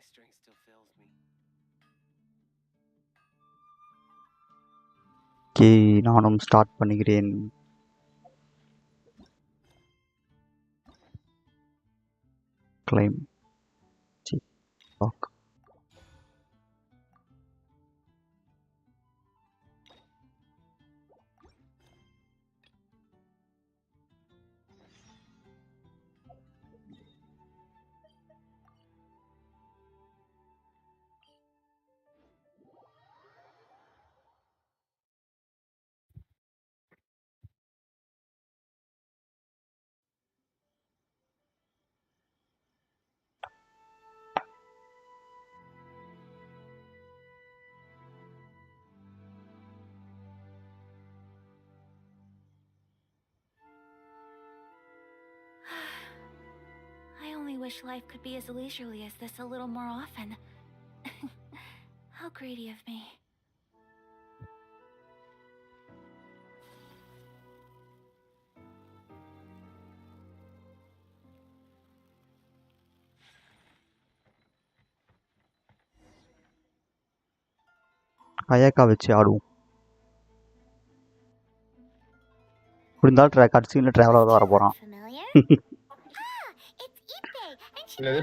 strength still fails me. Okay, நானும் start பண்ணுகிறேன். Claim lock. I only wish life could be as leisurely as this a little more often. How greedy of me. அயாக்கா வச்சு ஆடுவோம். இருந்தாலும் கட்சியில் traveller தான் வர போகிறான்.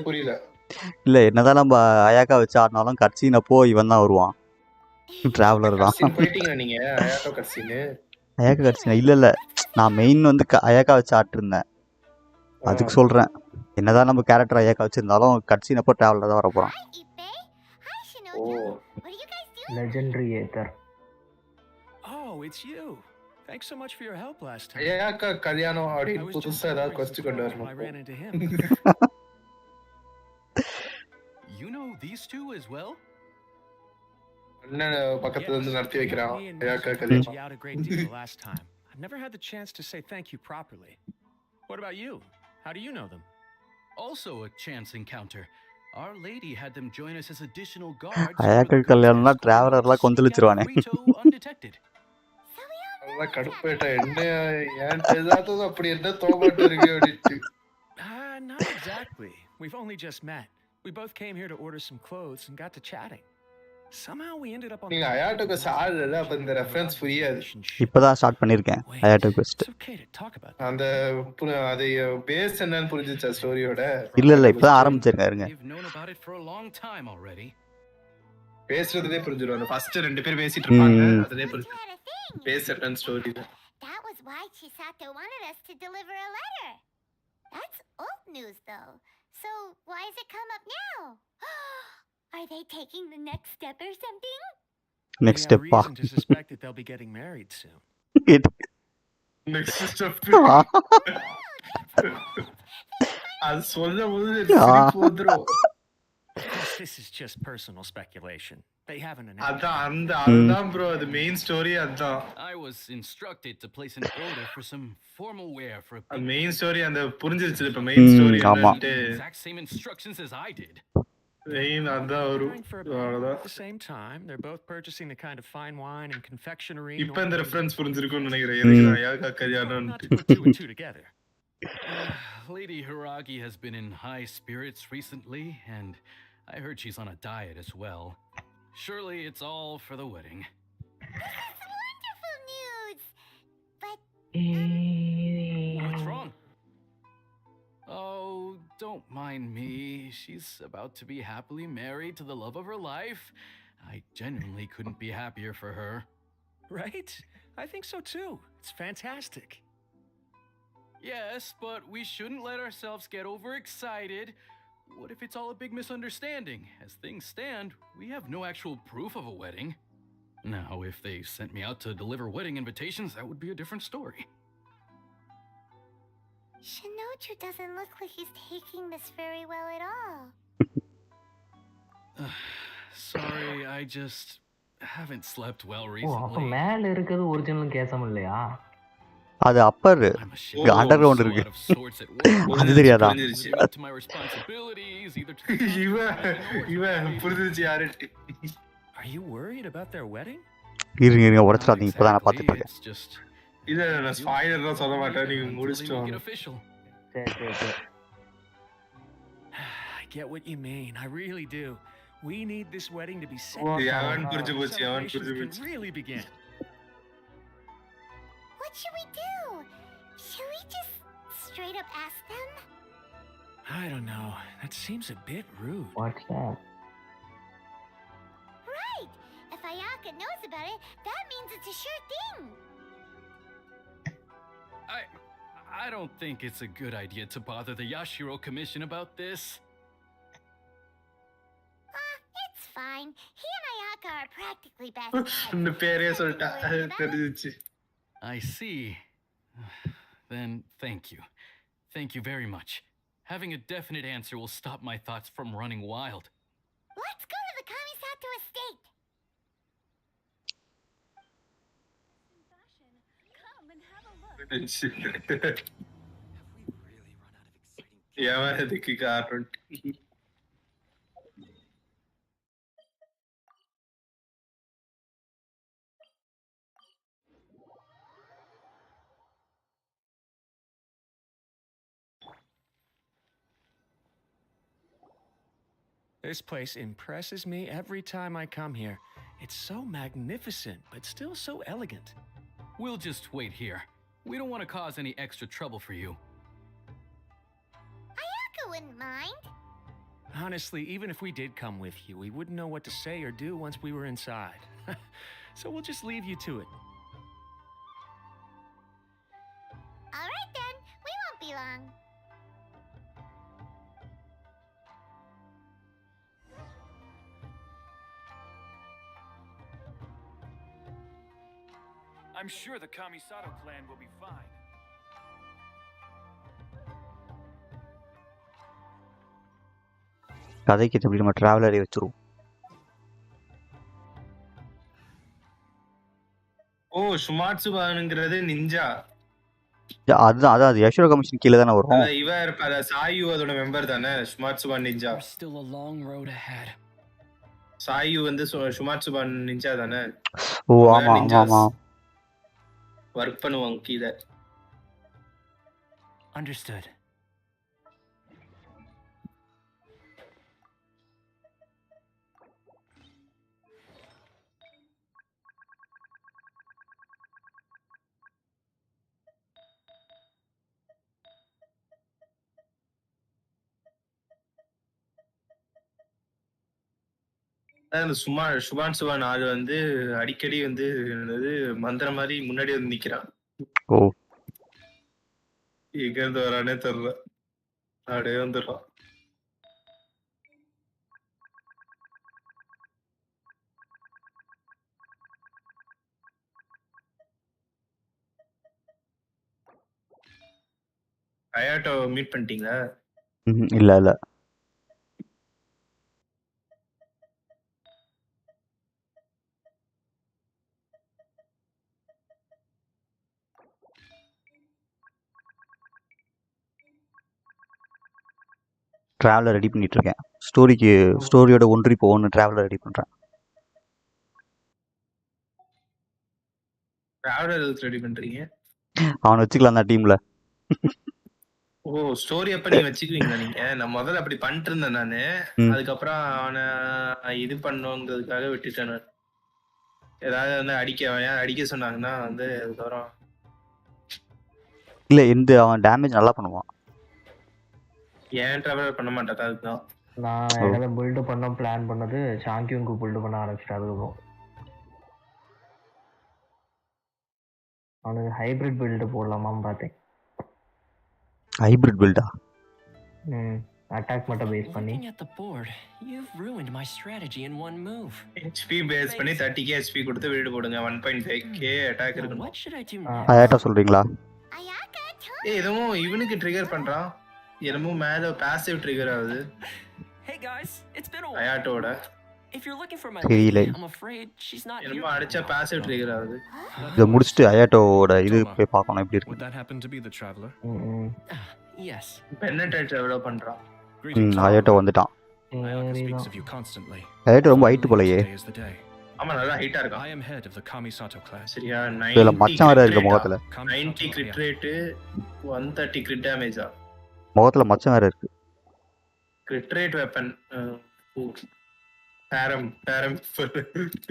புரியல. இல்லை, என்னதான் நம்ம அயாக்கா வச்சு ஆடினாலும் கட்சினப்போ இவன் தான் வருவான். ட்ராவலர் தான். நீங்க அயாக்கா கட்சினா இல்லை நான் மெயின் வந்து அயாக்கா வச்சு ஆட்டிருந்தேன். அதுக்கு சொல்கிறேன். என்னதான் நம்ம கேரக்டர் அயாக்கா வச்சிருந்தாலும் கட்சினப்போ ட்ராவலர் தான் வர போகிறான். Legendary Aether. Oh, it's you. Thanks so much for your help last time. அயாக்கா கல்யாணம் அப்படின்னு புதுசா ஏதாவது கொஸ்டின் கொண்டு வரணும். I ran into him. You know these two as well? அண்ணன் பக்கத்துல இருந்து நடத்தி வைக்கிறான் Me and அயாக்கா Mr. கல்யாணம். helped you out a great deal last time. I've never had the chance to say thank you properly. What about you? How do you know them? Also a chance encounter. Our lady had them join us as additional guards. அயாக்கா கல்யாணம்னா ட்ராவலர்லாம் கொந்தளிச்சிருவானே. Undetected. நல்லா கடுப்பேட்டா என்ன ஏதாவது அப்படி என்ன தோமாட்டு இருக்கு அப்படிட்டு. Not exactly. We've only just met. We both came here to order some clothes and got to chatting. Somehow we ended up on. நீங்க அயாட்டோக்கு சால்ல அப்ப இந்த ரெஃபரன்ஸ் புரியாது. இப்போதான் ஸ்டார்ட் பண்ணிருக்கேன் அயாட்டோ quest. It's okay to talk about. அந்த அது base என்னன்னு புரிஞ்சுச்சா ஸ்டோரியோட? இல்ல இப்பதான் ஆரம்பிச்சிருக்காருங்க. You've known about it for a long time already. பேசுறதே புரிஞ்சிரும். அந்த ஃபர்ஸ்ட் ரெண்டு பேர் பேசிட்டு இருப்பாங்க அதுலயே புரிஞ்சிரும். பேஸ் செட்டன் story. That was why Chisato wanted us to deliver a letter. That's old news though. So why has it come up now? Are they taking the next step or something? Next step. Reason to suspect that they'll be getting married soon. Next step. அது சொல்லும்போது வந்துரும். This is just personal speculation. They haven't announced. அதான் bro அது main story அதான். I was instructed to place an order for some formal wear for a main story அந்த புரிஞ்சிருச்சு இப்ப main story என்னன்னு. exact same instructions as I did. Main அதான் ஒரு At the same time, they're both purchasing the kind of fine wine and confectionery. இப்ப இந்த reference புரிஞ்சிருக்கும்னு நினைக்கிறேன். எதுக்கு அயாக்கா கல்யாணம்? Not to put two and two together. Lady Hiragi has been in high spirits recently, and I heard she's on a diet as well. Surely it's all for the wedding. That's wonderful news. But What's wrong? Oh, don't mind me. She's about to be happily married to the love of her life. I genuinely couldn't be happier for her. Right? I think so too. It's fantastic. Yes, but we shouldn't let ourselves get overexcited. What if it's all a big misunderstanding? As things stand, we have no actual proof of a wedding. Now, if they sent me out to deliver wedding invitations, that would be a different story. Shinoju doesn't look like he's taking this very well at all. Sorry, I just haven't slept well அப்ப recently. மேல இருக்கிறது original கேசம் இல்லையா? அது upper I'm ashamed underground so இருக்கு. out of sorts at work. அது தெரியாதா? Living up to my responsibilities, either to இவன் புரிஞ்சிருச்சு யாருட்டு. Are you worried about their wedding? இருங்க உடச்சிடாதீங்க. இப்பதான் நான் பார்த்துட்டு இருக்கேன். It's just இல்ல நான் ஸ்பாயிலர்லாம் சொல்ல மாட்டேன். நீங்க until they முடிச்சிட்டு make வாங்க. it official. சரி I get what you mean. I really do. We need this wedding to be set. அவன் புரிஞ்சு போச்சு அவன் Celebrations புரிஞ்சு can போச்சு really begin. What should we do? Should we just straight up ask them? I don't know. That seems a bit rude. What's that? Right. If Ayaka knows about it, that means it's a sure thing. I don't think it's a good idea to bother the Yashiro Commission about this. It's fine. He and Ayaka are practically best friends. இந்த பேரே சொல்லிட்டா Don't worry about it. தெரிஞ்சிச்சு I see. Then thank you. Thank you very much. Having a definite answer will stop my thoughts from running wild. Let's go to the Kamisato estate. Come and have a look. தெரிஞ்சிச்சு எவன் இதுக்கு காரணம் This place impresses me every time I come here. It's so magnificent, but still so elegant. We'll just wait here. We don't want to cause any extra trouble for you. Ayaka wouldn't mind. Honestly, even if we did come with you, we wouldn't know what to say or do once we were inside. So we'll just leave you to it. All right then. We won't be long. I'm sure the Kamisato clan will be fine. கதைக்கு எப்படி நம்ம டிராவலரை வச்சிருவோம். ஓ சுமாட்சுபானுங்கிறது ninja அதுதான் அதான் அது யஷோரோ commission கீழே தானே வரும். இவ இருப்பாரு சாயு அதோட மெம்பர் தானே Shuumatsuban ninja There's still a long road ahead. Sayu வந்து சுமாட்சுபான் நிஞ்சா தானே ஓ ஆமா ஆமா ஆமா ஒர்க் பண்ணுவாங்க கீழே Understood. அந்த சுபான் சுபான் ஆள் வந்து அடிக்கடி வந்து என்னது மந்திரம் மாதிரி முன்னாடி வந்து நிக்கிறான். ஓ எங்க இருந்து வரானே தெரியல அப்படியே வந்துடுறான். அயாட்டோ மீட் பண்ணிட்டீங்களா? இல்ல இல்ல டிராவலர் ரெடி பண்ணிட்டு இருக்கேன். ஸ்டோரியோட ஒன்றி போகணும். டிராவலர் ரெடி பண்றேன். டிராவலர் ரெடி பண்றீங்க? அவனை வச்சுக்கலாம் அந்த டீம்ல. ஓ ஸ்டோரி அப்ப நீங்க வச்சுக்குவீங்களா நீங்க? நான் முதல்ல அப்படி பண்ணிட்டு இருந்தேன் நானு. அதுக்கப்புறம் அவனை இது பண்ணுங்கிறதுக்காக விட்டுட்டேன் நான். ஏதாவது வந்து அடிக்க சொன்னாங்கன்னா வந்து அதுக்கப்புறம் இல்ல அவன் டேமேஜ் நல்லா பண்ணுவான். ஏன் டிராவலர் பண்ண மாட்டேன் அதுதான். நான் எங்களை பில்டு பண்ண பிளான் பண்ணது சாங்கியூங்கு பில்டு பண்ண ஆரம்பிச்சிட்டேன். அதுக்கப்புறம் அவனுக்கு ஹைபிரிட் பில்டு போடலாமான்னு பார்த்தேன். ஹைபிரிட் பில்டா? அட்டாக் மட்டும் பேஸ் பண்ணி. Looking at the board, you've ruined my strategy in one move. HP base பண்ணி 30k HP கொடுத்து வீடு போடுங்க. 1.5k அட்டாக் Now, இருக்கணும். what should I do now? Ayato சொல்றீங்களா? Ayaka, ஏதோ இவனுக்கு ட்ரிகர் பண்றான். என்னமோ மேல பாசிவ் ட்ரிகர் ஆகுது. Hey guys, it's been a while. அயாட்டோட If you're looking for my தெரியல. lady, I'm afraid she's not என்னமோ here. அடிச்சா பாசிவ் ட்ரிகர் ஆகுது. இதை முடிச்சுட்டு அயாட்டோட இது போய் பார்க்கணும் எப்படி Would இருக்கு. that happen to be the traveler? Yes. Penetrate develop பண்றான். Greetings. அயாட்டோ வந்துட்டான். Ayaka speaks of you constantly. அயாட்டோ ரொம்ப ஹைட் போலயே. Today is the day. ஆமா நல்லா ஹைட்டா இருக்கான். I am head of the Kamisato clan. சரியா? இதுல மச்சம் வேற இருக்கு முகத்துல. 90 கிரிட் ரேட் 130 கிரிட் டேமேஜா. முகத்துல மச்சம் வேற இருக்கு. Critrate weapon. Param.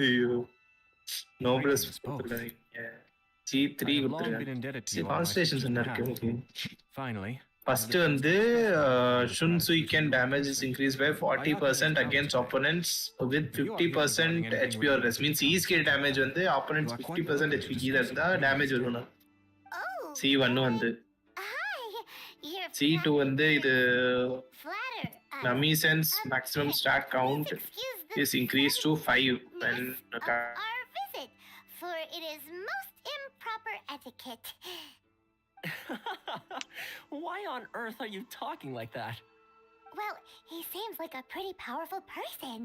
ஐயோ. Noblest Greetings, both. கொடுத்துருக்காங்க. I G3 have long been கொடுத்துருக்காங்க. indebted to you on my Constellations sister's என்ன இருக்கு? behalf. Okay. Finally, First வந்து Shunsuiken damage is increased by 40% against opponents with 50% HP or less. Means E-scale damage வந்து opponents 50% HP கீழ இருந்தா damage வரணும். Oh. C1 வந்து Hi. You're C2 வந்து இது flatter. Nami sense maximum stat count Excuse the is increased to 5 when of our visit, for it is most improper etiquette. Why on earth are you talking like that? Well, he seems like a pretty powerful person.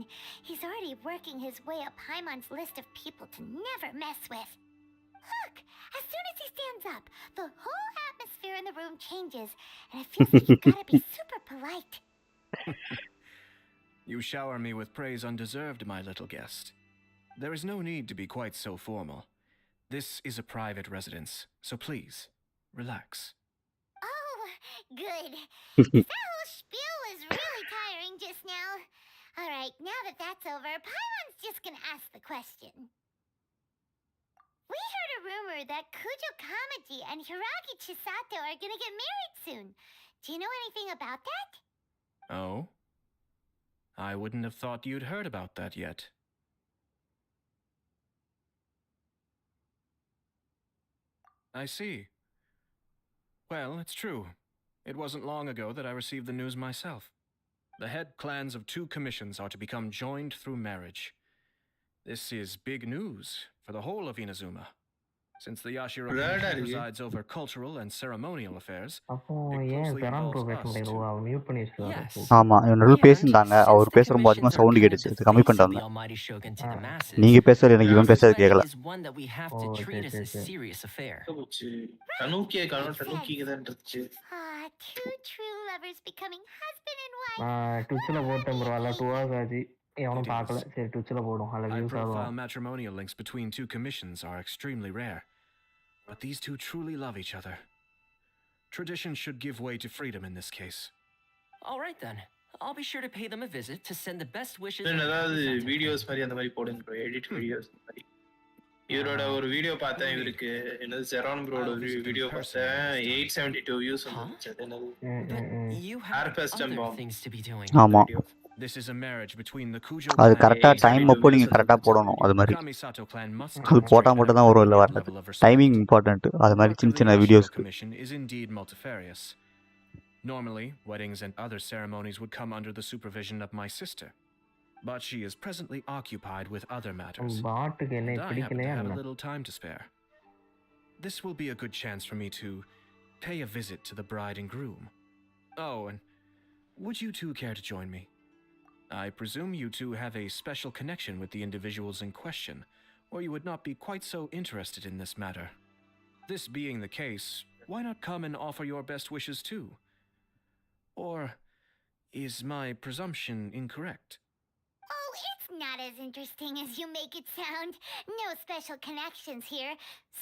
He's already working his way up Paimon's list of people to never mess with. Look, as soon as he stands up, the whole atmosphere in the room changes, and it feels like you gotta be super polite. You shower me with praise undeserved, my little guest. There is no need to be quite so formal. This is a private residence, so please, relax. Oh, good. That whole spiel was really tiring just now. All right, now that that's over, Paimon's just gonna ask the question. We heard a rumor that Kujo Kamaji and Hiragi Chisato are gonna get married soon. Do you know anything about that? Oh? I wouldn't have thought you'd heard about that yet. I see. Well, it's true. It wasn't long ago that I received the news myself. The head clans of 2 commissions are to become joined through marriage. This is big news for the whole of Inazuma. Since the Yashiro Commission presides over cultural and ceremonial affairs, அப்போ it ஏன் closely பெரான் bro involves பேச us முடியாது too. அவர் mute பண்ணி வச்சுருவாரு Yes. ஆமா இவன் நடுவில் பேசியிருந்தாங்க And our since the பேசுறப்போ அதிகமாக commissions are sound kind of கேட்டுச்சு the அது கம்மி face of பண்ணிட்டு the வந்தேன் Almighty Shogun to the Ah. masses, நீங்க பேசுறது எனக்கு இவன் this பேசுறது wedding கேட்கல is one that we have to Oh, treat okay, as a okay. serious affair. Tanuki தான் இருந்துச்சு. Ah, two true lovers becoming husband and wife. நான் ட்விட்சில் போட்டேன் ப்ரோ அதில் 2 hours ஆச்சு எவனும் It பார்க்கல is. சரி ட்விட்சில் போடும் அதில் வியூஸ் High-profile ஆகும் matrimonial links between 2 commissions are extremely rare, but these 2 truly love each other. Tradition should give way to freedom in this case. All right then. I'll be sure to pay them a visit to send the best wishes. Then of ஏதாவது Kamisato videos clan. மாதிரி அந்த மாதிரி போடுங்க bro, edit videos மாதிரி. இவரோட ஒரு video பார்த்தேன், இவருக்கு என்னது ஜெரான் ப்ரோட வீடியோ பார்த்தேன், 872 வியூஸ் வந்துச்சு. அது என்னது But you have Harpest and other bomb. things to be doing. ஆமா video. This is a marriage between the Kujo அது clan கரெக்டாக and டைம் அப்போ நீங்கள் கரெக்டாக போடணும் அது the மாதிரி Kamisato clan must அது demonstrate போட்டால் an மட்டும் தான் வரும் இல்லை appropriate வராது level of respect. Timing important அது The மாதிரி work சின்ன of the சின்ன Yashiro வீடியோஸ்க்கு Commission is indeed multifarious. Normally, weddings and other ceremonies would come under the supervision of my sister, but she is presently occupied with other matters, பாட்டுக்கு என்ன and I happen to பிடிக்கலையா have a என்ன little time to spare. This will be a good chance for me to pay a visit to the bride and groom. Oh, and would you two care to join me? I presume you two have a special connection with the individuals in question, or you would not be quite so interested in this matter. This being the case, why not come and offer your best wishes too? Or is my presumption incorrect? Oh, it's not as interesting as you make it sound. No special connections here.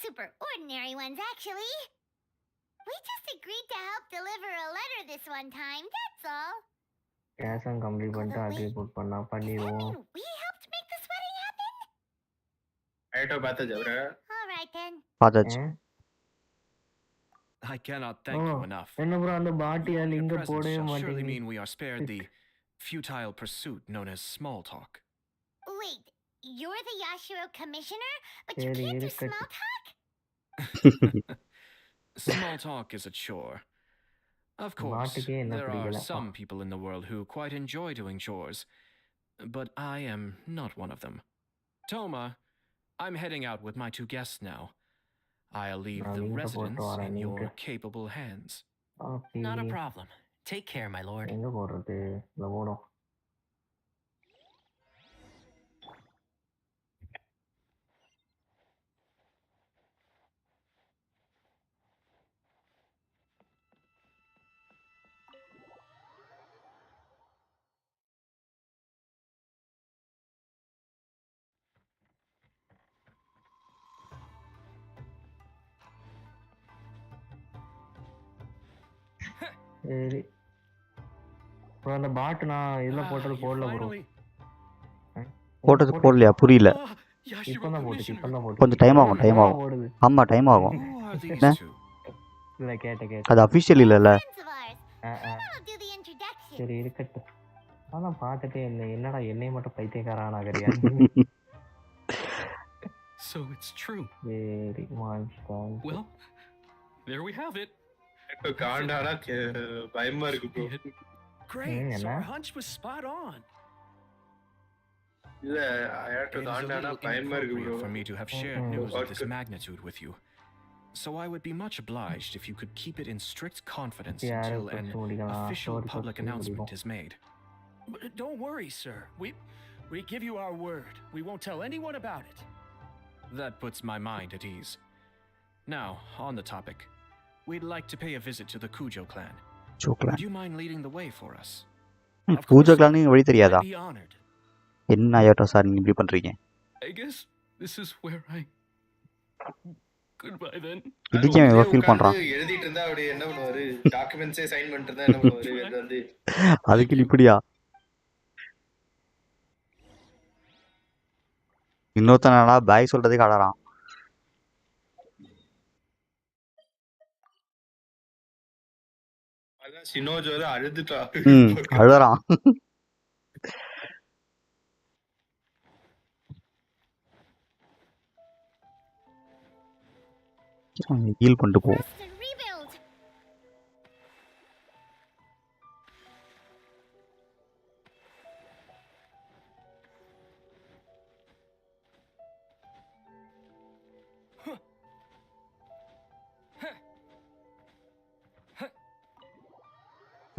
Super ordinary ones, actually. We just agreed to help deliver a letter this one time, that's all. கேஷம் complete பண்ணிட்டு அக்ரி புட் பண்ணா Does that பண்ணிடுவோம் mean we helped make this wedding happen? ஐட்டோ பார்த்தாச்சு அவரை. All right then. பார்த்தாச்சு I cannot thank you enough. என்ன ப்ரோ அந்த பாட்டியால் Your இங்க presence போடவே shall surely மாட்டேங்குது mean we are spared the futile pursuit known as small talk. Wait, you're the Yashiro commissioner, but you சரி can't do இருக்கட்டும் small talk? Small talk is a chore. Of course, பாட்டுக்கே என்ன there are பிடிக்கலப்பா some people in the world who quite enjoy doing chores, but I am not one of them. Toma, I'm heading out with my 2 guests now. I'll leave நான் the லிங்கை போட்டு residence வரேன் in your link capable hands. Okay Not a problem. Take care, my lord. எங்க போடுறது இந்த போடும் சரி bro அந்த பாட் நான் இதுல போட்டது you போடல ப்ரோ. finally. போட்டது போடலையா புரியல. Ah, Yashiro இப்பதான் போட்டுச்சு Commissioner. இப்பதான் போட்டுச்சு. கொஞ்சம் டைம் ஆகும் டைம் இப்பதான் ஆகும். ஓடுது. ஆமா டைம் ஆகும். Who are these Nah. two? இல்ல கேட்டேன். அது அஃபிஷியல் இல்லைல்ல. Friends of ours. I'll do the introduction. சரி இருக்கட்டும். அதான் பார்த்துட்டு என்னடா என்னைய மட்டும் பைத்தியக்காரன் ஆகறியா? So it's true. Very monster. Well, there we have it. இப்ப காண்டானா பயமா இருக்கு bro. Great. So Anna? our hunch was spot on. இல்ல அயாட்டோ It is a காண்டானா little பயமா இருக்கு bro. inappropriate for me to have shared Mm. news of this Okay. magnitude with you. So I would be much obliged if you could keep it in strict confidence Yeah, until that's an what we got. official Sorry, public sorry, announcement sorry. is made. But don't worry, sir. We give you our word. We won't tell anyone about it. That puts my mind at ease. Now, on the topic, we'd like to pay a visit to the Kazhua clan. சோக்ல. Would you mind leading the way for us? Of course, பூஜைக்கெல்லாம் நீங்க வழி தெரியாதா? I'd be honored. என்ன ஐயாட்டோ sir நீங்க இப்படி பண்றீங்க? I guess this is where I. Goodbye then. இதுக்கே அவன் எவ்வளவு ஃபீல் பண்றான்? எழுதிட்டு இருந்தா அப்படி என்ன பண்ணுவாரு? டாக்குமெண்ட்ஸே சைன் பண்ணிட்டு இருந்தா என்ன பண்ணுவாரு? இது வந்து அதுக்கு இப்படியா? இன்னொருத்தனால பாய் சொல்றதுக்கு அழறான். அதான் சினோஜ் வர அழுதுட்டா. அழறான். ஹீல் பண்ணிட்டு போ. Rest and rebuild.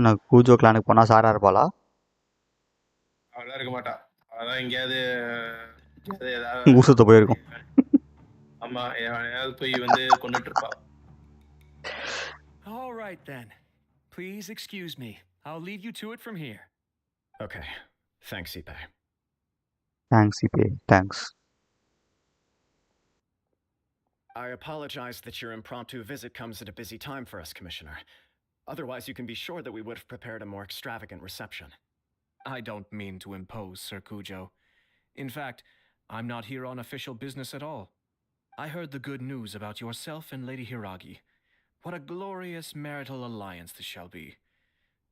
நான் கூஜோ கிளானுக்கு போனா சாரா இருப்பாளா? அவளா இருக்க மாட்டா. அதான் எங்கேயாவது ஏதாவது ஊசத்த போயிருக்கும். ஆமா எவனையாவது போய் வந்து கொண்டுட்டு இருப்பா. All right then. Please excuse me. I'll leave you to it from here. Okay. Thanks, Ipe. Thanks இப்பே thanks. I apologize that your impromptu visit comes at a busy time for us, Commissioner. Otherwise, you can be sure that we would have prepared a more extravagant reception. I don't mean to impose, Sir Kujo. In fact, I'm not here on official business at all. I heard the good news about yourself and Lady Hiragi. What a glorious marital alliance this shall be.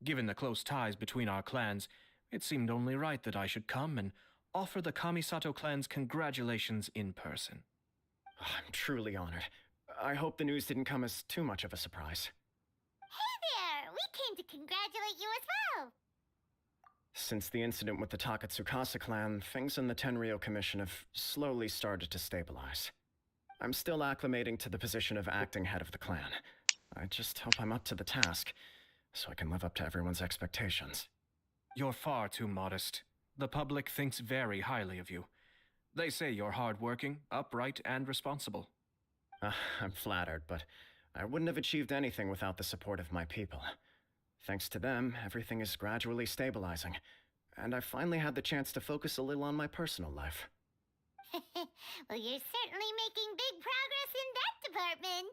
Given the close ties between our clans, it seemed only right that I should come and offer the Kamisato clan's congratulations in person. I'm truly honored. I hope the news didn't come as too much of a surprise. Hey there. We came to congratulate you as well. Since the incident with the Takatsukasa clan, things in the Tenryou Commission have slowly started to stabilize. I'm still acclimating to the position of acting head of the clan. I just hope I'm up to the task, so I can live up to everyone's expectations. You're far too modest. The public thinks very highly of you. They say you're hardworking, upright, and responsible. I'm flattered, but I wouldn't have achieved anything without the support of my people. Thanks to them, everything is gradually stabilizing, and I finally had the chance to focus a little on my personal life. Well, you're certainly making big progress in that department.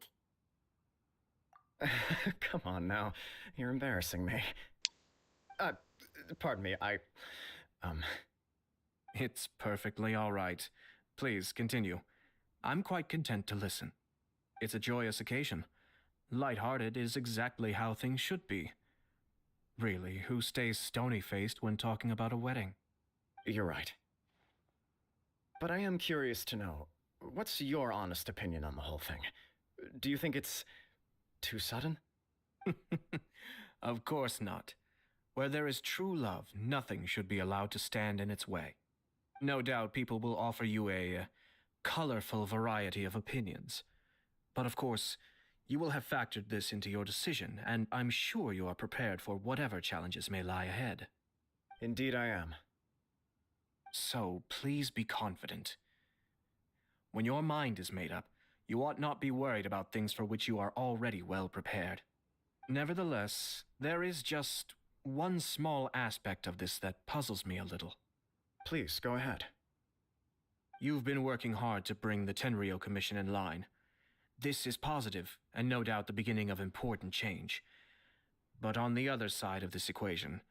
Come on now, you're embarrassing me. Pardon me, It's perfectly all right. Please continue. I'm quite content to listen. It's a joyous occasion. Light-hearted is exactly how things should be. Really, who stays stony-faced when talking about a wedding? You're right. But I am curious to know, what's your honest opinion on the whole thing? Do you think it's too sudden? Of course not. Where there is true love, nothing should be allowed to stand in its way. No doubt people will offer you a colorful variety of opinions. But of course, you will have factored this into your decision, and I'm sure you are prepared for whatever challenges may lie ahead. Indeed I am. So please be confident. When your mind is made up, you ought not be worried about things for which you are already well prepared. Nevertheless, there is just one small aspect of this that puzzles me a little. Please, go ahead. You've been working hard to bring the Tenryou Commission in line. This is positive, and no doubt the beginning of important change. But on the other side of this equation,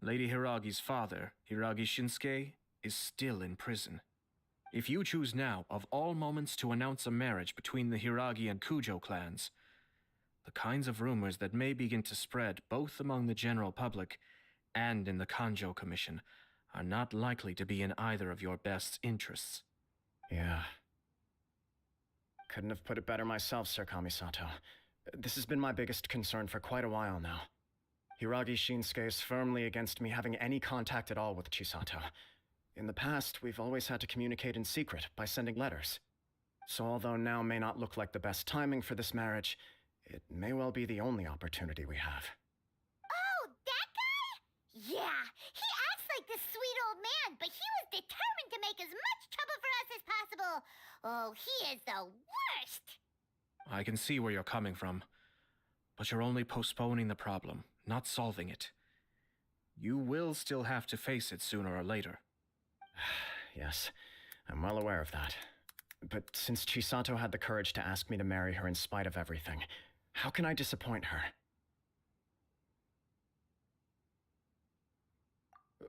Lady Hiragi's father, Hiragi Shinsuke, is still in prison. If you choose now, of all moments, to announce a marriage between the Hiragi and Kujo clans, the kinds of rumors that may begin to spread both among the general public and in the Kanjo Commission are not likely to be in either of your best interests. Yeah. Couldn't have put it better myself, Sir Kamisato. This has been my biggest concern for quite a while now. Hiragi Shinsuke is firmly against me having any contact at all with Chisato. In the past, we've always had to communicate in secret by sending letters. So although now may not look like the best timing for this marriage, it may well be the only opportunity we have. Oh, that guy? Yeah, he acts like this sweet old man, but he was determined to make as much trouble for us as possible. Oh, he is the worst. I can see where you're coming from, but you're only postponing the problem, not solving it. You will still have to face it sooner or later. Yes, I'm well aware of that. But since Chisato had the courage to ask me to marry her in spite of everything, how can I disappoint her?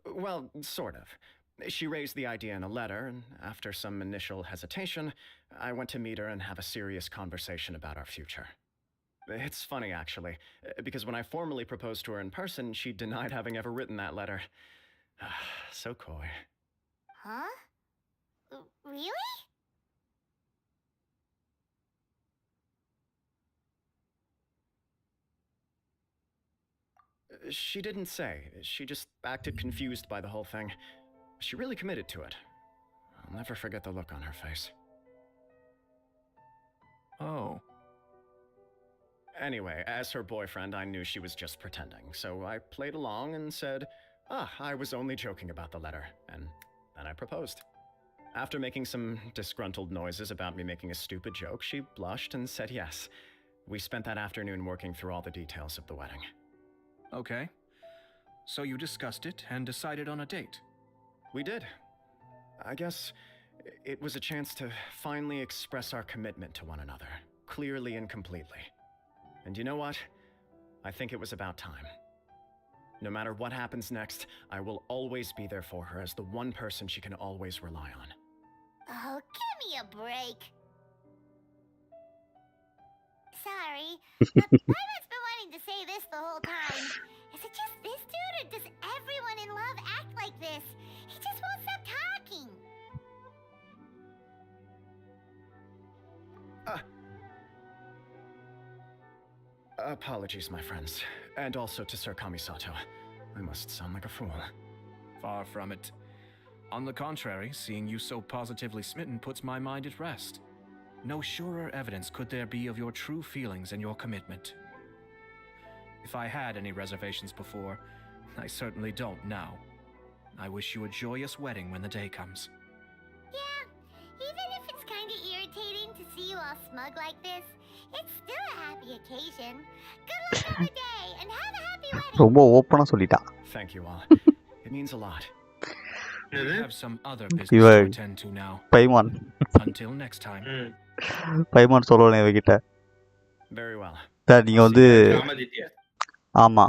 Well, sort of. She raised the idea in a letter, and after some initial hesitation, I went to meet her and have a serious conversation about our future. It's funny, actually, because when I formally proposed to her in person, she denied having ever written that letter. So coy. Huh? Really? She didn't say. She just acted confused by the whole thing. She really committed to it. I'll never forget the look on her face. Oh. Anyway, as her boyfriend, I knew she was just pretending, so I played along and said, I was only joking about the letter, and then I proposed. After making some disgruntled noises about me making a stupid joke, she blushed and said yes. We spent that afternoon working through all the details of the wedding. Okay. So you discussed it and decided on a date? We did. I guess it was a chance to finally express our commitment to one another, clearly and completely. And you know what? I think it was about time. No matter what happens next, I will always be there for her as the one person she can always rely on. Oh, give me a break. Sorry, but Paimon's been wanting to say this the whole time. Is it just this dude, or does everyone in love act like this? He just won't stop talking. Apologies, my friends. And also to Sir Kamisato. I must sound like a fool. Far from it. On the contrary, seeing you so positively smitten puts my mind at rest. No surer evidence could there be of your true feelings and your commitment. If I had any reservations before, I certainly don't now. I wish you a joyous wedding when the day comes. Yeah, even if it's kind of irritating to see you all smug like this, it's still a happy occasion. Good luck on the day, and have a happy wedding. ரொம்ப ஓப்பனா சொல்லிட்டா. Thank you all. It means a lot. We have some other You business are- to attend to now. பைமான் Until next time. பைமான் சொல்லணும் இவகிட்ட. Very well. Sir நீங்க வந்து காமதிட்டியா? ஆமா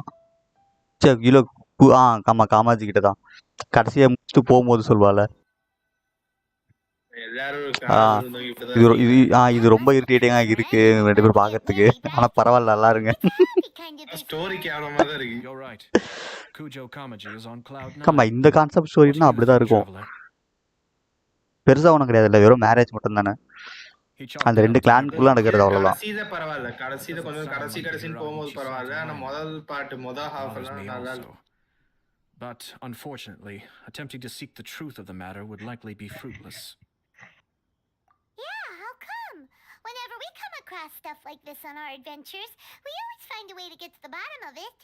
சரி kilo ஆமா காமாஜி கிட்ட தான் கடைசியா முடிச்சுட்டு போகும்போது சொல்வாள் எல்லாரும் இது இது ரொம்ப இரிட்டேட்டிங்கா இருக்கு ரெண்டு பேரும் பாக்கிறதுக்கு. ஆனா பரவாயில்ல நல்லா இருங்க. ஸ்டோரி கேவலமா தான் இருக்கு. You're right. Kujo Kamaji is on cloud ஆமா 9. இந்த கான்செப்ட் ஸ்டோரினா அப்படிதான் இருக்கும். பெருசா ஒன்றும் கிடையாதுல்ல, வெறும் மேரேஜ் மட்டும் தானே. He chalked அந்த it ரெண்டு up to their கிளானுக்குள்ள நடக்கிறது அவ்வளவுதான். கடைசியில பரவாயில்ல, கடைசியில கொஞ்சம் கடைசின்னு போகும்போது பரவாயில்ல. ஆனா முதல் ஹாஃப் bothers எல்லாம் me நல்லா also. But unfortunately, attempting to seek the truth of the matter would likely be fruitless. Yeah, how come? Whenever we come across stuff like this on our adventures, we always find a way to get to the bottom of it.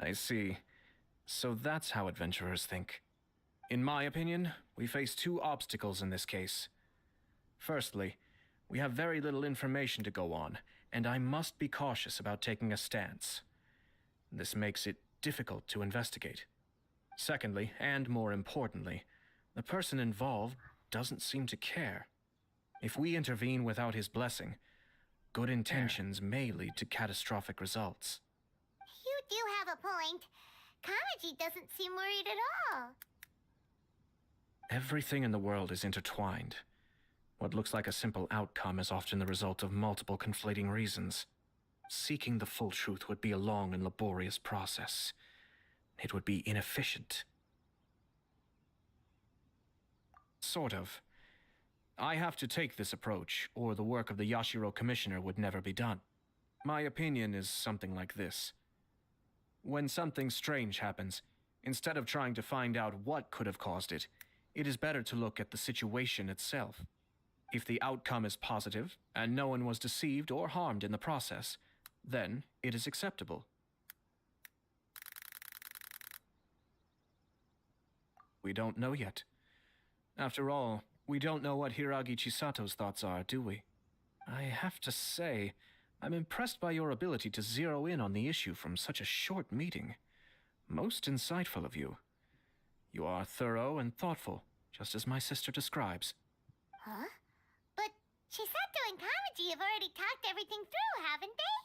I see. So that's how adventurers think. In my opinion, we face two obstacles in this case. Firstly, we have very little information to go on, and I must be cautious about taking a stance. This makes it difficult to investigate. Secondly, and more importantly, the person involved doesn't seem to care. If we intervene without his blessing, good intentions may lead to catastrophic results. You do have a point. Kamaji doesn't seem worried at all. Everything in the world is intertwined. What looks like a simple outcome is often the result of multiple conflating reasons. Seeking the full truth would be a long and laborious process. It would be inefficient. Sort of. I have to take this approach, or the work of the Yashiro Commissioner would never be done. My opinion is something like this. When something strange happens, instead of trying to find out what could have caused it, it is better to look at the situation itself. If the outcome is positive, and no one was deceived or harmed in the process, then it is acceptable. We don't know yet. After all, we don't know what Hiragi Chisato's thoughts are, do we? I have to say, I'm impressed by your ability to zero in on the issue from such a short meeting. Most insightful of you. You are thorough and thoughtful, just as my sister describes. Huh? But Chisato and Kamaji have already talked everything through, haven't they?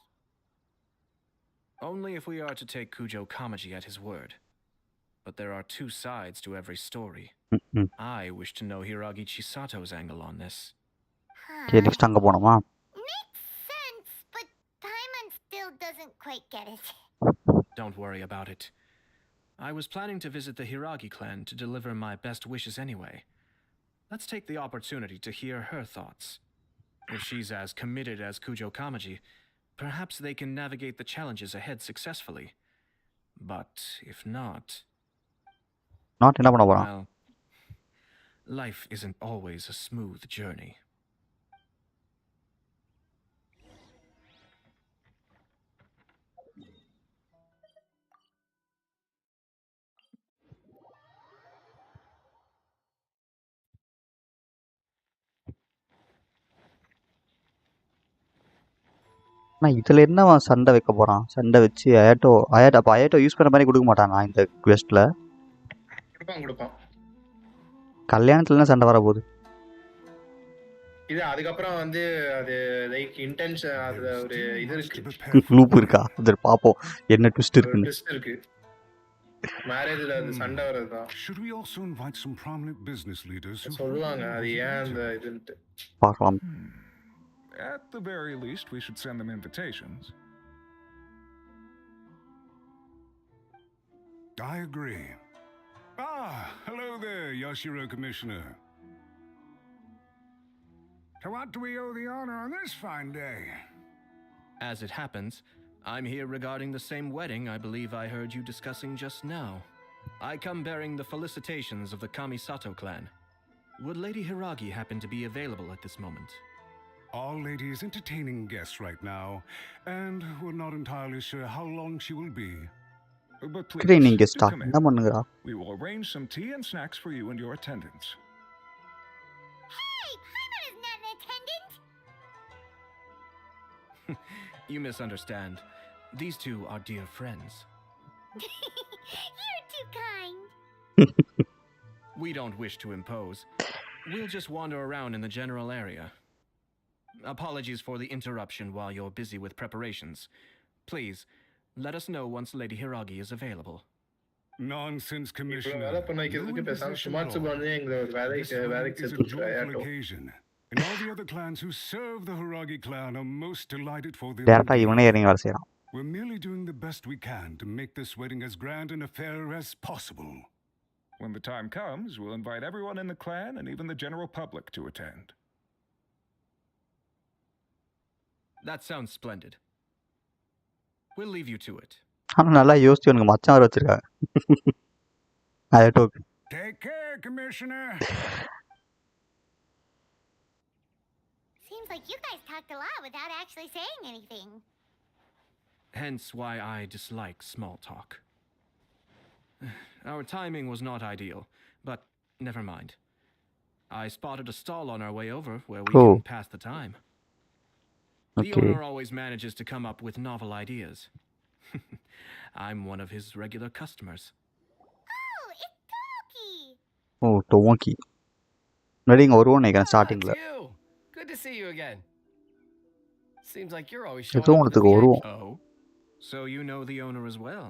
Only if we are to take Kujo Kamaji at his word. But there are two sides to every story. I wish to know Hiragi Chisato's angle on this. Okay, next அங்க போணுமா? Makes sense, but Paimon still doesn't quite get it. Don't worry about it. I was planning to visit the Hiragi clan to deliver my best wishes anyway. Let's take the opportunity to hear her thoughts. If she's as committed as Kujo Kamaji, perhaps they can navigate the challenges ahead successfully. But if not... Not என்ன பண்ண போறான்? Well, life isn't always a smooth journey. ஆனா இதுல என்ன அவன் சண்டை வைக்க போறான்? சண்டை வச்சு அயாட்டோ யூஸ் பண்ண மாதிரி கொடுக்க மாட்டானா இந்த குவெஸ்ட்ல? கொடுப்பான். கல்யாணத்துல என்ன சண்டை வர போகுது? இது அதுக்கப்புறம் வந்து அது லைக் இன்டென்ஷன் அதுல ஒரு இது இருக்கு. லூப் இருக்கா? அது பாப்போம் என்ன ட்விஸ்ட் இருக்குன்னு. ட்விஸ்ட் இருக்கு. மேரேஜ்ல அது சண்டை வரதுதான். Should we also invite some prominent business leaders? சொல்லுவாங்க அது ஏன் அந்த இதுன்னு. பார்க்கலாம். At the very least, we should send them invitations. I agree. Hello there, Yashiro Commissioner. To what do we owe the honor on this fine day? As it happens, I'm here regarding the same wedding I believe I heard you discussing just now. I come bearing the felicitations of the Kamisato clan. Would Lady Hiragi happen to be available at this moment? Our lady is entertaining guests right now, and we're not entirely sure how long she will be. But please, Training guest do come in. என்ன பண்ணுங்கடா? We will arrange some tea and snacks for you and your attendants. Hey, Paimon is not an attendant! You misunderstand. These two are dear friends. You're too kind. We don't wish to impose. We'll just wander around in the general area. Apologies for the interruption while you're busy with preparations. Please, let us know once Lady Hiragi is available. Nonsense, இவ்வளவு Commissioner. வேலை பண்ண வைக்கிறதுக்கு No பேசாம imposition சுமார் at all. சுமார் எங்களை This வேலைக்கு wedding is சேர்த்து a விட்டுரு joyful auto. occasion, and all the other clans who serve the Hiragi clan are most delighted for their டேரக்டா new இவனே இறங்கி வர செய்யறான். We're merely doing the best we can to make this wedding as grand an affair as possible. When the time comes, we'll invite everyone in the clan and even the general public to attend. That sounds splendid. We'll leave you to it. ஆனா நல்லா யோசிச்சு எனக்கு மச்சான் வர வச்சிருக்காங்க. அயாட்டோக்கு. Take care, Commissioner. Seems like you guys talked a lot without actually saying anything. Hence why I dislike small talk. Our timing was not ideal, but never mind. I spotted a stall on our way over where we Oh. can pass the time. The Okay. owner always manages to come up with novel ideas. I'm one of his regular customers. Oh, it's Toki! O donkey. முன்னாடி இங்க வருவோம் நினைக்கிறேன் Ah, ஸ்டார்டிங்ல. it's you. Good to see you again. Seems like you're always ஏதோ showing up at the ஒன்றுத்துக்கு வருவோம். Oh? So you know the owner as well?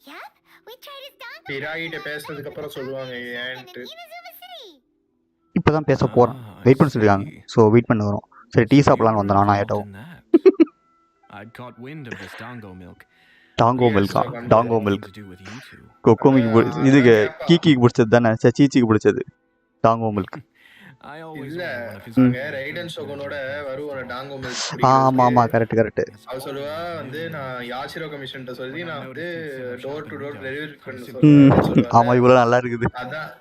Yep, we tried his dongle ஹிராகிட்ட பேசுனதுக்கு அப்புறம் சொல்லுவாங்க in ஏன்ட்டு. Inazuma City. இப்பதான் பேச போறோம். I wait பண்ண சொல்லிருக்காங்க. see. ஸோ வெயிட் பண்ண வரோம். சரி டீ So you சாப்பிடலான்னு were வந்தேன் நானும் involved ஆயாட்டாவும். in that. I'd caught wind of this dango milk. Dango Yes, மில்கா sir, dango Nothing milk to do with you two. கொக்கோமிக்கு இதுக்கு அதான் கேப்பா. கீக்கிக்கு பிடிச்சது தானே சீச்சிக்கு பிடிச்சது டாங்கோ மில்க். I always இல்ல wear one of his அங்க favorite ரைடன் drinks ஷோகனோட whenever I வருவான டாங்கோ மில்க் ஆமா ஆமா குடிக்கிறதுக்கு. கரெக்ட். அவ சொல்லுவா வந்து நான் யாஷிரோ கமிஷன்ட்ட சொல்லி நான் வந்து டோர் டு டோர் டெலிவரி பண்ண ம் சொல்லுவேன் ஆமா இவ்வளவு நல்லா இருக்குது. அதான்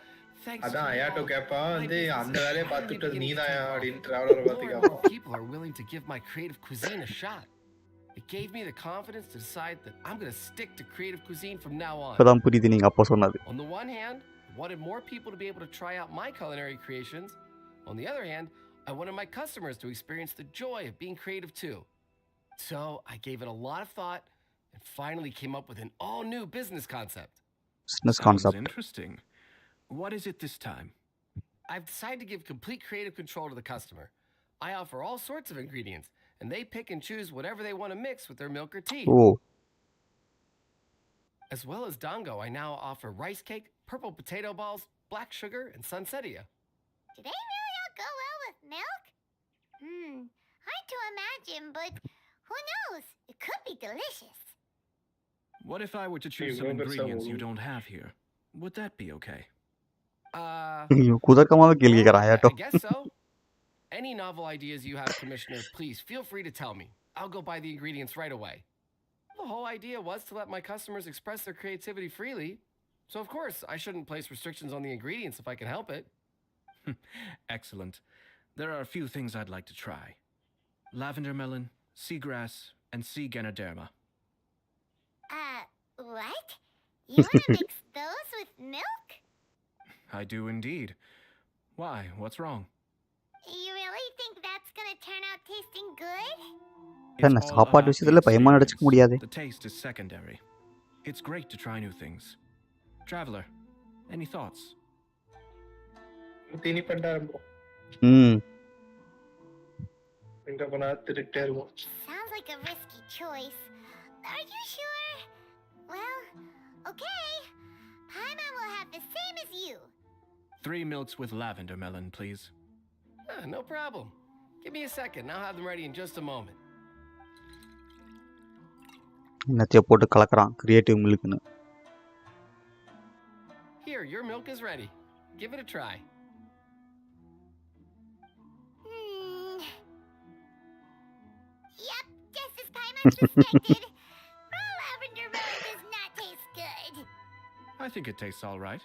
Thanks அதான் for அயாட்டோ all. கேப்பா வந்து My அந்த business வேலையை is பார்த்துட்டு finally நீதான் beginning to அப்படின்னு take டிராவலரை off. பார்த்து More and கேப்பா. more people are willing to give my creative cuisine a shot. It gave me the confidence to decide that I'm going to stick to creative cuisine from now on. இப்பதான் புரியுது நீங்க அப்போ சொன்னது. On the one hand, I wanted more people to be able to try out my culinary creations. On the other hand, I wanted my customers to experience the joy of being creative too. So I gave it a lot of thought and finally came up with an all-new business concept. Business Sounds concept. interesting. What is it this time? I've decided to give complete creative control to the customer. I offer all sorts of ingredients, and they pick and choose whatever they want to mix with their milk or tea. Oh As well as dango, I now offer rice cake, purple potato balls, black sugar, and sunsettia. Do they really all go well with milk? Hard to imagine, but who knows? It could be delicious. What if I were to choose Hey, some Robert, ingredients you so- don't have here? Would that be okay? குதர்க்கமாக கேள்வி கேட்கறான் I ஆயாட்டோ. guess so. Any novel ideas you have, Commissioner, please feel free to tell me. I'll go buy the ingredients right away. The whole idea was to let my customers express their creativity freely. So, of course, I shouldn't place restrictions on the ingredients if I can help it. Excellent. There are a few things I'd like to try. Lavender melon, seagrass, and sea ganoderma. What? You want to mix those with milk? I do indeed. Why? What's wrong? You really think that's gonna turn out tasting good? It's என்ன all சாப்பாட்டு about விஷயத்துல the பயமா நடிச்சுக்க experience. முடியாது. The taste is secondary. It's great to try new things. Traveler, any thoughts? தீனி பண்ண ஆரம்பிக்கும் ம் எங்க போனா திருட்டே இருக்கும். Sounds like a risky choice. Are you sure? Well, okay. Paimon will have the same as you. 3 milks with lavender melon, please. No problem. Give me a second. I'll have them ready in just a moment. என்னத்தையோ போட்டு கலக்குறான் creative மில்க்னு. Here, your milk is ready. Give it a try. Yep, just as Paimon suspected. Raw lavender melon does not taste good. I think it tastes all right.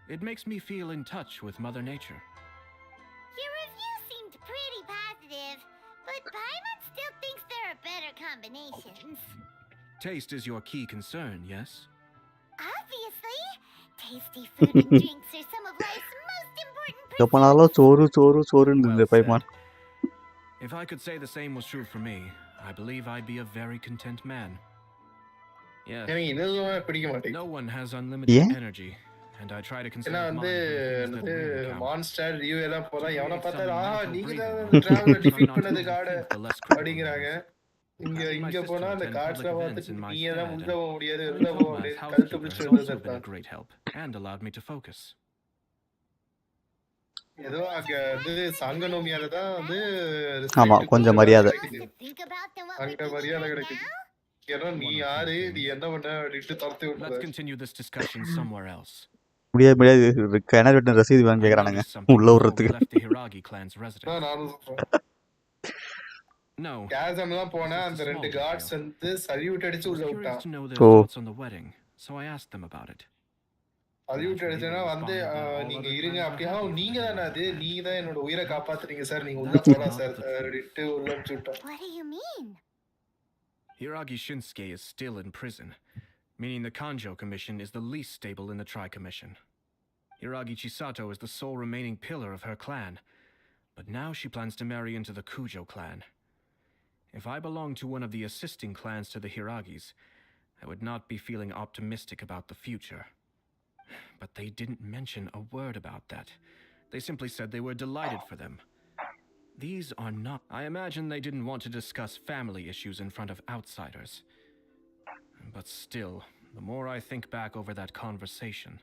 It makes me feel in touch with Mother Nature. Your review seemed pretty positive, but Paimon still thinks there are better combinations. Taste is your key concern, yes? Obviously, tasty food and drinks are some of life's most important எப்பனாலும் pursuits. சோறுன்னு இருந்தது Well பைமான். said. If I could say the same was true for me, I believe I'd be a very content man. Yes, எனக்கு இதுவுமே பிடிக்க மாட்டேங்குது. no one has unlimited Yeah? energy, and I try to ஏன்னா conserve வந்து mine for the things that வந்து really count. Monster review எல்லாம் போறா எவனை Create பார்த்தாலும் some ஆஹா mental நீங்க breathing தான் room. டிராவல Try defeat not to பண்ணது card overthink the less critical அப்படிங்கிறாங்க. இங்க My இங்க sister போனா அந்த attend கார்ட்ஸ்ல public பார்த்துட்டு events in my நீ தான் stead, உள்ள போக முடியாது and வெளில போக Thomas, முடியாது கழுத்து housekeeper, பிடிச்சி has வந்து also been a இருப்பாங்க. great help and allowed me to focus. ஏதோ அங்க வந்து சாங்கனோமியால தான் வந்து ஆமா, respect கொஞ்சம் கொஞ்சம் மரியாதை. கிடைக்குது. To think about than what we're அங்க thinking மரியாதை right கிடைக்குது. now? ஏன்னா நீ One of யாரு these நீ things. என்ன பண்ண அப்படின்ட்டு துரத்தி Let's விட்டுருவாரு. continue this discussion somewhere else. முடியாது கிணறு வெட்டின ரசீது வேணும் I கேட்கறானுங்க noticed something உள்ள before we விடுறதுக்கு. left the Hiragi clan's residence. நானும் சொல்றேன். No, கேசம் தான் போனா அந்த Just a ரெண்டு small கார்ட்ஸ் detail. வந்து சல்யூட் I அடிச்சு was உள்ள curious விட்டான். to know their Oh. thoughts on the wedding, so I asked them about it. Salute Naturally, அடிச்சனா they வந்து responded that all நீங்க other இருங்க plans were அப்படின்னா happy நீங்க for தானே me. அது நீங்க தான் என்னோட உயிரை காப்பாத்துறீங்க சார் நீங்க உள்ள That's போலாம் not சார் the truth. அப்படின்ட்டு உள்ள அனுப்பிச்சு விட்டான். What do you mean? Hiragi Shinsuke is still in prison, meaning the Kanjo Commission is the least stable in the Tri-Commission. Hiragi Chisato is the sole remaining pillar of her clan, but now she plans to marry into the Kujo clan. If I belonged to one of the assisting clans to the Hiragis, I would not be feeling optimistic about the future. But they didn't mention a word about that. They simply said they were delighted for them. These are not. I imagine they didn't want to discuss family issues in front of outsiders. But still, the more I think back over that conversation,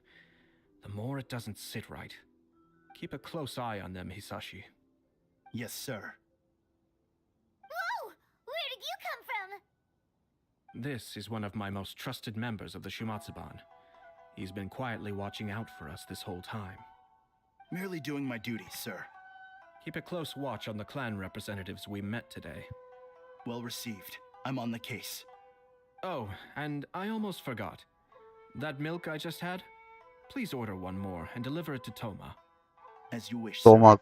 the more it doesn't sit right. Keep a close eye on them, Hisashi. Yes, sir. Whoa! Where did you come from? This is one of my most trusted members of the Shumatsuban. He's been quietly watching out for us this whole time. Merely doing my duty, sir. Keep a close watch on the clan representatives we met today. Well received. I'm on the case. Oh, and I almost forgot. That milk I just had? Please order one more and deliver it to Toma. As you wish, sir. Toma.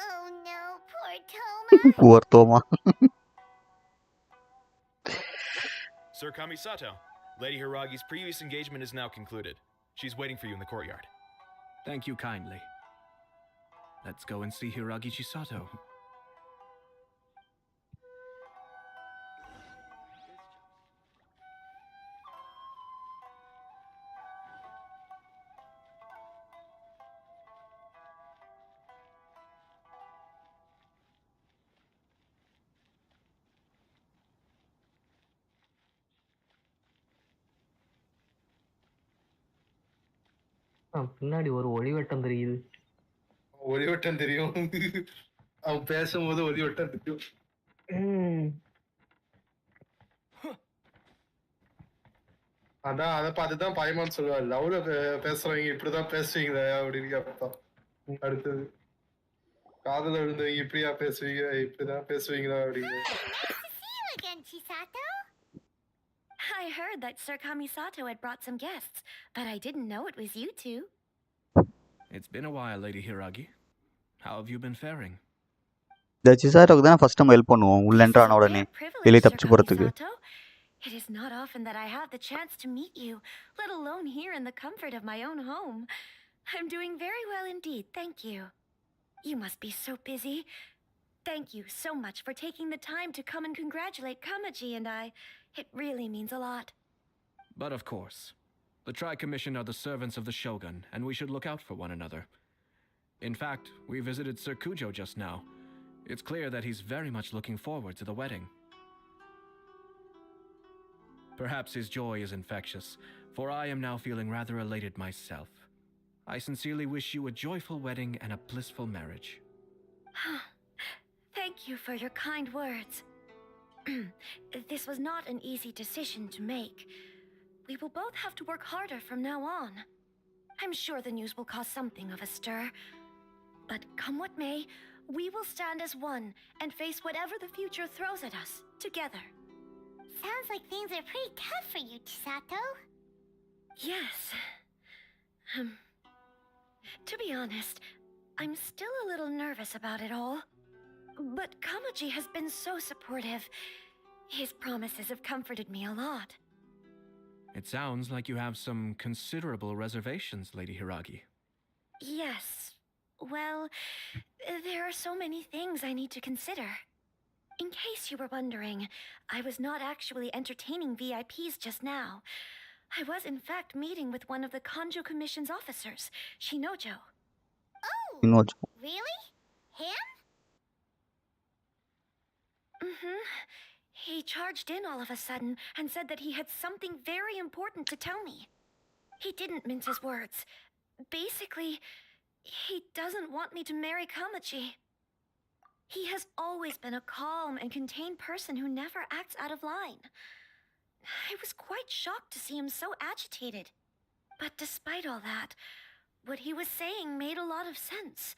Oh no, poor Toma. Poor Toma. Sir Kamisato, Lady Hiragi's previous engagement is now concluded. She's waiting for you in the courtyard. Thank you kindly. Let's go and see Hiragi Chisato. பின்னாடி ஒரு ஒளிவட்டம் தெரியுது. ஒளிவட்டம் தெரியும். அவன் பேசும்போது ஒளிவட்டம் தெரியும். அதான் அதை பார்த்துதான் பயமான்னு சொல்லுவாரு. லவ்ல பேசுறவங்க இப்படிதான் பேசுவீங்களா அப்படின்னு கேட்பான். அடுத்தது காதல விழுந்தவங்க இப்படியா பேசுவீங்க, இப்படிதான் பேசுவீங்களா அப்படின்னு. See you again, Chisato. I heard that Sir Kamisato had brought some guests, but I didn't know it was you two. It's been a while, Lady Hiragi. How have you been faring? இந்த சிசாட்டோக்கு தான் first நம்ம help பண்ணுவோம் உள்ள என்ட்ரான உடனே வெளியே தப்பிச்சு போறதுக்கு. It is not often that I have the chance to meet you, let alone here in the comfort of my own home. I'm doing very well indeed, thank you. You must be so busy. Thank you so much for taking the time to come and congratulate Kamaji and I. It really means a lot. But of course. The Tri-Commission are the servants of the Shogun, and we should look out for one another. In fact, we visited Sir Kujo just now. It's clear that he's very much looking forward to the wedding. Perhaps his joy is infectious, for I am now feeling rather elated myself. I sincerely wish you a joyful wedding and a blissful marriage. Thank you for your kind words. This was not an easy decision to make. We will both have to work harder from now on. I'm sure the news will cause something of a stir. But come what may, we will stand as one and face whatever the future throws at us, together. Sounds like things are pretty tough for you, Chisato. Yes. To be honest, I'm still a little nervous about it all. But Kamaji has been so supportive. His promises have comforted me a lot. It sounds like you have some considerable reservations, Lady Hiragi. Yes. Well, there are so many things I need to consider. In case you were wondering, I was not actually entertaining VIPs just now. I was in fact meeting with one of the Kanjo Commission's officers, Shinojo. Oh! Shinojo. Really? Him? He charged in all of a sudden and said that he had something very important to tell me. He didn't mince his words. Basically, he doesn't want me to marry Kamaji. He has always been a calm and contained person who never acts out of line. I was quite shocked to see him so agitated. But despite all that, what he was saying made a lot of sense.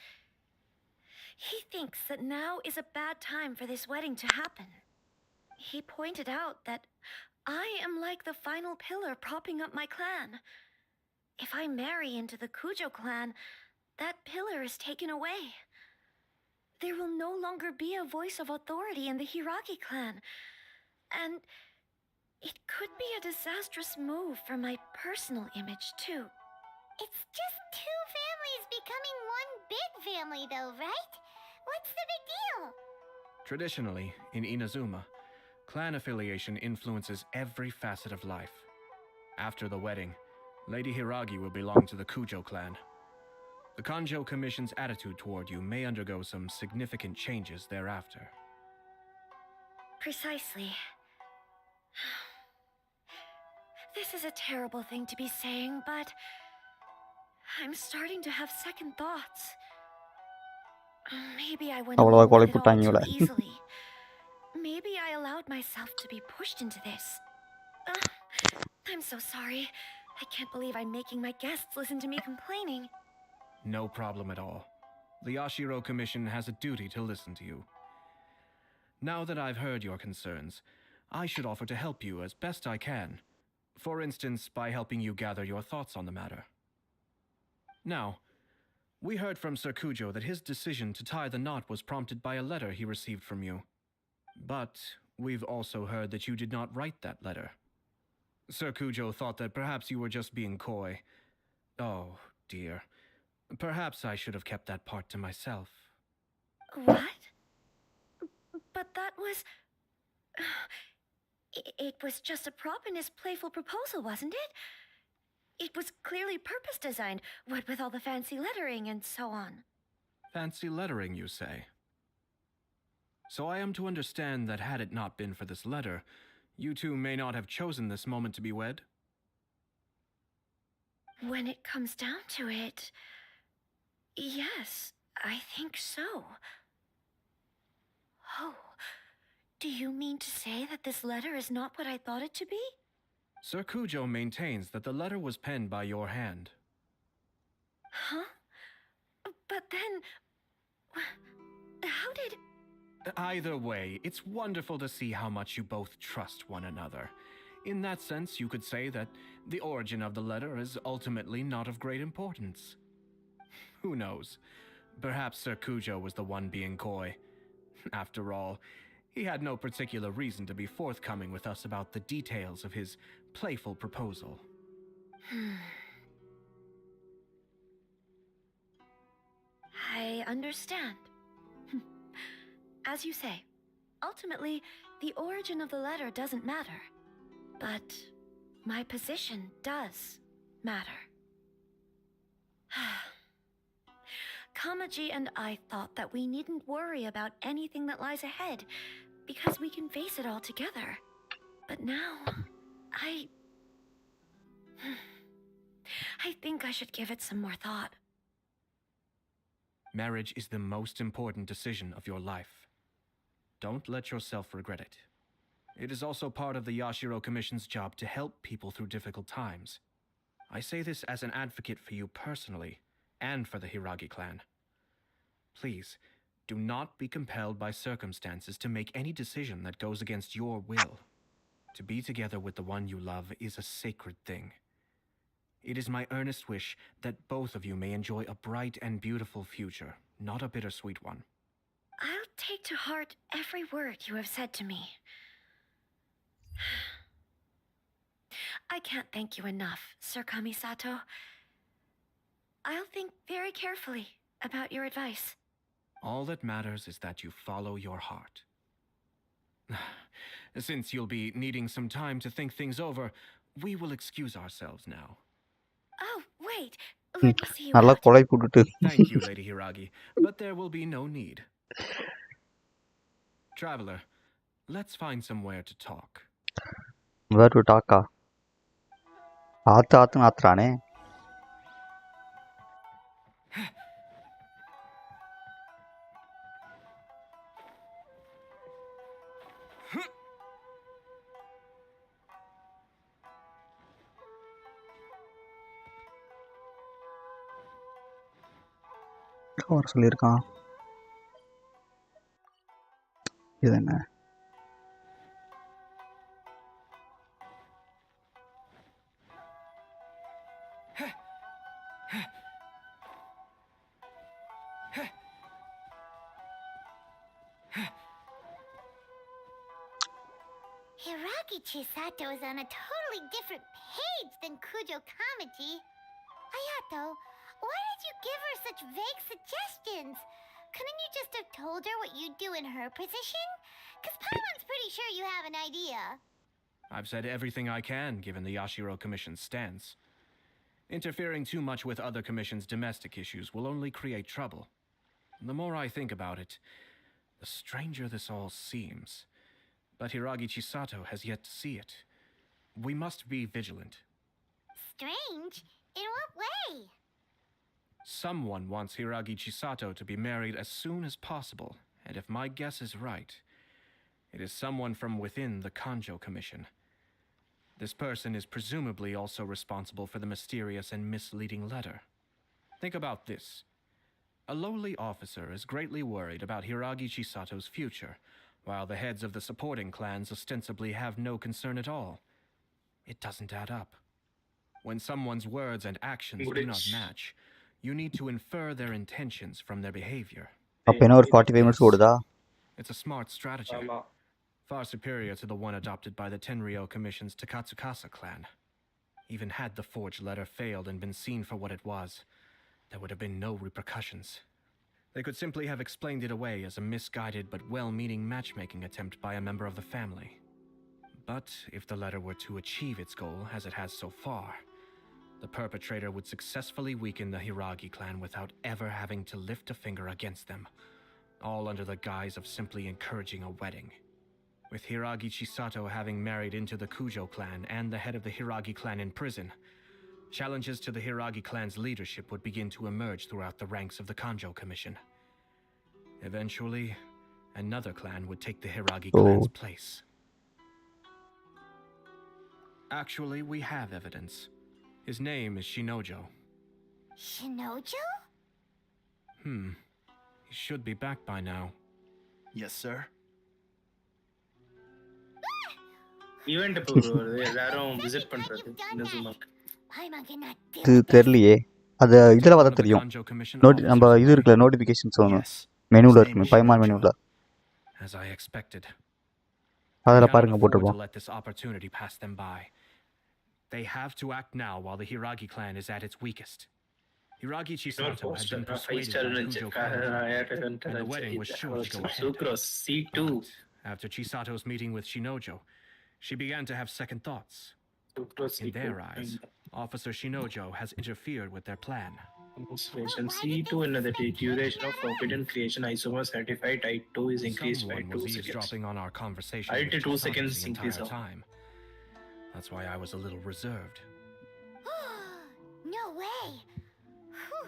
He thinks that now is a bad time for this wedding to happen. He pointed out that I am like the final pillar propping up my clan. If I marry into the Kujo clan, that pillar is taken away. There will no longer be a voice of authority in the Hiragi clan. And it could be a disastrous move for my personal image, too. It's just two families becoming one big family, though, right? What's the big deal? Traditionally, in Inazuma, clan affiliation influences every facet of life. After the wedding, Lady Hiragi will belong to the Kujo clan. The Kazhua Commission's attitude toward you may undergo some significant changes thereafter. Precisely. This is a terrible thing to be saying, but I'm starting to have second thoughts. Maybe I went அவ்வளோதான் along with it all குழப்பிட்டாங்க too இவளை. easily. Maybe I allowed myself to be pushed into this. I'm so sorry. I can't believe I'm making my guests listen to me complaining. No problem at all. The Yashiro Commission has a duty to listen to you. Now that I've heard your concerns, I should offer to help you as best I can. For instance, by helping you gather your thoughts on the matter. Now, we heard from Sir Kazhua that his decision to tie the knot was prompted by a letter he received from you. But we've also heard that you did not write that letter. Sir Kazhua thought that perhaps you were just being coy. Oh, dear. Perhaps I should have kept that part to myself. What? But that was... It was just a prop in his playful proposal, wasn't it? It was clearly purpose designed, what with all the fancy lettering and so on. Fancy lettering, you say? So I am to understand that had it not been for this letter, you two may not have chosen this moment to be wed? When it comes down to it... Yes, I think so. Oh, do you mean to say that this letter is not what I thought it to be? Sir Kazhua maintains that the letter was penned by your hand. Huh? But then... How did... Either way, it's wonderful to see how much you both trust one another. In that sense, you could say that the origin of the letter is ultimately not of great importance. Who knows? Perhaps Sir Kazhua was the one being coy. After all, he had no particular reason to be forthcoming with us about the details of his playful proposal. I understand. As you say, ultimately, the origin of the letter doesn't matter. But my position does matter. Kamaji and I thought that we needn't worry about anything that lies ahead, because we can face it all together. But now, I think I should give it some more thought. Marriage is the most important decision of your life. Don't let yourself regret it. It is also part of the Yashiro Commission's job to help people through difficult times. I say this as an advocate for you personally, and for the Hiragi clan. Please, do not be compelled by circumstances to make any decision that goes against your will. To be together with the one you love is a sacred thing. It is my earnest wish that both of you may enjoy a bright and beautiful future, not a bittersweet one. I'll take to heart every word you have said to me. I can't thank you enough, Sir Kamisato. I'll think very carefully about your advice. All that matters is that you follow your heart. Since you'll be needing some time to think things over, we will excuse ourselves now. Oh, wait. Let me see you நல்லா out. கொலை போட்டுட்டு Thank you, Lady Hiragi, but there will be no need. Traveler, let's find somewhere to talk. Where to டாக்கா ஆத்துன்னு ஆத்துறானே. வர சொல்லியிருக்கான். இது என்ன? Hiragi Chisato is on a totally different page than Kujo Kamaji. Ayato, why did you give her such vague suggestions? Couldn't you just have told her what you'd do in her position? Because Paimon's pretty sure you have an idea. I've said everything I can, given the Yashiro Commission's stance. Interfering too much with other commissions' domestic issues will only create trouble. The more I think about it, the stranger this all seems. But Hiragi Chisato has yet to see it. We must be vigilant. Strange? In what way? Someone wants Hiragi Chisato to be married as soon as possible, and if my guess is right, it is someone from within the Kanjo Commission. This person is presumably also responsible for the mysterious and misleading letter. Think about this. A lowly officer is greatly worried about Hiragi Chisato's future, while the heads of the supporting clans ostensibly have no concern at all. It doesn't add up. When someone's words and actions do not match, you need to infer their intentions from their behavior. அப்போ என்ன ஒரு 45 minutes ஓடுதா? It's a smart strategy. Far superior to the one adopted by the Tenryou Commission's Takatsukasa clan. Even had the forged letter failed and been seen for what it was, there would have been no repercussions. They could simply have explained it away as a misguided but well-meaning matchmaking attempt by a member of the family. But if the letter were to achieve its goal, as it has so far, the perpetrator would successfully weaken the Hiragi clan without ever having to lift a finger against them, all under the guise of simply encouraging a wedding. With Hiragi Chisato having married into the Kujo clan and the head of the Hiragi clan in prison, challenges to the Hiragi clan's leadership would begin to emerge throughout the ranks of the Kanjo Commission. Eventually, another clan would take the Hiragi clan's place. Actually, we have evidence. His name is Shinojo. Shinojo? He should be back by now. Yes, sir. Event இப்போ எல்லாரும் visit பண்றது இந்த ஜூமாக்கு. இது தெரியலையே. அது இதில் பார்த்தா தெரியும். நம்ம இது இருக்குல்ல நோட்டிஃபிகேஷன்ஸ் ஒன்று மெனுவில் இருக்குமே பைமான் மெனுவில். As I expected. அதில் பாருங்க போட்டிருப்போம். Let this opportunity pass them by. They have to act now while the Hiragi clan is at its weakest. Hiragi Chisato had been persuaded by Kujo clan, and the wedding was sure to go ahead. But after Chisato's meeting with Shinojo, she began to have second thoughts. In their eyes, Officer Shinojo has interfered with their plan. C2 and the duration of forbidden creation isomer certified type 2 is increased by 2 Someone was seconds. eavesdropping on our conversation. I did 2 seconds the increase. entire time. That's why I was a little reserved. No way! Whew.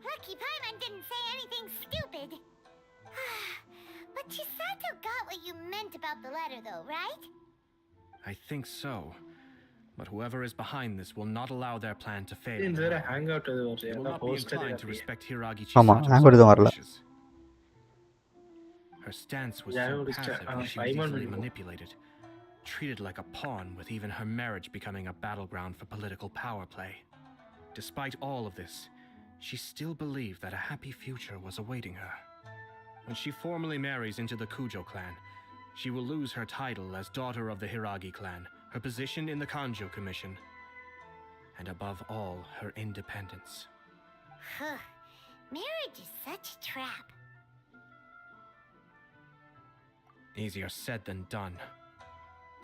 Lucky Paimon didn't say anything stupid. But Chisato got what you meant about the letter though, right? I think so. But whoever is behind this will not allow their plan to fail. There a hangout They will not be inclined to respect Hiragi ஆமாம் hangout தான் வரல. Chisato's wishes. Her stance was so passive that she was easily manipulated, treated like a pawn, with even her marriage becoming a battleground for political power play. Despite all of this, she still believed that a happy future was awaiting her. When she formally marries into the Kujo clan, she will lose her title as daughter of the Hiragi clan, her position in the Kanjo Commission, and above all, her independence. Marriage is such a trap. Easier said than done.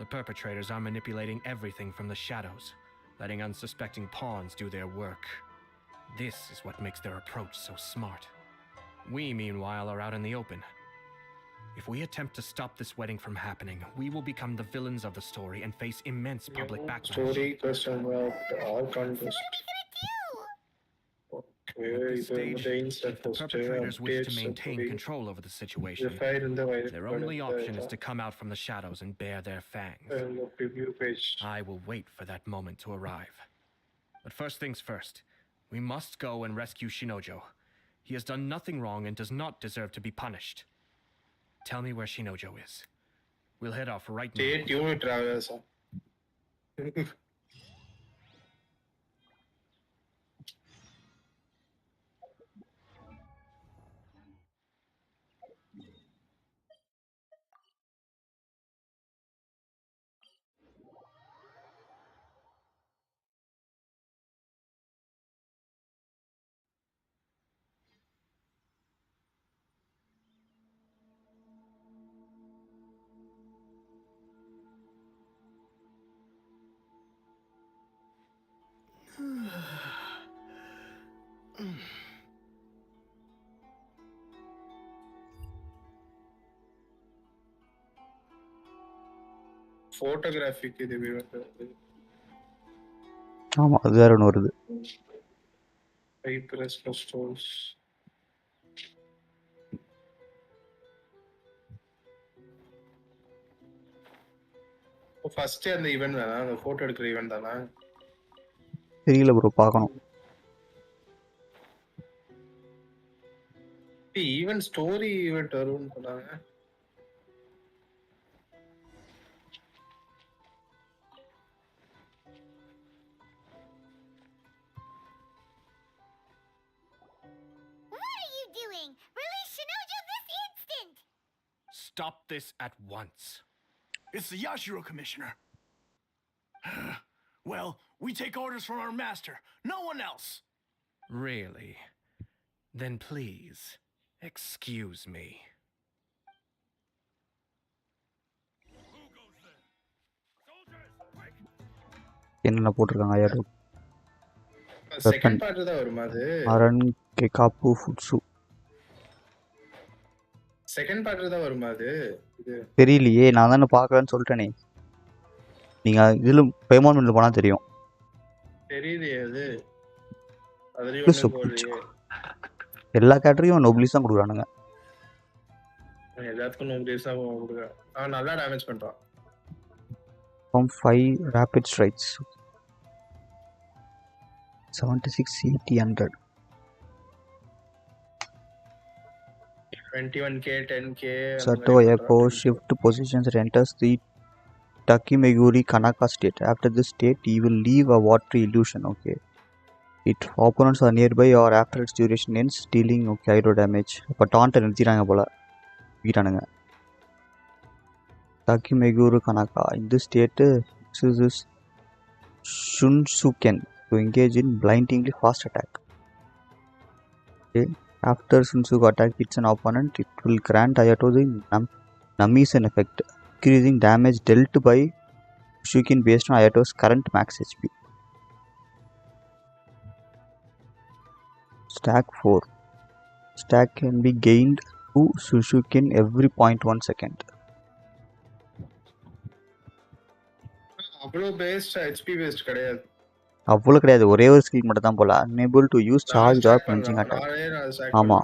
The perpetrators are manipulating everything from the shadows, letting unsuspecting pawns do their work. This is what makes their approach so smart. We, meanwhile, are out in the open. If we attempt to stop this wedding from happening, we will become the villains of the story and face immense public backlash. Story question about all context. At this stage, if the perpetrators wish to maintain control over the situation, their only option is to come out from the shadows and bare their fangs. I will wait for that moment to arrive. But first things first, we must go and rescue Shinojo. He has done nothing wrong and does not deserve to be punished. Tell me where Shinojo is. We'll head off right now. Stay tuned, travelers. Photographic இது வந்து ஆமா அது வேற ஒன்று வருது. ஹைப்ரஸ் stores first அந்த event தானா, அந்த போட்டோ எடுக்கிற ஈவென்ட் தானா? தெரியல ப்ரோ, பார்க்கணும். ஈவென்ட் ஸ்டோரி ஈவென்ட் வரும்னு சொன்னாங்க. Stop this at once. It's the Yashiro Commissioner. Well, we take orders from our master, no one else. Really? Then please, excuse me. என்னென்ன போட்டிருக்காங்க ஐயா? செகண்ட் பார்ட் தான் வருமா அது? அரன் கெகாப்பு ஃபுட்சு செகண்ட் பார்ட் தான் வருமா அது? இது தெரியலையே, நான் தானே பார்க்கலன்னு சொல்லிட்டேனே. நீங்கள் இதில் பேமெண்ட்டில் போனால் தெரியும். தெரியலையே அது. அதுலேயும் போடுறியே. எல்லா கேட்டரியும் நோபிலிஸ் தான் கொடுக்குறானுங்க. எல்லாத்துக்கும் நோபிலிஸ் தான் கொடுக்குறான். அவன் நல்லா டேமேஜ் பண்ணுறான். From 5 rapid strikes. 76 CT100. 21k 10k. Sato Echo shift positions and enters the Takimeguri Kanaka state. After this state, he will leave a watery illusion. Okay. Its opponents are nearby or after its duration ends, dealing hydro damage. அப்போ டான்ட்டை நிறுத்திடுறாங்க போல, வீட்டானுங்க. Takimeguru Kanaka. In this state, uses Shunsuken to engage in blindingly fast attack. Okay. After Shunsuke attack hits an opponent, it will grant Hayato the Namisen effect, increasing damage dealt by Shunsuken based on Hayato's current max HP. Stack 4. Stack can be gained to Shunsuken every 0.1 second. அவ்வளோ paste HP paste கிடையாது. அவ்வளோ கிடையாது, ஒரே ஒரு skill மட்டும் தான் போல. unable to use charged or punching attack. ஆமா,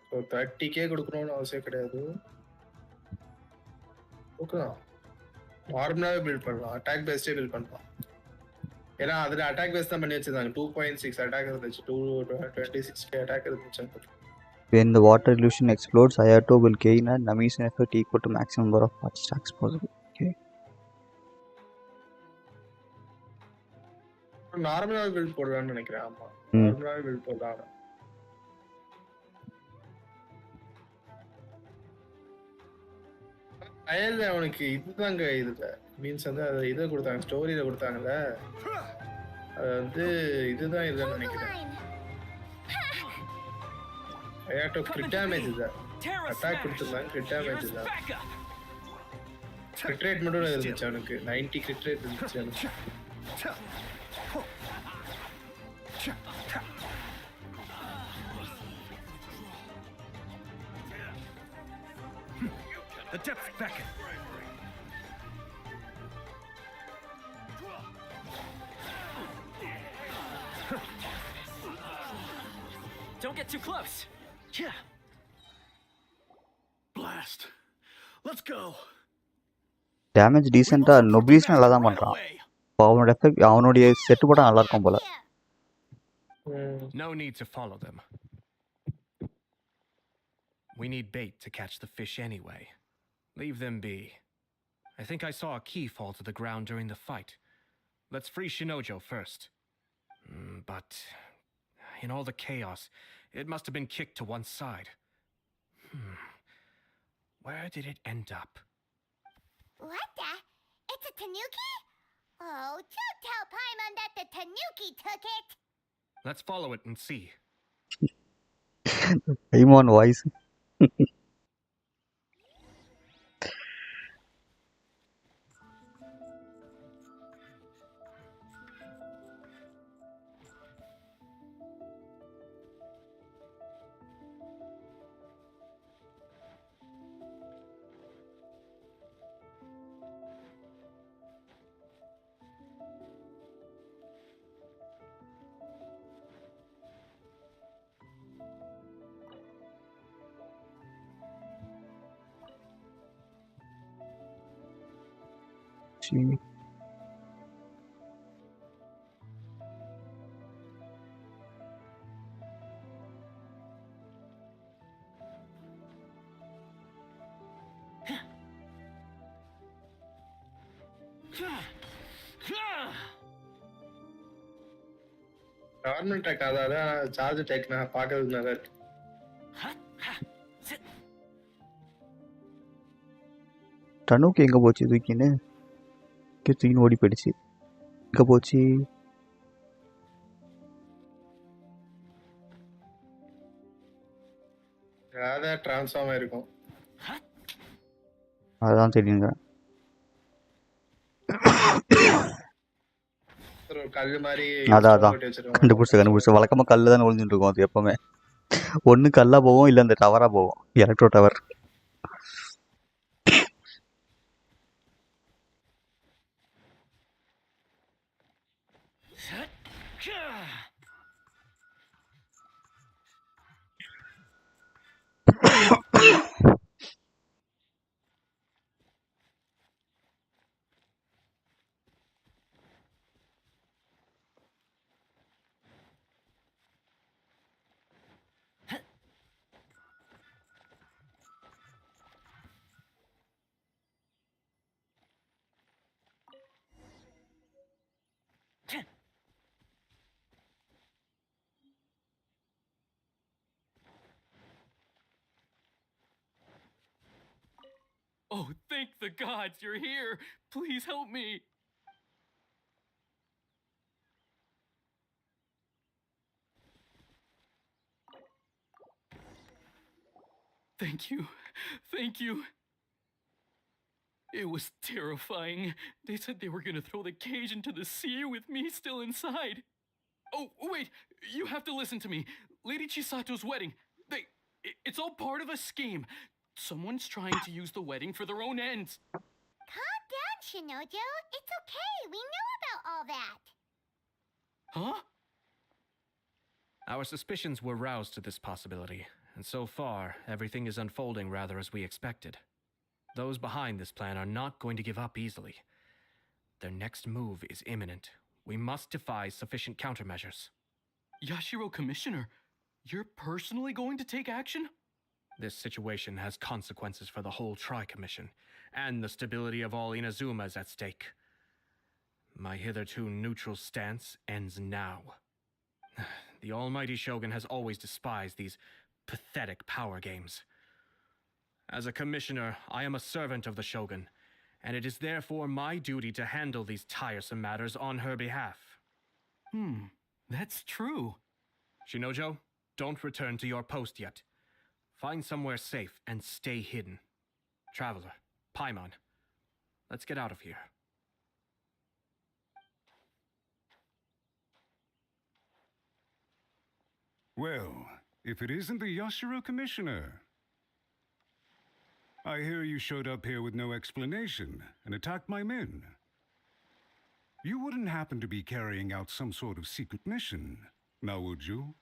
ஸோ 30k கொடுக்கணும்னு அவசியம் கிடையாது. ஓகேதான், நார்மலாகவே பில்ட் பண்ணலாம், அட்டாக் பேஸ்டே பில்ட் பண்ணலாம். ஏன்னா அதில் அட்டாக் பேஸ் தான் பண்ணி வச்சிருந்தாங்க. 2.6 அட்டாக் இருந்துச்சு, 226k அட்டாக் இருந்துச்சு. When the water illusion explodes, Hayato will gain a Namisen effect equal to maximum number of heart stacks possible. Okay. நார்மலாக பில்ட் போடுறான்னு நினைக்கிறேன். ஆமா, நார்மலாக பில்ட் போடுறாங்க. அயல்ல அவனுக்கு இதுதாங்க இதுல மீன்ஸ் வந்து அது இதை கொடுத்தாங்க, ஸ்டோரியில கொடுத்தாங்கல்ல, அது வந்து இதுதான் இதுன்னு நினைக்கிறேன். Hayato crit damage is that. Attack கொடுத்திருந்தாங்க, crit damage is that. Crit rate மட்டும் இருந்துச்சு அவனுக்கு, 90 crit rate இருந்துச்சு அவனுக்கு. The depths beckon. Don't get too close. Yeah. Blast. Let's go. Damage டீசெண்டாக நொபிலிஸ் நல்லா தான் பண்ணுறான். அவனோட எஃபெக்ட், அவனுடைய செட்டு போட நல்லா இருக்கும் போல. No need to follow them. We need bait to catch the fish anyway. Leave them be. I think I saw a key fall to the ground during the fight. Let's free Shinojo first. But in all the chaos, it must have been kicked to one side. Where did it end up? What the? It's a tanuki? Oh, don't tell Paimon that the tanuki took it. Let's follow it and see. Paimon voice. போச்சு. Normal take அதான் charge take நான் பார்க்கறதுக்கு நல்லா இருக்கு. தனுக்கு எங்கே போச்சு தூக்கின்னு? தூக்கின்னு ஓடி போயிடுச்சு. எங்கே போச்சு? அதான் டிரான்ஸ்ஃபார்ம் ஆயிருக்கும். அதுதான் தெரியுங்க. ஒரு கல் மாதிரி அதான் போட்டு வச்சிருக்காங்க. கண்டுபிடிச்ச வழக்கமாக கல் தான் ஒழிஞ்சுட்டு இருக்கும் அது எப்பவுமே. ஒன்று கல்லாக போவோம், இல்லை அந்த டவராக போவோம், electro tower. Oh, thank the gods you're here. Please help me. Thank you. Thank you. It was terrifying. They said they were going to throw the cage into the sea with me still inside. Oh, wait. You have to listen to me. Lady Chisato's wedding. It's all part of a scheme. Someone's trying to use the wedding for their own ends. Calm down, Shinojo. It's okay. We know about all that. Huh? Our suspicions were roused to this possibility, and so far, everything is unfolding rather as we expected. Those behind this plan are not going to give up easily. Their next move is imminent. We must devise sufficient countermeasures. Yashiro Commissioner, you're personally going to take action? This situation has consequences for the whole Tri-Commission, and the stability of all Inazuma is at stake. My hitherto neutral stance ends now. The almighty Shogun has always despised these pathetic power games. As a commissioner, I am a servant of the Shogun, and it is therefore my duty to handle these tiresome matters on her behalf. That's true. Shinojo, don't return to your post yet. Find somewhere safe and stay hidden. Traveler, Paimon, let's get out of here. Well, if it isn't the Yashiro Commissioner. I hear you showed up here with no explanation and attacked my men. You wouldn't happen to be carrying out some sort of secret mission, now would you?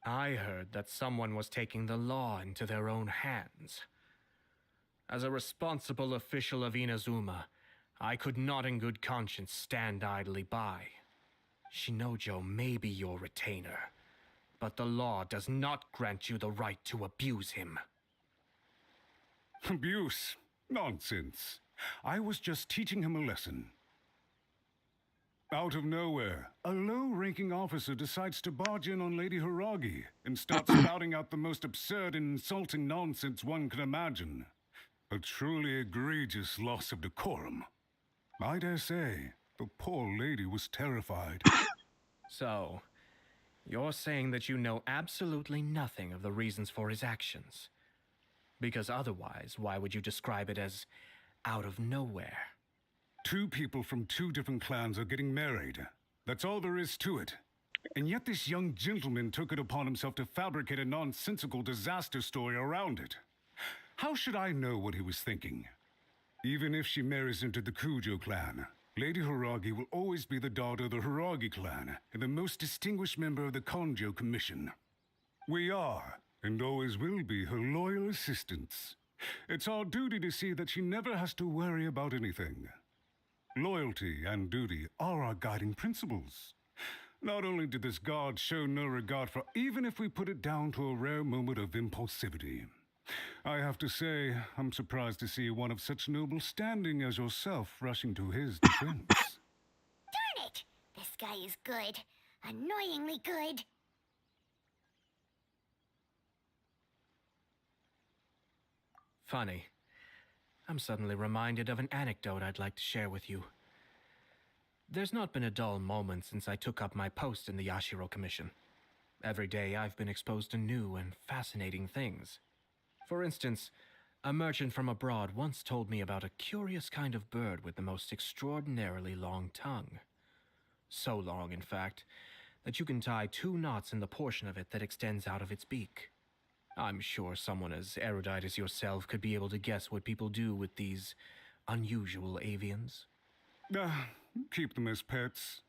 I heard that someone was taking the law into their own hands. As a responsible official of Inazuma, I could not in good conscience stand idly by. Shinojo may be your retainer, but the law does not grant you the right to abuse him. Abuse? Nonsense. I was just teaching him a lesson. Out of nowhere, a low-ranking officer decides to barge in on Lady Hiragi and starts spouting out the most absurd and insulting nonsense one can imagine. A truly egregious loss of decorum. I dare say, the poor lady was terrified. So, you're saying that you know absolutely nothing of the reasons for his actions? Because otherwise, why would you describe it as out of nowhere? Two people from two different clans are getting married. That's all there is to it. And yet this young gentleman took it upon himself to fabricate a nonsensical disaster story around it. How should I know what he was thinking? Even if she marries into the Kujo clan, Lady Hiragi will always be the daughter of the Hiragi clan and the most distinguished member of the Konjo Commission. We are, and always will be, her loyal assistants. It's our duty to see that she never has to worry about anything. Loyalty and duty are our guiding principles. Not only did this guard show no regard for even if we put it down to a rare moment of impulsivity. I have to say, I'm surprised to see one of such noble standing as yourself rushing to his defense. Darn it! This guy is good. Annoyingly good. Funny. I'm suddenly reminded of an anecdote I'd like to share with you. There's not been a dull moment since I took up my post in the Yashiro Commission. Every day I've been exposed to new and fascinating things. For instance, a merchant from abroad once told me about a curious kind of bird with the most extraordinarily long tongue. So long, in fact, that you can tie 2 knots in the portion of it that extends out of its beak. I'm sure someone as erudite as yourself could be able to guess what people do with these unusual avians. Keep them as pets.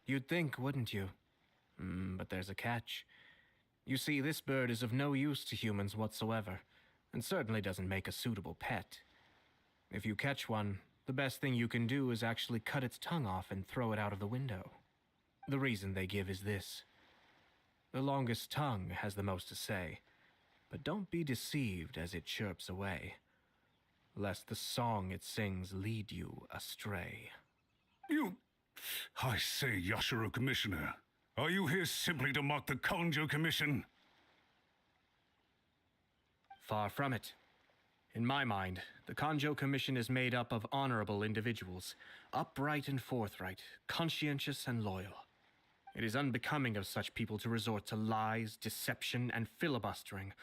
You'd think, wouldn't you? But there's a catch. You see, this bird is of no use to humans whatsoever, and certainly doesn't make a suitable pet. If you catch one, the best thing you can do is actually cut its tongue off and throw it out of the window. The reason they give is this. The longest tongue has the most to say, but don't be deceived as it chirps away, lest the song it sings lead you astray. I say, Yashiro Commissioner, are you here simply to mock the Kazhua Commission? Far from it. In my mind, the Kazhua Commission is made up of honorable individuals, upright and forthright, conscientious and loyal. It is unbecoming of such people to resort to lies, deception, and filibustering,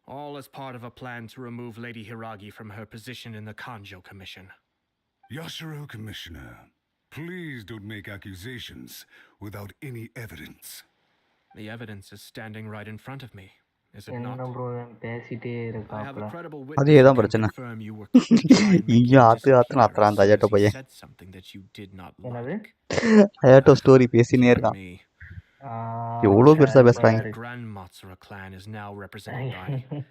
all as part of a plan to remove Lady Hiragi from her position in the Kazhua Commission. Yashiro Commissioner, please don't make accusations without any evidence. The evidence is standing right in front of me, is it என்ன not? Bro பேசிட்டே I have a இருக்காப்ல credible அதே witness who தான் can பிரச்சனை. confirm you were quick to try and make இங்க him ஆத்து ஆத்துன்னு disappear ஆத்துறான் as அந்த soon as அஜாட்ட he பையன். said something that you did not என்னது like. அயாட்டோ ஸ்டோரி பேசினே For இருக்கான். me, எவ்வளோ பெருசா சரி பேசுறாங்க. the Grand Matsura clan is now represented by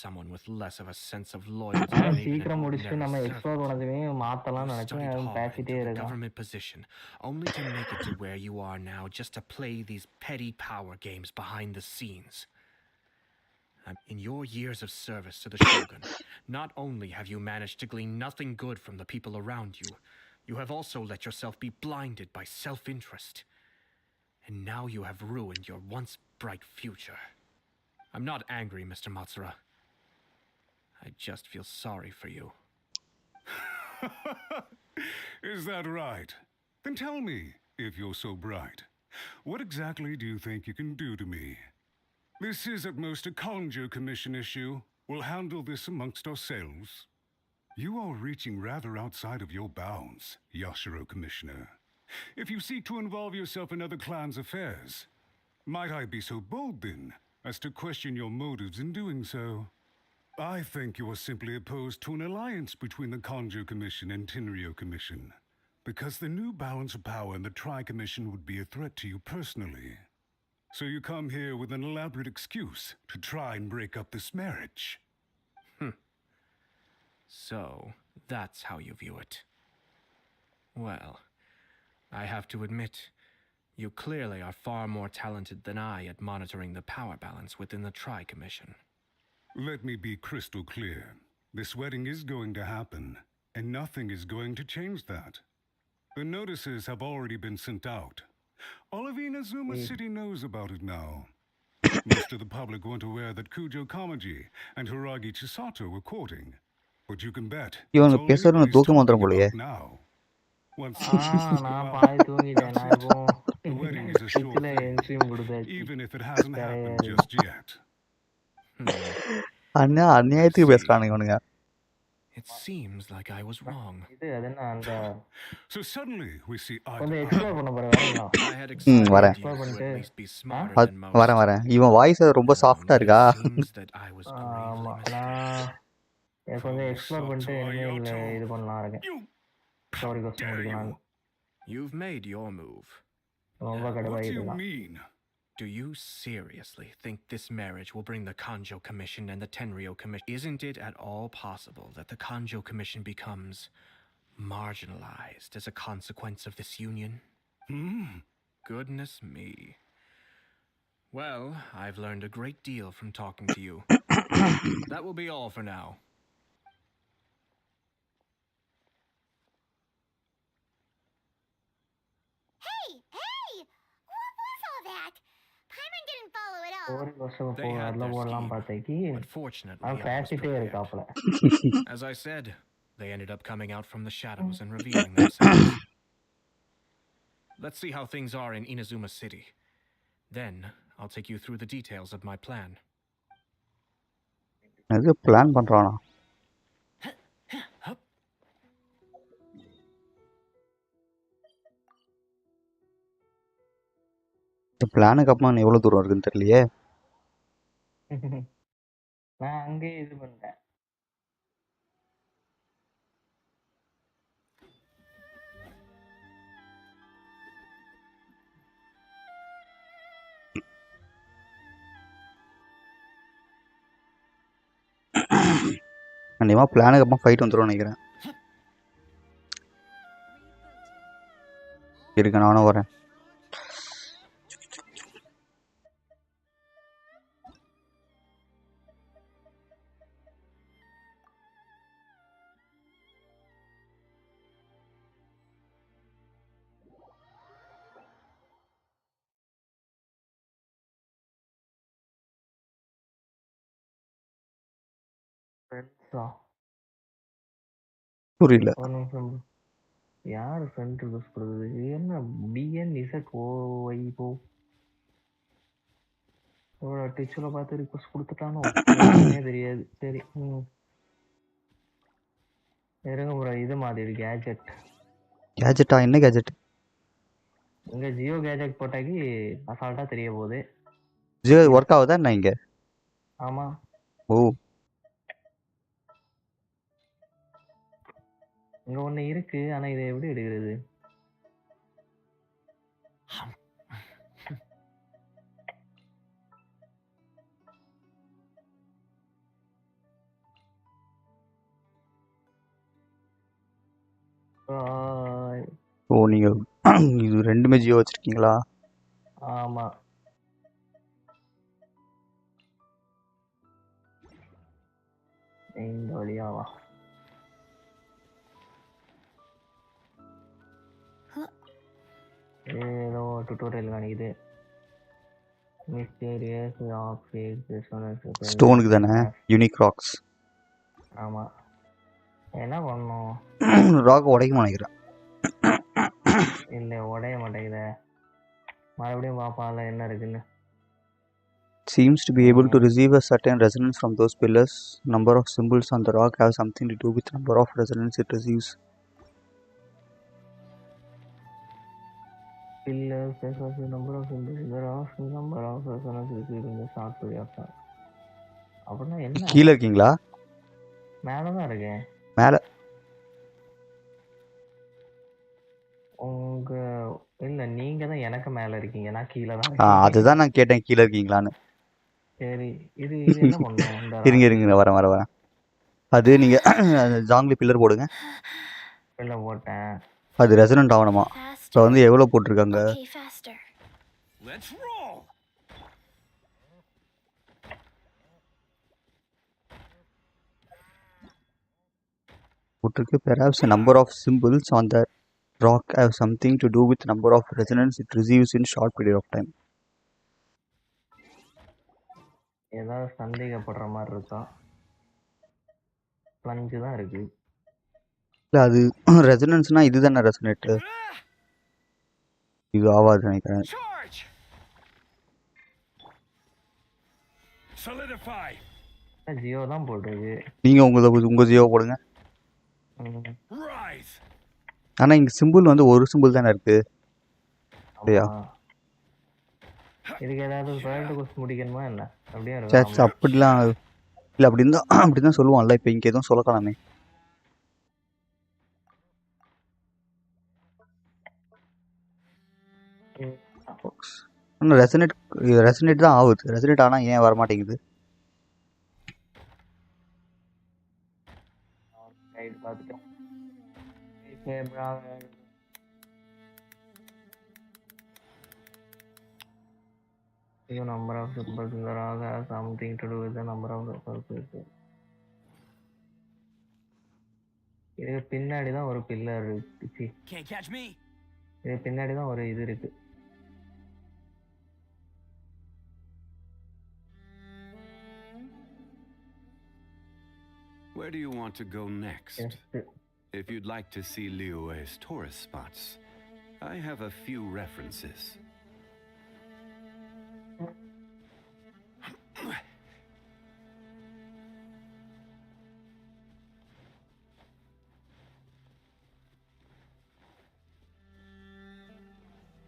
someone with less of a sense of loyalty ஆனா than even an சீக்கிரம் முடிச்சுட்டு நம்ம ordinary எக்ஸ்ப்ளோர் servant. பண்ணதுமே You மாத்தலாம்னு நினைச்சேன் studied அவன் hard பேசிட்டே into the இருக்கான் government position, only to make it to where you are now just to play these petty power games behind the scenes. In your years of service to the Shogun, not only have you managed to glean nothing good from the people around you, you have also let yourself be blinded by self-interest. And now you have ruined your once bright future. I'm not angry, Mr. Matsura. I just feel sorry for you. Is that right? Then tell me, if you're so bright, what exactly do you think you can do to me? This is at most a Kazhua Commission issue. We'll handle this amongst ourselves. You are reaching rather outside of your bounds, Yashiro Commissioner. If you seek to involve yourself in other clans' affairs, might I be so bold then as to question your motives in doing so? I think you are simply opposed to an alliance between the Kazhua Commission and Tenryo Commission, because the new balance of power in the Tri-Commission would be a threat to you personally. So you come here with an elaborate excuse to try and break up this marriage. So, that's how you view it. Well, I have to admit, you clearly are far more talented than I at monitoring the power balance within the Tri-Commission. Let me be crystal clear. This wedding is going to happen, and nothing is going to change that. The notices have already been sent out. All of Inazuma City knows about it now. Most of the public weren't aware that Kujo Kamaji and Hiragi Chisato were courting. But you can bet இவங்க it's all பேசுறது everybody's தூக்கம் வந்துடும் talking போலயே. about now. Once நான் பாதி தூங்கிட்டேன் நான் இப்போ the wedding is a sure சுவிட்சில் thing, என்ட்ரியும் கொடுத்தாச்சு even if it hasn't happened சரி just yet. அநியாயத்துக்கு பேசுறானுங்க இவனுங்க. It seems like I was wrong. இது அது என்ன அந்த So suddenly we see eye கொஞ்சம் to eye. எக்ஸ்ப்ளோர் பண்ண போற வரீங்களா I had expected வரேன். you to at least be smarter வரேன் than most. வரேன். இவன் வாய்ஸ் ரொம்ப சாஃப்டா But இருக்கா. it seems that I was ஆமா gravely நான் mistaken. கொஞ்சம் எக்ஸ்ப்ளோர் பண்ணிட்டு இனிமேல் Kyoto. இது பண்ணலாம் இருக்கேன் You, story question dare you? முடிக்கலாம் You've made your move. ரொம்ப What do கடுப்பாகிட்டு you இருக்கான் mean? Do you seriously think this marriage will bring the Kanjo Commission and the Tenryo Commission? Isn't it at all possible that the Kanjo Commission becomes marginalized as a consequence of this union? Goodness me. Well, I've learned a great deal from talking to you. That will be all for now. Hey! What was all that? Paimon didn't follow at all. ஒரு வருஷம் They had அதில் their போடலாம் scheme, பார்த்தேக்கி but fortunately, அவன் I was பேசிட்டே prepared. இருக்காப்புல. As I said, they ended up coming out from the shadows and revealing themselves. Let's see how things are in Inazuma City. Then, I'll take you through the details of my plan. அது plan பண்றானா? இந்த பிளானுக்கு அப்புறம் எவ்வளவு தூரம் இருக்குன்னு தெரியலையே. நான் அங்கேயே இது பண்ணிட்டேன். கண்டிப்பா பிளானுக்கு அப்புறம் ஃபைட் வந்துடும் நினைக்கிறேன். இருக்கு, நானும் வரேன். ஃப்ரெண்ட்ஸா? புரியல. ஒரு நிமிஷம். யார் ஃப்ரெண்ட் ரிக்வெஸ்ட் கொடுக்குது? என்ன BNZOYO டிச்சில் பார்த்து ரிக்வெஸ்ட் கொடுத்துட்டானோ என்னன்னே தெரியாது. சரி, இருங்க ப்ரோ, இது மாதிரி கேஜெட். கேஜெட்டா? என்ன கேஜெட்? இங்கே ஜியோ கேஜெட் போட்டாக்கி அசால்ட்டாக தெரிய போகுது. ஜியோ ஒர்க் ஆகுதா என்ன இங்க? ஆமாம். ஓ, இங்கே ஒன்று இருக்கு, ஆனால் இதை எப்படி எடுக்கிறது? ஓ, நீங்க இது ரெண்டுமே ஜியோ வச்சிருக்கீங்களா? ஆமாம். இந்த வழியாவா? ஏதோ டுட்டோரியல் காணிக்குது. மிஸ்டீரியஸ் ஆப்ஜெக்ட் ஸ்டோனுக்கு தானே? Unique rocks. ஆமாம். என்ன பண்ணணும்? ராக் உடைக்க நினைக்கிறேன். இல்லை, உடைய மாட்டேங்குதே. மறுபடியும் பார்ப்பான்ல என்ன இருக்குன்னு. Seems to be able to receive a certain resonance from those pillars. Number of symbols on the rock have something to do with number of resonance it receives. Pillars has a number of symbols. There are number of resonance received in the short period of time. அப்படின்னா என்ன? கீழே இருக்கீங்களா? மேலே தான் இருக்கேன். மேலே? உங்க இல்லை, நீங்க தான் எனக்கு மேலே இருக்கீங்க, நான் கீழே தான் இருக்கேன். அதுதான் நான் கேட்டேன், கீழே இருக்கீங்களான்னு. சரி, இது என்ன பண்ணும்? இருங்க வரேன். அது நீங்க ஜாங்லி பில்லர் போடுங்க. பில்லர் போட்டேன். அது ரெசனன்ட் ஆகணுமா? இப்போ வந்து எவ்வளோ போட்டிருக்காங்க? போட்டிருக்கு perhaps a number of symbols on that rock have something to do with number of resonance it receives in short period of time. ஏதாவது சந்தேகப்படுற மாதிரி இருக்கா? பிளஞ்சு தான் இருக்கு. இல்லை, அது ரெசனன்ஸ்னா இதுதானே ரெசனேட்டு. இது ஆவாது நினைக்கிறேன். ஜியோ தான் போட்டிருக்கு. நீங்க உங்க ஜியோ போடுங்க. ஆனா இங்க சிம்பிள் வந்து ஒரு சிம்பிள் தானே இருக்கு. சரியா? இதுக்கு ஏதாவது வேர்ல்ட் கோர்ஸ் முடிக்கணுமா என்ன? அப்படியே இருக்கு. அப்படிலாம் இல்லை, அப்படிதான் சொல்லுவான்ல. இப்போ இங்கே எதுவும் சொல்லக்கலாமே. இன்னும் ரெசனேட் தான் ஆகுது. ரெசனேட் ஆனால் ஏன் வரமாட்டேங்குது? ரைட் பார்த்துட்டோம். Camera number of symbols in the raga has something to do with the number of symbols. இது பின்னாடி தான் ஒரு பில்லர் இருக்கு. Can't catch me. இது பின்னாடி தான் ஒரு இது இருக்கு. Where do you want to go next? If you'd like to see Liyue's tourist spots, I have a few references.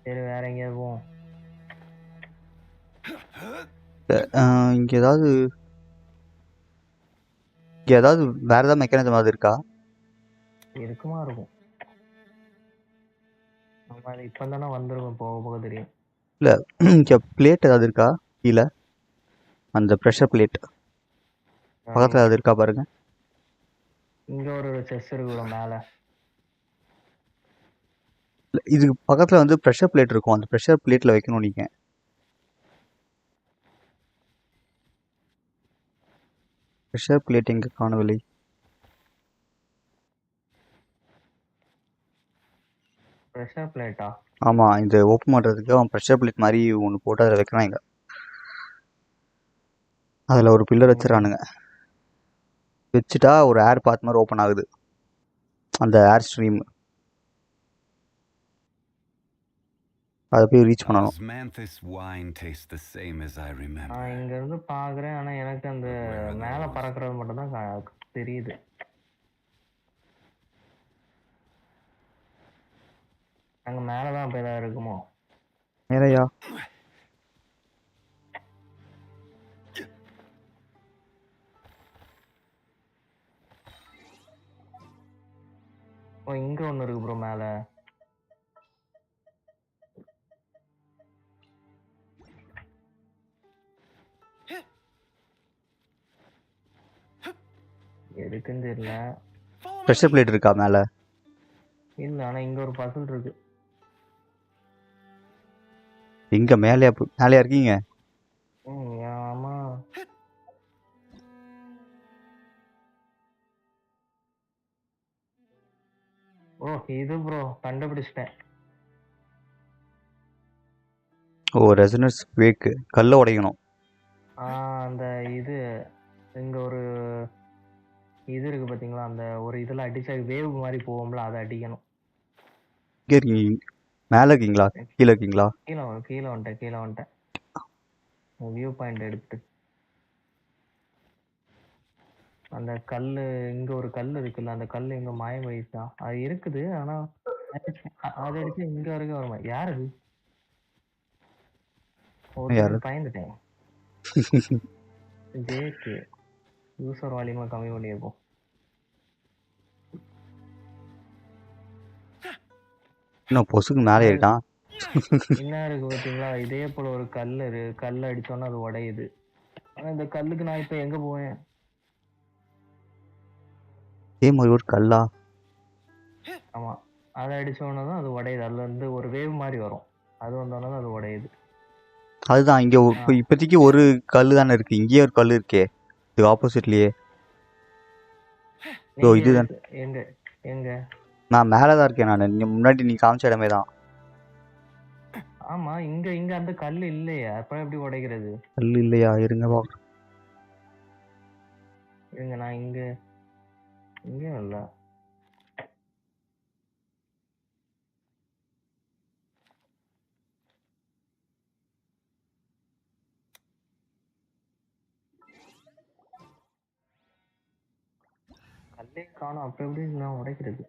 சரி வேற எங்கேயாவது போவோம். இங்கே ஏதாவது வேற ஏதாவது மெக்கானிசம் அது இருக்கா? இருக்குமா இருக்கும். நம்ம அது இப்போ தானே வந்திருக்கோம், போக போக தெரியும். இல்லை இங்கே பிளேட் ஏதாவது இருக்கா கீழே? அந்த ப்ரெஷர் பிளேட் பக்கத்தில் ஏதாவது இருக்கா பாருங்க. இங்க ஒரு செஸ் இருக்கு மேலே. இதுக்கு பக்கத்தில் வந்து ப்ரெஷர் பிளேட் இருக்கும். அந்த ப்ரெஷர் பிளேட்டில் வைக்கணும் நீங்கள். ப்ரெஷர் பிளேட் எங்கே காணவில்லை? Pressure pleated? ஆமாம், இந்த ஓப்பன் பண்ணுறதுக்கு அவன் ப்ரெஷர் பிளேட் மாதிரி ஒன்று போட்டு அதில் வைக்கிறாங்க. அதில் ஒரு பில்லர் வச்சிடறானுங்க. வச்சுட்டா ஒரு ஏர் பாத் மாதிரி ஓப்பன் ஆகுது, அந்த ஏர் ஸ்ட்ரீம். அதை போய் ரீச் பண்ணணும். Osmanthus wine tastes the same as I remember. நான் இங்க இருந்து பாக்குறேன், ஆனா எனக்கு அந்த மேல பறக்கிறது மட்டும் தான் தெரியுது. அங்க மேலதான் அப்ப ஏதாவது இருக்குமோ? மேலையா? ஓ இங்க ஒண்ணு இருக்கு ப்ரோ மேல. எதுக்குன்னு தெரியல. ப்ரெஷர் பிளேட் இருக்கா மேல? இல்ல, ஆனா இங்க ஒரு பசில் இருக்கு. எங்க மேலையா இருக்கீங்க? ஆமா. ஓ இது ப்ரோ கண்டுபிடிச்சிட்டேன். ஓ ரெசனன்ஸ் வேக் கல்ல உடைக்கணும். அந்த இது இங்க ஒரு இது இருக்கு பாத்தீங்களா, அந்த ஒரு இதுல அடிச்சா வேவ் மாதிரி போவோம்ல, அதை அடிக்கணும். இங்க இருக்கீங்க? மேல இருக்கீங்களா கீழே இருக்கீங்களா? கீழே வந்துட்டேன். வியூ பாயிண்ட் எடுத்து அந்த கல்லு, இங்க ஒரு கல் இருக்குல்ல, அந்த கல்லு எங்க மாயம் வயசா அது இருக்குது. ஆனா அது அடிச்சு இங்க வரைக்கும் வருமா? யாரு அது? ஒரு பயந்துட்டேன். ஜேக்கு யூசர் வால்யூமா கம்மி பண்ணியிருக்கோம். இன்னும் பொசுக்கு மேலே இருக்கான். என்ன இருக்கு பாத்தீங்களா, இதே போல ஒரு கல் அடிச்சோன்னா அது உடையுது. ஆனா இந்த கல்லுக்கு நான் இப்ப எங்க போவேன்? இதே மாதிரி ஒரு கல்லா? ஆமா, அதை அடிச்சோன்னா தான் அது உடையுது. அதுல இருந்து ஒரு வேவ் மாதிரி வரும், அது வந்தோன்னா அது உடையுது. அதுதான் இங்க இப்போதைக்கு ஒரு கல்லு தானே இருக்கு. இங்கேயே ஒரு கல் இருக்கே, இது ஆப்போசிட்லயே. இதுதான். எங்க? நான் மேலதான் இருக்கேன். நான் முன்னாடி நீ காமிச்ச இடமே தான். ஆமா, இங்க அந்த கல் இல்லையா? அப்புறம் எப்படி உடைக்கிறது? கல் இல்லையா? இருங்க நான் இங்க இல்ல. கல்லே காணும், அப்ப எப்படி நான் உடைக்கிறது?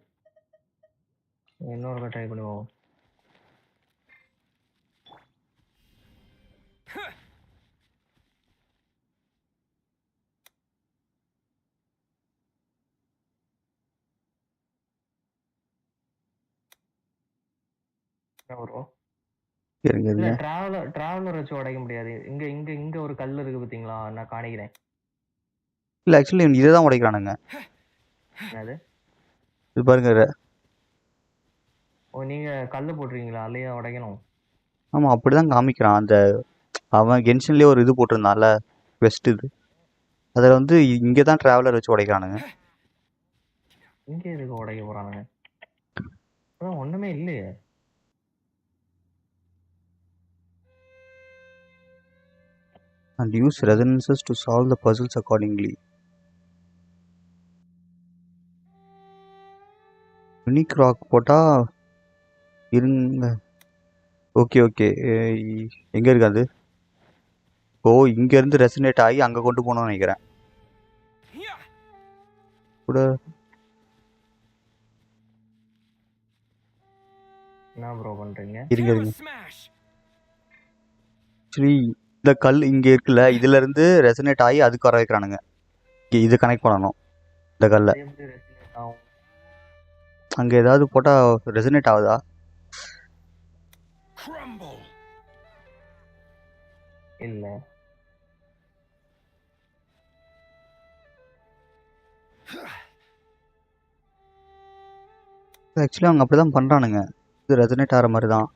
இன்னொரு ட்ரை பண்ணுவோம். வரும் இருங்க இல்ல இருங்க. டிராவலர் வச்சு உடைக்க முடியாது. இங்க இங்க இங்க ஒரு கல் இருக்கு பாத்தீங்களா? நான் காணிக்கிறேன். இல்ல ஆக்சுவலி இவன் இதை தான் உடைக்கிறானுங்க. என்னது? இது பாருங்க. ஓ நீங்க கல்லு போட்டுருக்கீங்களா? அல்லையா உடைக்கணும். ஆமா அப்படிதான் காமிக்கிறான். அந்த அவன் கென்ஷன்லயே ஒரு இது போட்டிருந்தான்ல வெஸ்ட் இது. அதில் வந்து இங்கே தான் டிராவலர் வச்சு உடைக்கிறானுங்க. இங்க எதுக்கு உடைக்க போறானுங்க? அதான் ஒண்ணுமே இல்லையே. And use resonances to solve the puzzles accordingly. Unique rock போட்டா இருங்க. Okay okay. எங்க இருக்கு அது? ஓ இங்க இருந்து ரெசனேட் ஆகி அங்க கொண்டு போகணும்னு நினைக்கிறேன். கூட என்ன ப்ரோ பண்றீங்க? இருங்க இருங்க. ஆக்சுவலி இந்த கல் இங்க இருக்குல்ல, இதுல இருந்து ரெசனேட் ஆகி அதுக்கு வர வைக்கிறானுங்க. இது கனெக்ட் பண்ணணும் இந்த கல்லை. அது எப்படி ரெசினேட் ஆகும்? அங்க ஏதாவது போட்டா ரெசனேட் ஆகுதா? இல்ல. ஆக்சுவலி அவங்க அப்படிதான் பண்றானுங்க. இது ரெசனேட் ஆகிற மாதிரி தான்.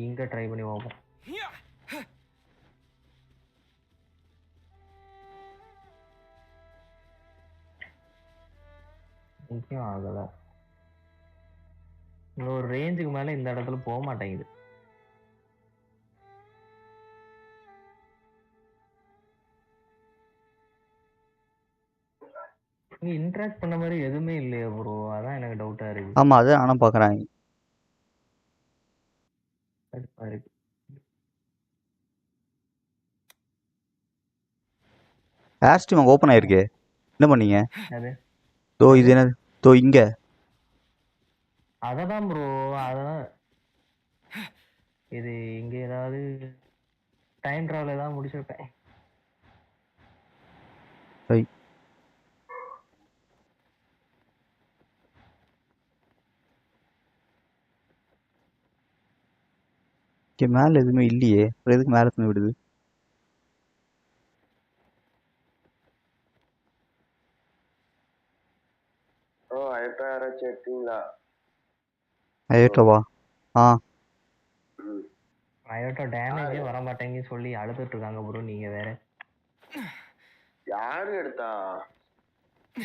இங்க ட்ரை பண்ணி பார்ப்போம். முக்கியம் ஆகல. ஒரு ரேஞ்சுக்கு மேல இந்த இடத்துல போக மாட்டேங்குது. நீங்க இன்டராக்ட் பண்ண மாதிரி எதுவுமே இல்லையா ப்ரோ? அதான் எனக்கு டவுட்டா இருக்கு. ஆமா அது நானும் பாக்குறேன். ஆஸ்ட்ரீம் அங்கே ஓப்பன் ஆயிருக்கு. என்ன பண்ணீங்க? தோ இது என்ன? தோ இங்க. அததான் ப்ரோ. அதான் இது இங்க ஏதாவது டைம் டிராவல் ஏதாவது முடிச்சிருப்பேன். மேல எதுவுமே இல்லையே. எதுக்கு மேல தந்து விடுது? அயோட்டோவா? ஆ அயோட்டோ டேமேஜே வர மாட்டேங்குன்னு சொல்லி அழுதுட்டு இருக்காங்க ப்ரோ. நீங்க வேற. யாரு எடுத்தா?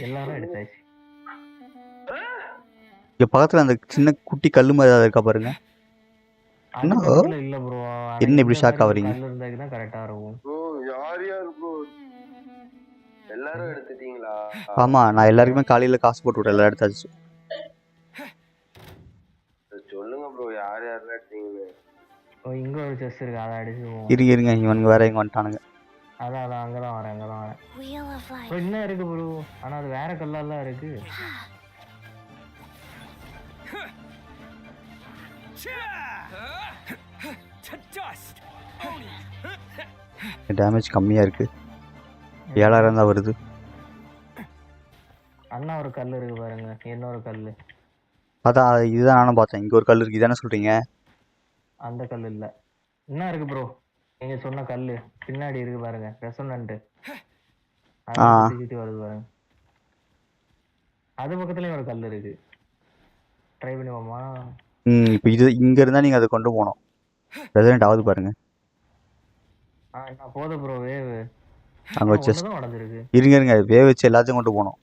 எல்லாரும் எடுத்தாச்சு. இங்க பக்கத்துல அந்த சின்ன குட்டி கல்லு மாதிரி ஏதாவது இருக்கா பாருங்க. இல்ல ப்ரோ. என்ன இப்படி ஷாக் ஆவறீங்க? கல்லு இருந்தா கரெக்டா இருக்கும். ப்ரோ யார் ப்ரோ? எல்லாரும் எடுத்துட்டீங்களா? ஆமா நான் எல்லாருக்குமே காலையில காசு போட்டு விட்டேன். எல்லாம் எடுத்தாச்சு. சொல்லுங்க ப்ரோ யார் யாரெல்லாம் எடுத்தீங்க? இங்க ஒரு செஸ் இருக்கு, அதை அடிச்சுவோம். இருங்க இவனுங்க வேற இங்க வந்துட்டானுங்க. அதான் அங்கதான் வரேன். இன்னும் இருக்கு ப்ரோ. ஆனா அது வேற கல்லாலாம் இருக்கு. டேமேஜ் கம்மியா இருக்கு. 7000 தான் வருது. அண்ணா ஒரு கல் இருக்கு பாருங்க. இன்னொரு கல்லு. அதான் இதுதான் நானும் பார்த்தேன். இங்க ஒரு கல் இருக்கு. இதானே சொல்றீங்க? அந்த கல் இல்ல. என்ன இருக்கு ப்ரோ? நீங்க சொன்ன கல்லு பின்னாடி இருக்கு பாருங்க. ரெசோனன்ட். அது வருது பாருங்க. அது பக்கத்துலயும் ஒரு கல் இருக்கு. ட்ரை பண்ணுவோமா? இப்போ இது இங்க இருந்தா நீங்க அதை கொண்டு போகணும். ரெசனேட் ஆகுது பாருங்க. நான் போத ப்ரோ. வேவ் அங்க வச்சு உடைஞ்சிருக்கு. இருங்க வேவ் வச்சு எல்லாத்தையும் கொண்டு போகணும்.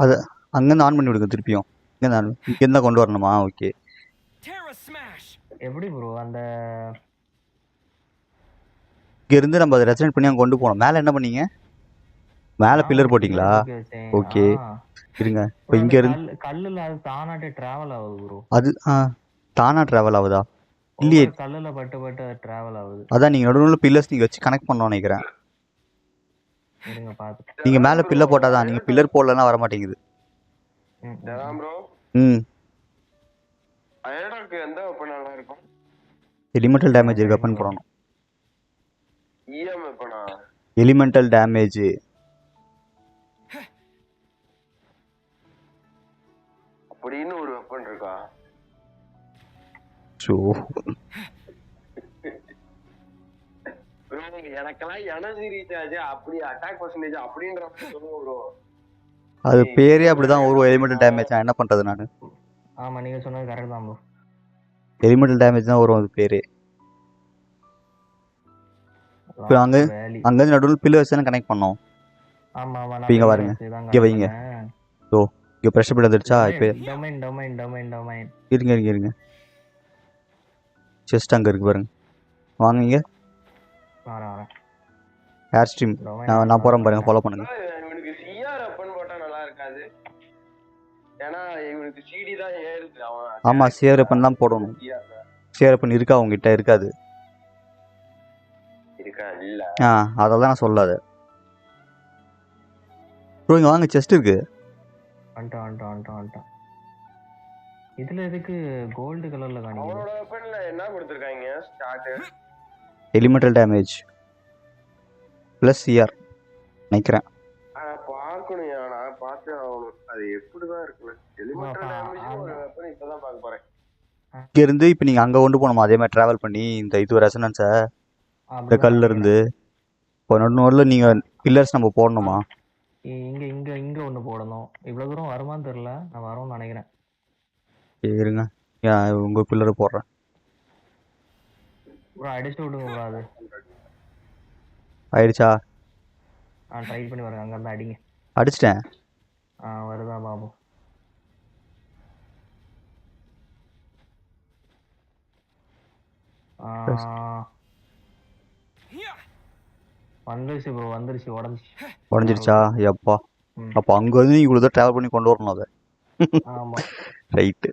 அது அங்கேருந்து ஆன் பண்ணி விடுங்க திருப்பியும். இங்க இருந்தா கொண்டு வரணுமா? ஓகே. எப்படி ப்ரோ? அந்த இங்க இருந்து நம்ம அதை ரெசனேட் பண்ணி அங்க கொண்டு போகணும். மேல என்ன பண்ணீங்க? மேல பில்லர் போட்டீங்களா? ஓகே இருங்க. இப்போ இங்க இருந்து கல்லுல அது தானாட்டே டிராவல் ஆகுது ப்ரோ. அது தானா டிராவல் ஆகுதா? இல்லையே. கல்லுல பட்டு டிராவல் ஆகுது. அதான் நீங்க நடுவுல பில்லர்ஸ் நீங்க வச்சு கனெக்ட் பண்ணணும்னு நினைக்கிறேன். இருங்க பாத்து. நீங்க மேல பில்லர் போட்டாதான். நீங்க பில்லர் போடலன்னா வர மாட்டேங்குது. ப்ரோ. அயோடாக்கு எந்த வெப்பன் நல்லா இருக்கும்? எலிமெண்டல் டேமேஜ் இருக்க வெப்பன் போடணும். ஈஎம் வெப்பனா? Elemental damage. ஸோ ப்ரோ எனக்கெல்லாம் எனர்ஜி ரீசார்ஜ் அப்படி அட்டாக் பர்சன்டேஜ் அப்படின்ற மாதிரி சொல்லுங்க ப்ரோ. அது பேரே அப்படிதான் ஒரு எலிமெண்டல் டேமேஜ். நான் என்ன பண்றது நான்? ஆமா நீங்க சொன்னது கரெக்ட் தான் ப்ரோ. எலிமெண்டல் டேமேஜ் தான் வரும் அது பேரே. இப்போ அங்கே அங்கேருந்து நடுவில் பில்லு வச்சு தானே கனெக்ட் பண்ணோம். ஆமா ஆமா இப்போ இங்கே பாருங்க, இங்கே வைங்க. ஸோ இங்கே ப்ரெஷர் பிட் வந்துருச்சா? இப்போ இருங்க இருங்க இருங்க, செஸ்ட் அங்கே இருக்கு பாருங்க. வாங்க இங்கே ஹேர் ஸ்ட்ரீம் நான் போகிறேன் பாருங்க, ஃபாலோ பண்ணுங்க. இவனுக்கு சிஆர் அப்பன்னு போட்டா நல்லா இருக்காது, ஏன்னா இவனுக்கு சிடி தான் ஏறுது. அவன் ஆமாம் சிஆர் அப்பன் தான் போடணும். சிஆர் அப்பன் இருக்கா உங்ககிட்ட? இருக்காது. இருக்கா? இல்ல. அதெல்லாம் நான் சொல்லாத ப்ரோ. இங்கே வாங்க, செஸ்ட் இருக்கு. இதுல எதுக்கு கோல்டு கலர்ல காணிங்க? அவனோட வெப்பன்ல என்ன கொடுத்திருக்காங்க? Start elemental damage plus CR நினைக்கிறேன். பார்க்கணும், நான் பார்த்து ஆகணும் அது எப்படிதான் இருக்குன்னு. எலிமெண்டல் டேமேஜ் ஒரு வெப்பன் இப்பதான் பார்க்க போறேன். இங்கேருந்து இப்போ நீங்கள் அங்கே கொண்டு போகணுமா? அதே மாதிரி ட்ராவல் பண்ணி இந்த இது ரெசனன்ஸை இந்த கல்ல இருந்து இப்போ நடுவில் நீங்கள் பில்லர்ஸ் நம்ம போடணுமா? இங்க இங்க இங்க ஒண்ணு போடணும். இவ்வளவு தூரம் வருமான்னு தெரியல, நான் வரும்னு நினைக்கிறேன். இருங்க, உங்க பில்லரை போடுறேன். ப்ரோ அடிச்சு விடுங்க ப்ரோ. அது ஆயிடுச்சா? ட்ரை பண்ணி பாருங்க, அங்க இருந்து அடிங்க. அடிச்சிட்டேன். வருதா பாபு? வந்துருச்சு ப்ரோ, வந்துருச்சு. உடஞ்சிருச்சா? எப்பா, அப்போ அங்கே வந்து நீங்கள் இவ்வளோ ட்ராவல் பண்ணி கொண்டு வரணும் அதை. ரைட்டு.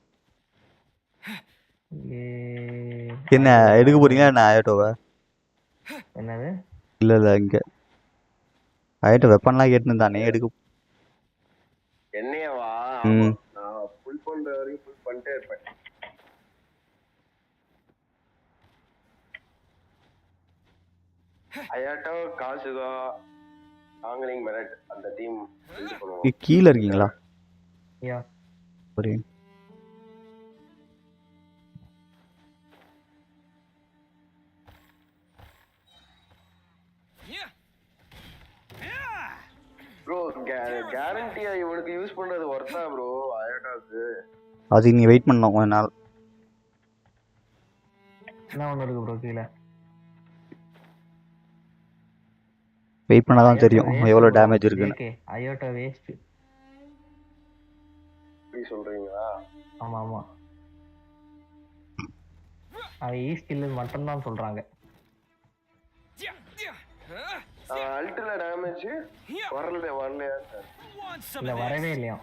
என்ன எடுக்க போறீங்களா என்ன ஆயோட்டோவை? என்னது? இல்லை இல்லை, இங்கே ஆயோட்டோ வெப்பன்லாம் கேட்டுன்னு தானே எடுக்க. என்னையவா? நான் ஃபுல் பண்ற வரைக்கும் ஃபுல் பண்ணிட்டே இருப்பேன். அயாட்டோ காசுகா ஆங்கிலிங் மெரட் அந்த டீம் கீழே இருக்கீங்களா? புரியுது. ப்ரோ கேரண்டியா இவனுக்கு யூஸ் பண்றது ஒர்த்தா ப்ரோ? அயாட்டோக்கு அது நீ வெயிட் பண்ணணும் கொஞ்ச நாள். என்ன ஒன்று இருக்கு ப்ரோ கீழே? வெயிட் பண்ணாதான் தெரியும் எவ்வளவு டேமேஜ் இருக்குன்னு. Aorta waste. நீ சொல்றீங்களா? ஆமா ஆமா, அது ஈ ஸ்கில் மட்டும் தான் சொல்றாங்க. அல்ட்ல டேமேஜ் வரலையா சார்? இல்ல வரவே இல்லையா?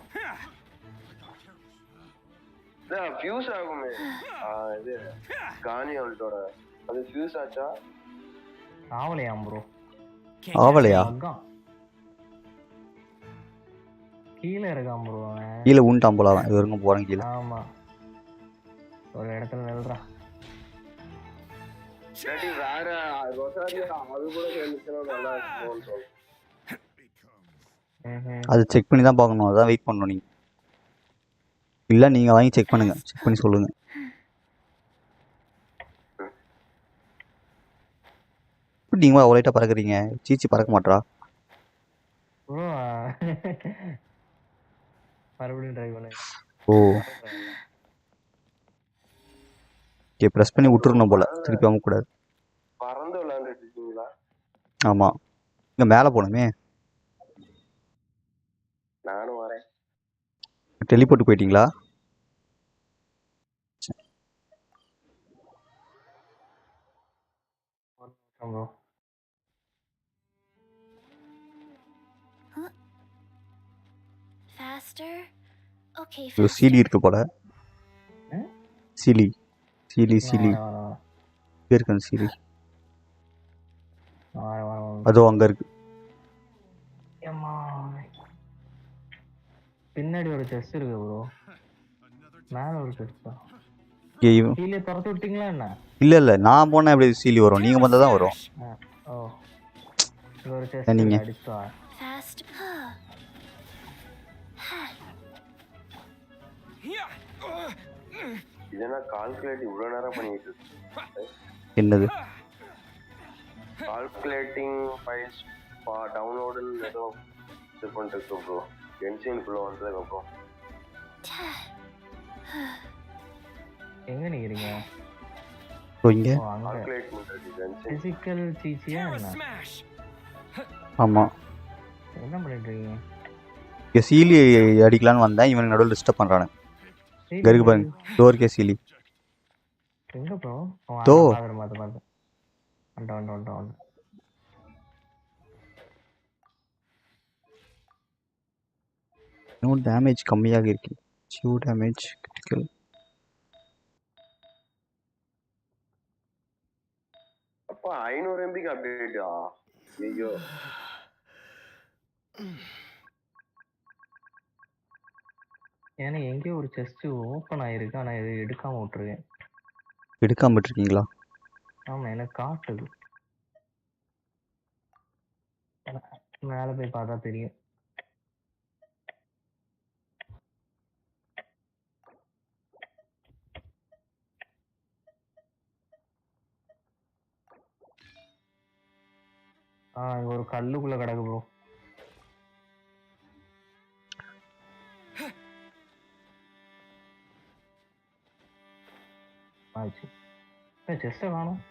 ஃபியூஸ் ஆகுமே இது கானி அல்ட்டோட, அது ஃபியூஸ் ஆச்சா? ஆவலையா ப்ரோ? ஆவலையா? கீழே இருக்கான் ப்ரோ. கீழே உண்டாம் போல அவன். இது வரைக்கும் போறேன் கீழே. ஆமா, ஒரு இடத்துல நில்றா. சரி வேற ரொசாரியோ அது கூட சேர்ந்துச்சுனா நல்லா இருக்கும்னு சொல்றேன். அது செக் பண்ணி தான் பார்க்கணும், அதான் வெயிட் பண்ணணும் நீங்க. இல்ல நீங்க வாங்கி செக் பண்ணுங்க, செக் பண்ணி சொல்லுங்க. நீங்க அவ்வளோ லைட்டா பறக்குறீங்க, சீச்சி பறக்க மாட்டா? மறுபடியும் ட்ரை பண்ணு. ஓ ஓகே, பிரஸ் பண்ணி விட்டுறணும் போல, திருப்பி அமுக்க கூடாது. பறந்து விளையாண்டுட்டு இருக்கீங்களா? ஆமா, இங்க மேலே போகணுமே. நானும் வரேன். டெலிபோர்ட் போயிட்டீங்களா? Faster? Okay, சீலி இருக்கு போல. சீலி சீலி சீலி இருக்கு, அந்த சீலி அதோ அங்க இருக்கு. பின்னாடி ஒரு செஸ்ட் இருக்கு ப்ரோ, மேல ஒரு செஸ்ட். சீலியை திறந்து விட்டீங்களா என்ன? இல்ல இல்ல, நான் போனா எப்படி சீலி வரும்? நீங்க வந்தா தான் வரும். ஓ, ஒரு செஸ்ட் நீங்க அடிச்சா. Fast. இதனா கால்குலேட் இவ்வளோ நேரம் பண்ணிட்டு இருக்கு. என்னது கால்குலேட்டிங் ஃபைல்ஸ் டவுன்லோடுன்னு ஏதோ இது பண்ணிருக்கு ப்ரோ. ஜென்ஷின்குள்ளே வந்ததுக்கப்புறம் எங்க நிக்கிறீங்க? இங்க ஓ அங்க. கால்குலேட் பண்ணுறது ஜென்ஷின். பிசிக்கல் சீச்சியா என்ன? ஆமா என்ன பண்ணிட்டு இருக்கீங்க? இங்க சீலி அடிக்கலான்னு வந்தேன், இவனுக்கு நடுவில் டிஸ்டர்ப் பண்றானு. இங்க இருக்கு பாருங்க டோர் கே சீலி. எங்க ப்ரோ? தோ பாத்துறேன். வந்துட்டேன். இன்னும் டேமேஜ் கம்மியாக இருக்கு. See you damage critical. அப்பா 500 MB அப்டேட்டா? ஐயோ ஏன்னா எங்கேயோ ஒரு செஸ்ட் ஓப்பன் ஆயிருக்கு, ஆனா இது எடுக்காம விட்டுருக்கேன். எடுக்காம விட்டுருக்கீங்களா? ஆமா எனக்கு காட்டுது. மேல போய் பார்த்தா தெரியும். இங்க ஒரு கல்லுக்குள்ள கிடக்கு ப்ரோ. ஆச்சு. செஸ்ட காணோம்.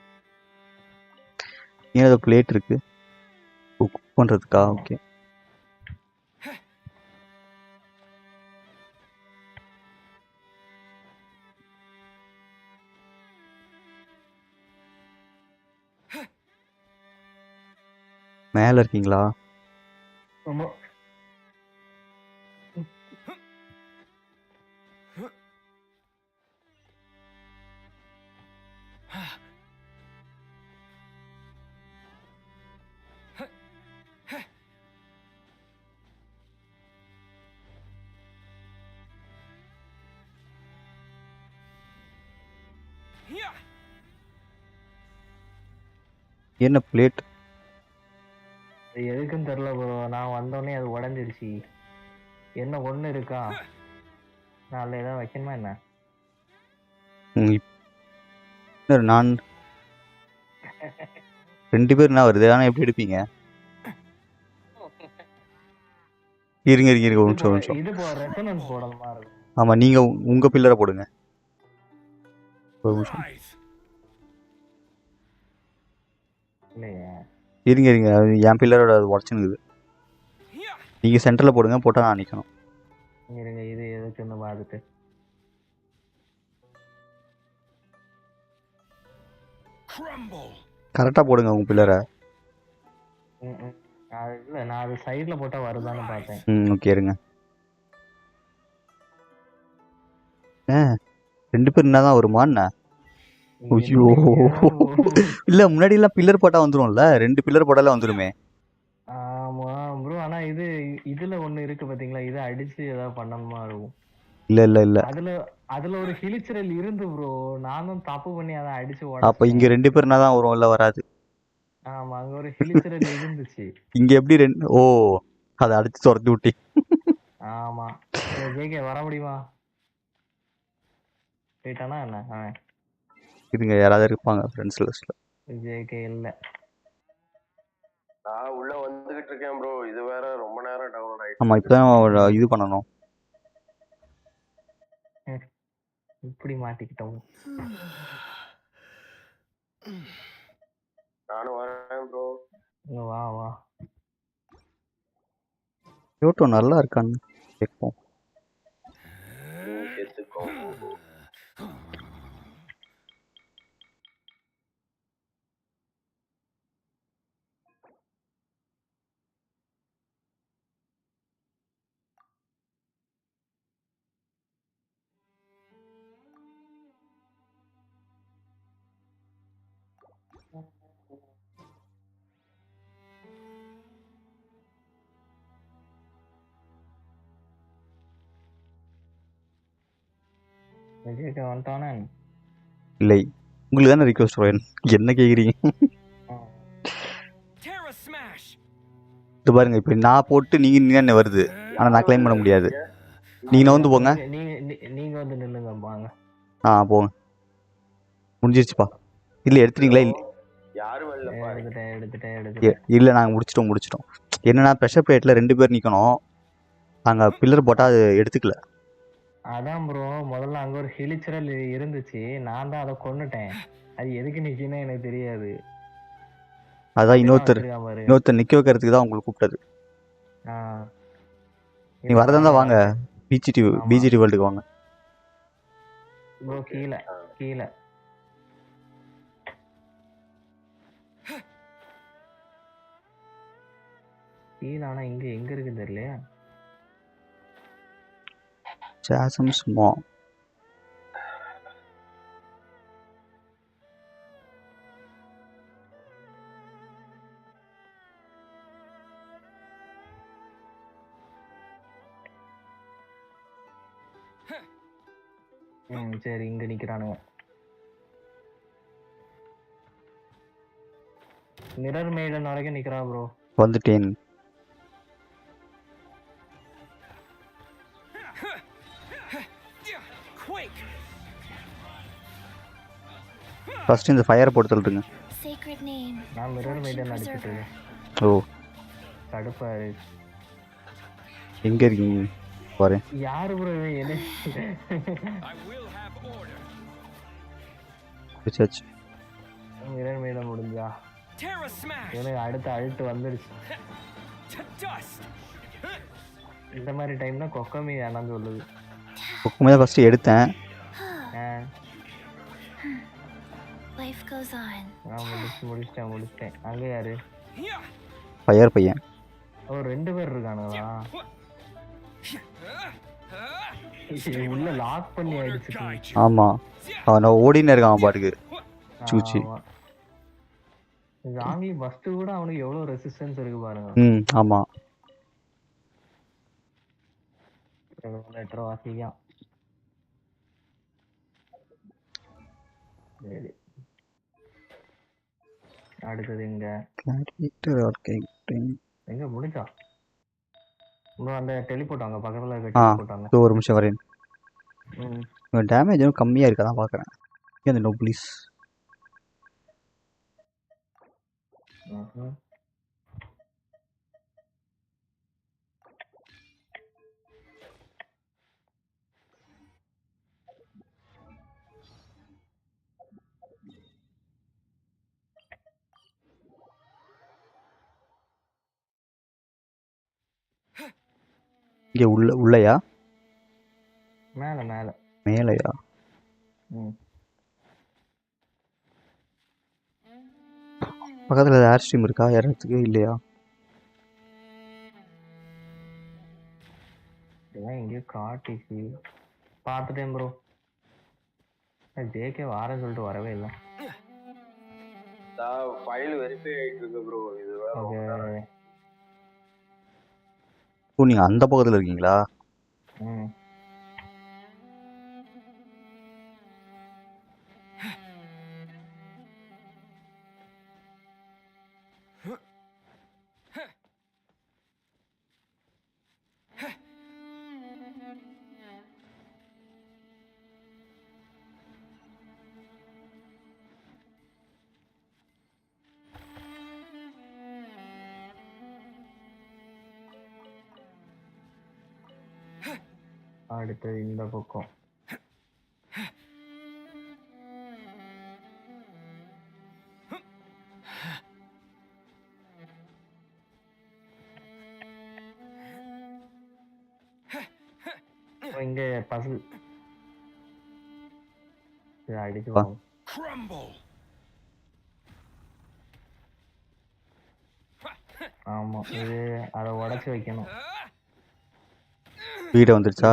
ஏதோ பிளேட் இருக்கு குக் பண்றதுக்கா? ஓகே. மேல இருக்கீங்களா? ஆமா. என்ன பிளேட்? அது எதுக்குன்னு தெரியல ப்ரோ. நான் வந்தோடனே அது உடஞ்சிருச்சு. என்ன ஒண்ணு இருக்கா? நான் அதில் ஏதாவது வைக்கணுமா என்ன? நான் 2 பேர் என்ன வருது, ஆனா எப்படி எடுப்பீங்க? இருங்க ஒரு நிமிஷம். இது ரெசனன்ஸ் போடணுமா இருக்கும். ஆமா நீங்க உங்க பில்லரை போடுங்க. ஒரு நிமிஷம் இல்லையா? இருங்க என் பில்லரோட உடச்சுனுக்குது. நீங்க சென்டர்ல போடுங்க, போட்டா நான் நிக்கணும். இருங்க இது எதுக்குன்னு பார்த்துட்டு. கரெக்டா போடுங்க உங்க பில்லரை. இல்ல நான் அது சைடுல போட்டா வருதான்னு பார்த்தேன். ஓகே இருங்க. 2 பேர் என்னதான் வருமா என்ன? ஐயோ இல்ல முன்னாடி எல்லாம் பில்லர் போட்டா வந்துரும்ல, 2 பில்லர் போட்டாலே வந்துருமே. ஆமா ப்ரோ. ஆனா இதுல ஒண்ணு இருக்கு பாத்தீங்களா, இதை அடிச்சு ஏதாவது பண்ணணுமா இருக்கும். இல்ல அதுல ஒரு கிழிச்சல் இருந்து ப்ரோ. நானும் தப்பு பண்ணி அதை அடிச்சு அப்ப இங்க 2 பேர் என்னதான் வரும், இல்ல வராது. ஆமா அங்க ஒரு கிழிச்சல் இருந்துச்சு. இங்க எப்படி அதை அடிச்சு துரத்தி விட்டி. ஆமா ஜேகே வர முடியுமா? போயிட்டானா என்ன? இதுங்க யாராவது இருப்பாங்க ஃப்ரெண்ட்ஸ் லிஸ்ட்ல. ஜேகே இல்ல. நான் உள்ள வந்துகிட்டு இருக்கேன் ப்ரோ. இது வேற ரொம்ப நேரம் டவுன்லோட் ஆயிடுச்சு. ஆமா இப்பதான் இது பண்ணணும். இப்படி மாட்டிக்கிட்டோம். நானும் வரேன் ப்ரோ. வா யோட்டோ நல்லா இருக்கான்னு கேட்போம். சேர்த்துக்கோ. ஜேகே வந்துட்டானே. இல்லை உங்களுக்கு தானே ரிக்வெஸ்ட் வரும், என்ன கேக்குறீங்க? இது பாருங்க இப்ப நான் போட்டு நீங்க என்ன வருது, ஆனா நான் கிளைம் பண்ண முடியாது. நீங்க வந்து போங்க. நீங்க வந்து நில்லுங்க வாங்க. போங்க. முடிஞ்சிருச்சுப்பா. இல்லை எடுத்துட்டீங்களா? இல்லை யாரும் வரல பாரு. எடுத்துட்டேன். இல்லை நாங்கள் முடிச்சிட்டோம். என்னன்னா ப்ரெஷர் பிளேட்டில் 2 பேர் நிற்கணும். அங்கே பில்லர் போட்டால் அது எடுத்துக்கல. அதான் ப்ரோ, முதல்ல அங்க ஒரு ஹெலிச்சரல் இருந்துச்சு, நான் தான் அதை கொன்னுட்டேன். அது எதுக்கு நிக்குன்னு எனக்கு தெரியாது. அதான் இன்னொருத்தர் நிற்க வைக்கிறதுக்கு தான் உங்களுக்கு கூப்பிட்டது. நீ வரதா இருந்தா வாங்க, பிஜிடி வேர்ல்டுக்கு வாங்க. ப்ரோ கீழே ஆனா எங்க இருக்குன்னு தெரியலையா? Chasm small. சரி, இங்க நிக்கிறானுங்க. மிரர் மேடன் வரைக்கும் நிக்கிறா ப்ரோ. வந்துட்டேன். ஃபர்ஸ்ட் இந்த ஃபயர் போட்டு தள்ளுங்க. நான் மிரர் மேடன் அடிச்சிட்டு இருக்கேன். ஓ கடுப்பா இருக்கு. எங்க இருக்கீங்க பாரு. யாரு ப்ரோ என்ன? பிச்சாச்சு. மிரர் மேடன் முடிஞ்சா? எனக்கு அடுத்த அழுட்டு வந்துருச்சு. இந்த மாதிரி டைம்ல கொக்கமே வேணாம்னு சொல்லுது. கொக்கமே ஃபர்ஸ்ட் எடுத்தேன். முடிச்சிட்டேன். அங்க யாரு? ஃபயர் பையன். ஓ 2 பேர் இருக்கானுங்களா? உள்ள லாக் பண்ணி அடிச்சிட்டு. ஆமா, அவன் ஓடினே இருக்கான் பாட்டுக்கு. சூச்சி ஜாங்கி பஸ்ட் கூட அவனுக்கு எவ்வளவு ரெசிஸ்டன்ஸ் இருக்கு பாருங்க. ஆமா. லெட்டர் வாசியா. சரி, அடுத்தது எங்க முடிஞ்சா? அந்த டெலிபோர்ட் அங்க பக்கத்துல இருக்க டெலிபோர்ட் அங்க. ஒரு நிமிஷம் வரேன். டேமேஜ் கம்மியா இருக்கதான் பாக்குறேன். அந்த நோப்ளிஸ் இங்க உள்ளயா? மேலையா? பக்கத்துல ஏர் ஸ்ட்ரீம் இருக்கா? ஏறதுக்கு இல்லையா? இதெல்லாம் எங்கேயோ காட்டிச்சு. பார்த்துட்டேன் ப்ரோ. ஜேகே வாரேன்னு சொல்லிட்டு வரவே இல்லை. ஃபைல் வெரிஃபை ஆயிட்டு இருக்கு ப்ரோ. இது நீங்க அந்த பக்கத்துல இருக்கீங்களா? அடுத்தது இந்த பக்கம். இங்க பசில் அடிச்சு ஆமா, இது அதை உடைச்சு வைக்கணும். வீடு வந்துருச்சா?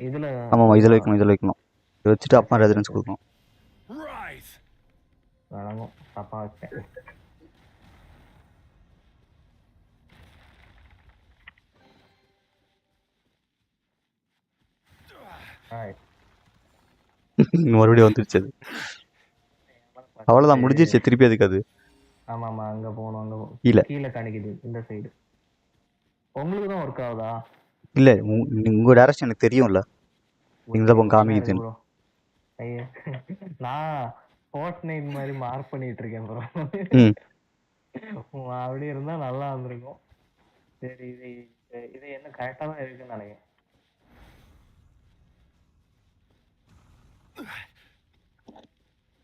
இதுல ஆமாமா, இதுல வைக்கணும். இதை வச்சுட்டு அப்பா ரெசிடென்ஸ் கொடுக்கணும். வணங்கும், தப்பா வச்சேன். மறுபடியும் வந்துருச்சு. அது அவ்வளவுதான், முடிஞ்சிருச்சு. திருப்பி அதுக்கு அது. ஆமாமா, அங்க போகணும். அங்க கீழே காணிக்குது இந்த சைடு. உங்களுக்கு தான் ஒர்க் ஆகுதா? இல்ல, உங்க டைரக்ஷன் எனக்கு தெரியும்ல. இந்த பக்கம் காமிக்குது. ஐயோ நான் ஃபோர்ட்நைட் மாதிரி மார்க் பண்ணிட்டு இருக்கேன் ப்ரோ. அப்படி இருந்தா நல்லா இருந்திருக்கும். சரி இது இது என்ன கரெக்டா தான் இருக்குன்னு நினைக்கிறேன்.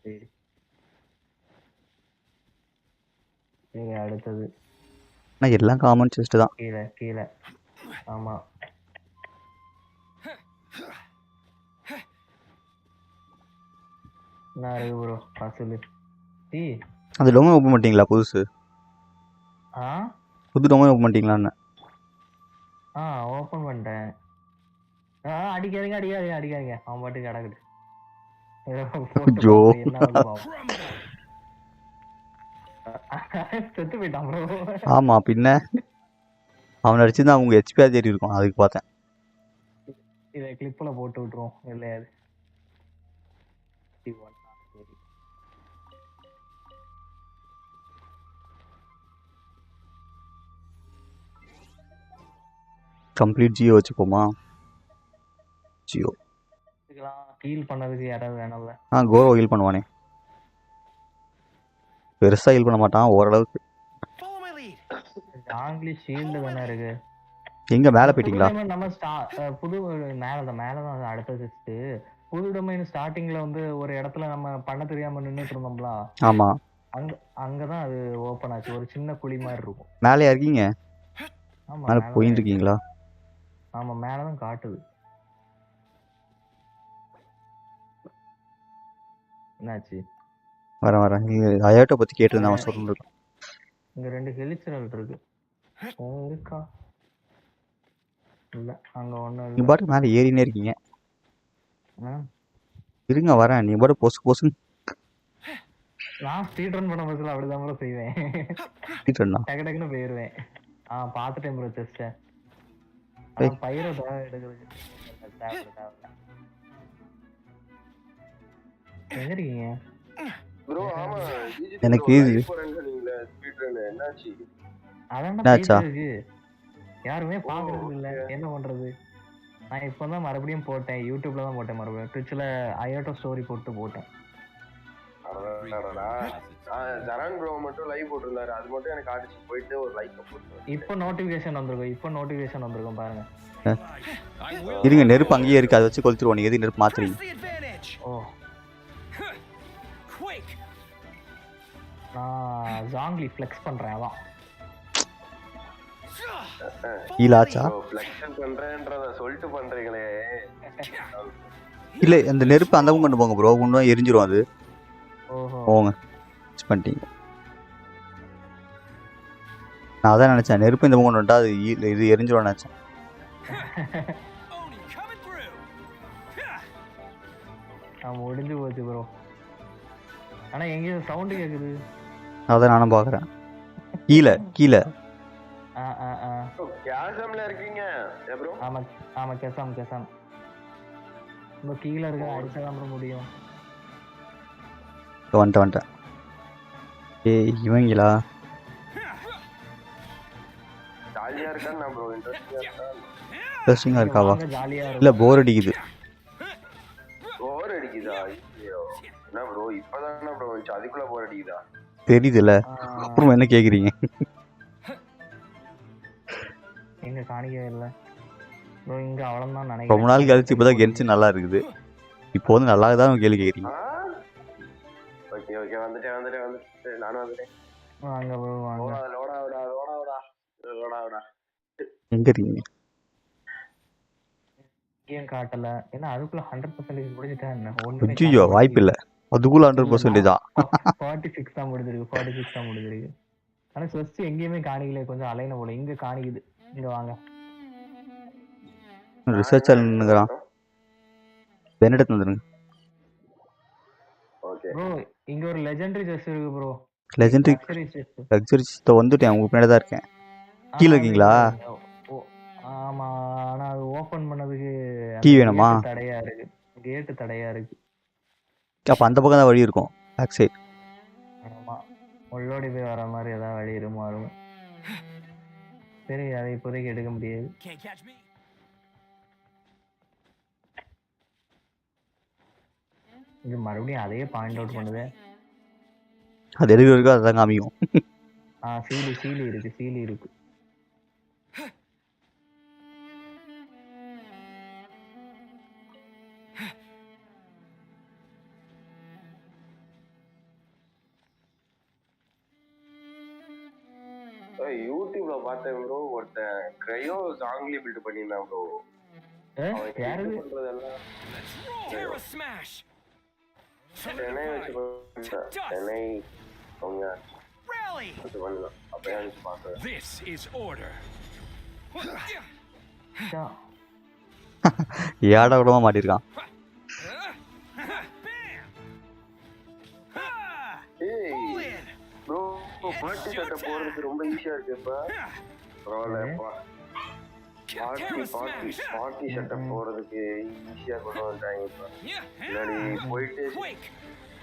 சரி சரி அடுத்தது எல்லாம் காமன் செஸ்ட் தான். கீழே கீழே ஆமா என்ன இருக்கு ப்ரோ பசில் அந்த டொமைன் ஓப்பன் பண்ணிட்டீங்களா புதுசு? ஆ புது டொமைன் ஓப்பன் பண்ணிட்டீங்களான்னு? ஓப்பன் பண்ணிட்டேன். அடிக்காதீங்க அடிக்காதீங்க அடிக்காதீங்க அவன் பாட்டுக்கு கிடக்குது. ஐயோ செத்து போயிட்டான் ப்ரோ. ஆமா பின்ன அவன் அடிச்சிருந்தா அவங்க ஹெச்பியா தேடி இருக்கும், அதுக்கு பார்த்தேன். இதை கிளிப்ல போட்டு விட்டுருவோம் இல்லையாது. கம்ப்ளீட் ஜியோ வச்சுப்போமா? ஜியோ ஹீல் பண்ணதுக்கு யாராவது வேணும்ல? கோரோ ஹீல் பண்ணுவானே. பெருசா ஹீல் பண்ண மாட்டான், ஓரளவுக்கு. ஜாங்கிலி ஷீல்டு தானே இருக்கு. எங்க மேல போயிட்டீங்களா? நம்ம புது மேலதான் அடுத்த செஸ்ட். புது டொமைன் ஸ்டார்டிங்ல வந்து ஒரு இடத்துல நம்ம பண்ண தெரியாம நின்னுட்டு இருந்தோம்ல. ஆமா அங்கதான் அது ஓபன் ஆச்சு. ஒரு சின்ன குழி மாதிரி இருக்கும். மேலே இருக்கீங்க? ஆமா மேல போயிட்டு இருக்கீங்களா? ஆமா மேலதான் காட்டுது. என்னாச்சு? வரேன் அயோட்டோ பத்தி கேட்டு அவன் சொல்லிருக்கான். இங்க 2 ஹெலிச்சரல் இருக்கு. இருக்கா இல்ல அங்க ஒண்ணு இல்ல. நீ பாட்டு மேல ஏறினே இருக்கீங்க. இருங்க வரேன். நீ பாட்டு பொசு நான் ஸ்பீட் ரன் பண்ண பஸ்ல அப்படிதான் ப்ரோ செய்வேன். டக்கு டக்குன்னு போயிருவேன். பாத்துட்டேன் ப்ரோ செஸ்ட. பயிரை எடுக்கிறது எங்க இருக்கீங்க ப்ரோ? ஆமா எனக்கு என்னாச்சு? அதான் யாருமே பாக்குறது இல்ல, என்ன பண்றது? நான் இப்பதான் மறுபடியும் போட்டேன், யூடியூப்ல தான் போட்டேன். மறுபடியும் ட்விட்ச்ல அயோட்டோ ஸ்டோரி போட்டு போட்டேன். ஜரான் ப்ரோ மட்டும் லைவ் போட்டிருந்தாரு, அது மட்டும் எனக்கு அடிச்சு போயிட்டு ஒரு லைக் போட்டு. இப்போ நோட்டிபிகேஷன் வந்திருக்கும் பாருங்க. இருங்க நெருப்பு அங்கேயே இருக்கு, அதை வச்சு கொளுத்துருவோம். நீங்க எது நெருப்பு மாத்துறீங்க? நான் ஜாங்லி ஃப்ளெக்ஸ் பண்றேன். அதான் ஈலாச்சா ஃப்ளெக்ஸ் பண்றேன்றத சொல்லிட்டு பண்றீங்களே. இல்ல அந்த நெருப்பு அந்த பக்கம் கொண்டு போங்க ப்ரோ, ஒன்றும் எரிஞ்சிரும் அது. போங்க பண்ணிட்டீங்க. நான் அதான் நினைச்சேன், நெருப்பு இந்த பக்கம் கொண்டு வந்துட்டா அது இது எரிஞ்சிரும் நினைச்சேன். முடிஞ்சு போச்சு ப்ரோ. ஆனா எங்கேயோ சவுண்ட் கேக்குது. அதான் நானும் பாக்குறேன். கீழே கேசம்ல இருக்கீங்க ப்ரோ? ஆமா கேசம் ப்ரோ. கீழே இருக்க அடிச்சதான் ப்ரோ முடியும். வந்துட்டேன். இவங்களா ஜாலியா இருக்கா ப்ரோ? இன்ட்ரெஸ்டிங்கா இருக்காவா? இல்ல போர் அடிக்குது. போர் அடிக்குதா? என்ன ப்ரோ இப்பதானே ப்ரோ வந்துச்சு, அதுக்குள்ள போர் அடிக்குதா? தெரியுதுல்ல, அப்புறம் என்ன கேக்குறீங்க? எங்க காணிக்கவே இல்ல ப்ரோ. இங்க அவ்வளவுதான் நினைக்கிறேன். ரொம்ப நாள் கழிச்சு இப்பதான் கென்ஷின் நல்லா இருக்குது. இப்போ வந்து நல்லா தான் கேள்வி கேக்குறீங்க. ஓகே வந்துட்டேன் நானும் வந்துட்டேன். வாங்க ப்ரோ வாங்க. லோடாடா எங்க இருக்கீங்க? ஏன் காட்டல? ஏன்னா அதுக்குள்ள 100% முடிஞ்சிட்டேன். என்ன ஐயோ வாய்ப்பு இல்ல, அதுக்குள்ள 100% தான். 46 தான் முடிஞ்சிருக்கு. ஆனா ஃபர்ஸ்ட் எங்கேயுமே காணிக்கல, கொஞ்சம் அலைன போல. இங்க காணிக்குது. இங்க வாங்க. ரிசர்ச் நின்னுங்கறான். பெனடிக்ட் வந்துருங்க. ஓகே ப்ரோ இங்க ஒரு லெஜெண்டரி செஸ் இருக்கு ப்ரோ. லெஜெண்டரி செஸ் வந்துட்டேன், உங்க பின்னாடி தான் இருக்கேன். கீழ இருக்கீங்களா? ஆமா ஆனா அது ஓபன் பண்ணதுக்கு கீ வேணுமா? கேட் தடையா இருக்கு. அப்ப அந்த பக்கம் தான் வழி இருக்கும், பேக் சைடு. ஆமா உள்ளோடி போய் வர மாதிரி ஏதாவது வழி இருக்கும். சரி அதை இப்போதைக்கு எடுக்க முடியாது. இது மறுபடியும் அதே பாயிண்ட் அவுட் பண்ணுது. அது எதுக்கு இருக்கோ அதுதான் காமிக்கும். சீலி இருக்கு. யூடியூப்ல பார்த்தேன் ப்ரோ, ஒருத்தன் கிரையோ ஜாங்லி பில்ட் பண்ணியிருந்தான் ப்ரோ. யாரு பண்றதெல்லாம் சென்னை வச்சு சென்னை அவங்க அது பண்ணலாம். அப்படியே அனுப்பிச்சு பார்க்குறேன். ஏடா கூடமா மாட்டிருக்கான். ப்ரோ பார்ட்டி சட்டை போடுறதுக்கு ரொம்ப ஈஸியா இருக்கு இப்ப. பரவாயில்லப்பா, பார்ட்டி சட்டை போடுறதுக்கு ஈஸியா கொண்டு வந்துட்டாங்க. இப்ப முன்னாடி போயிட்டு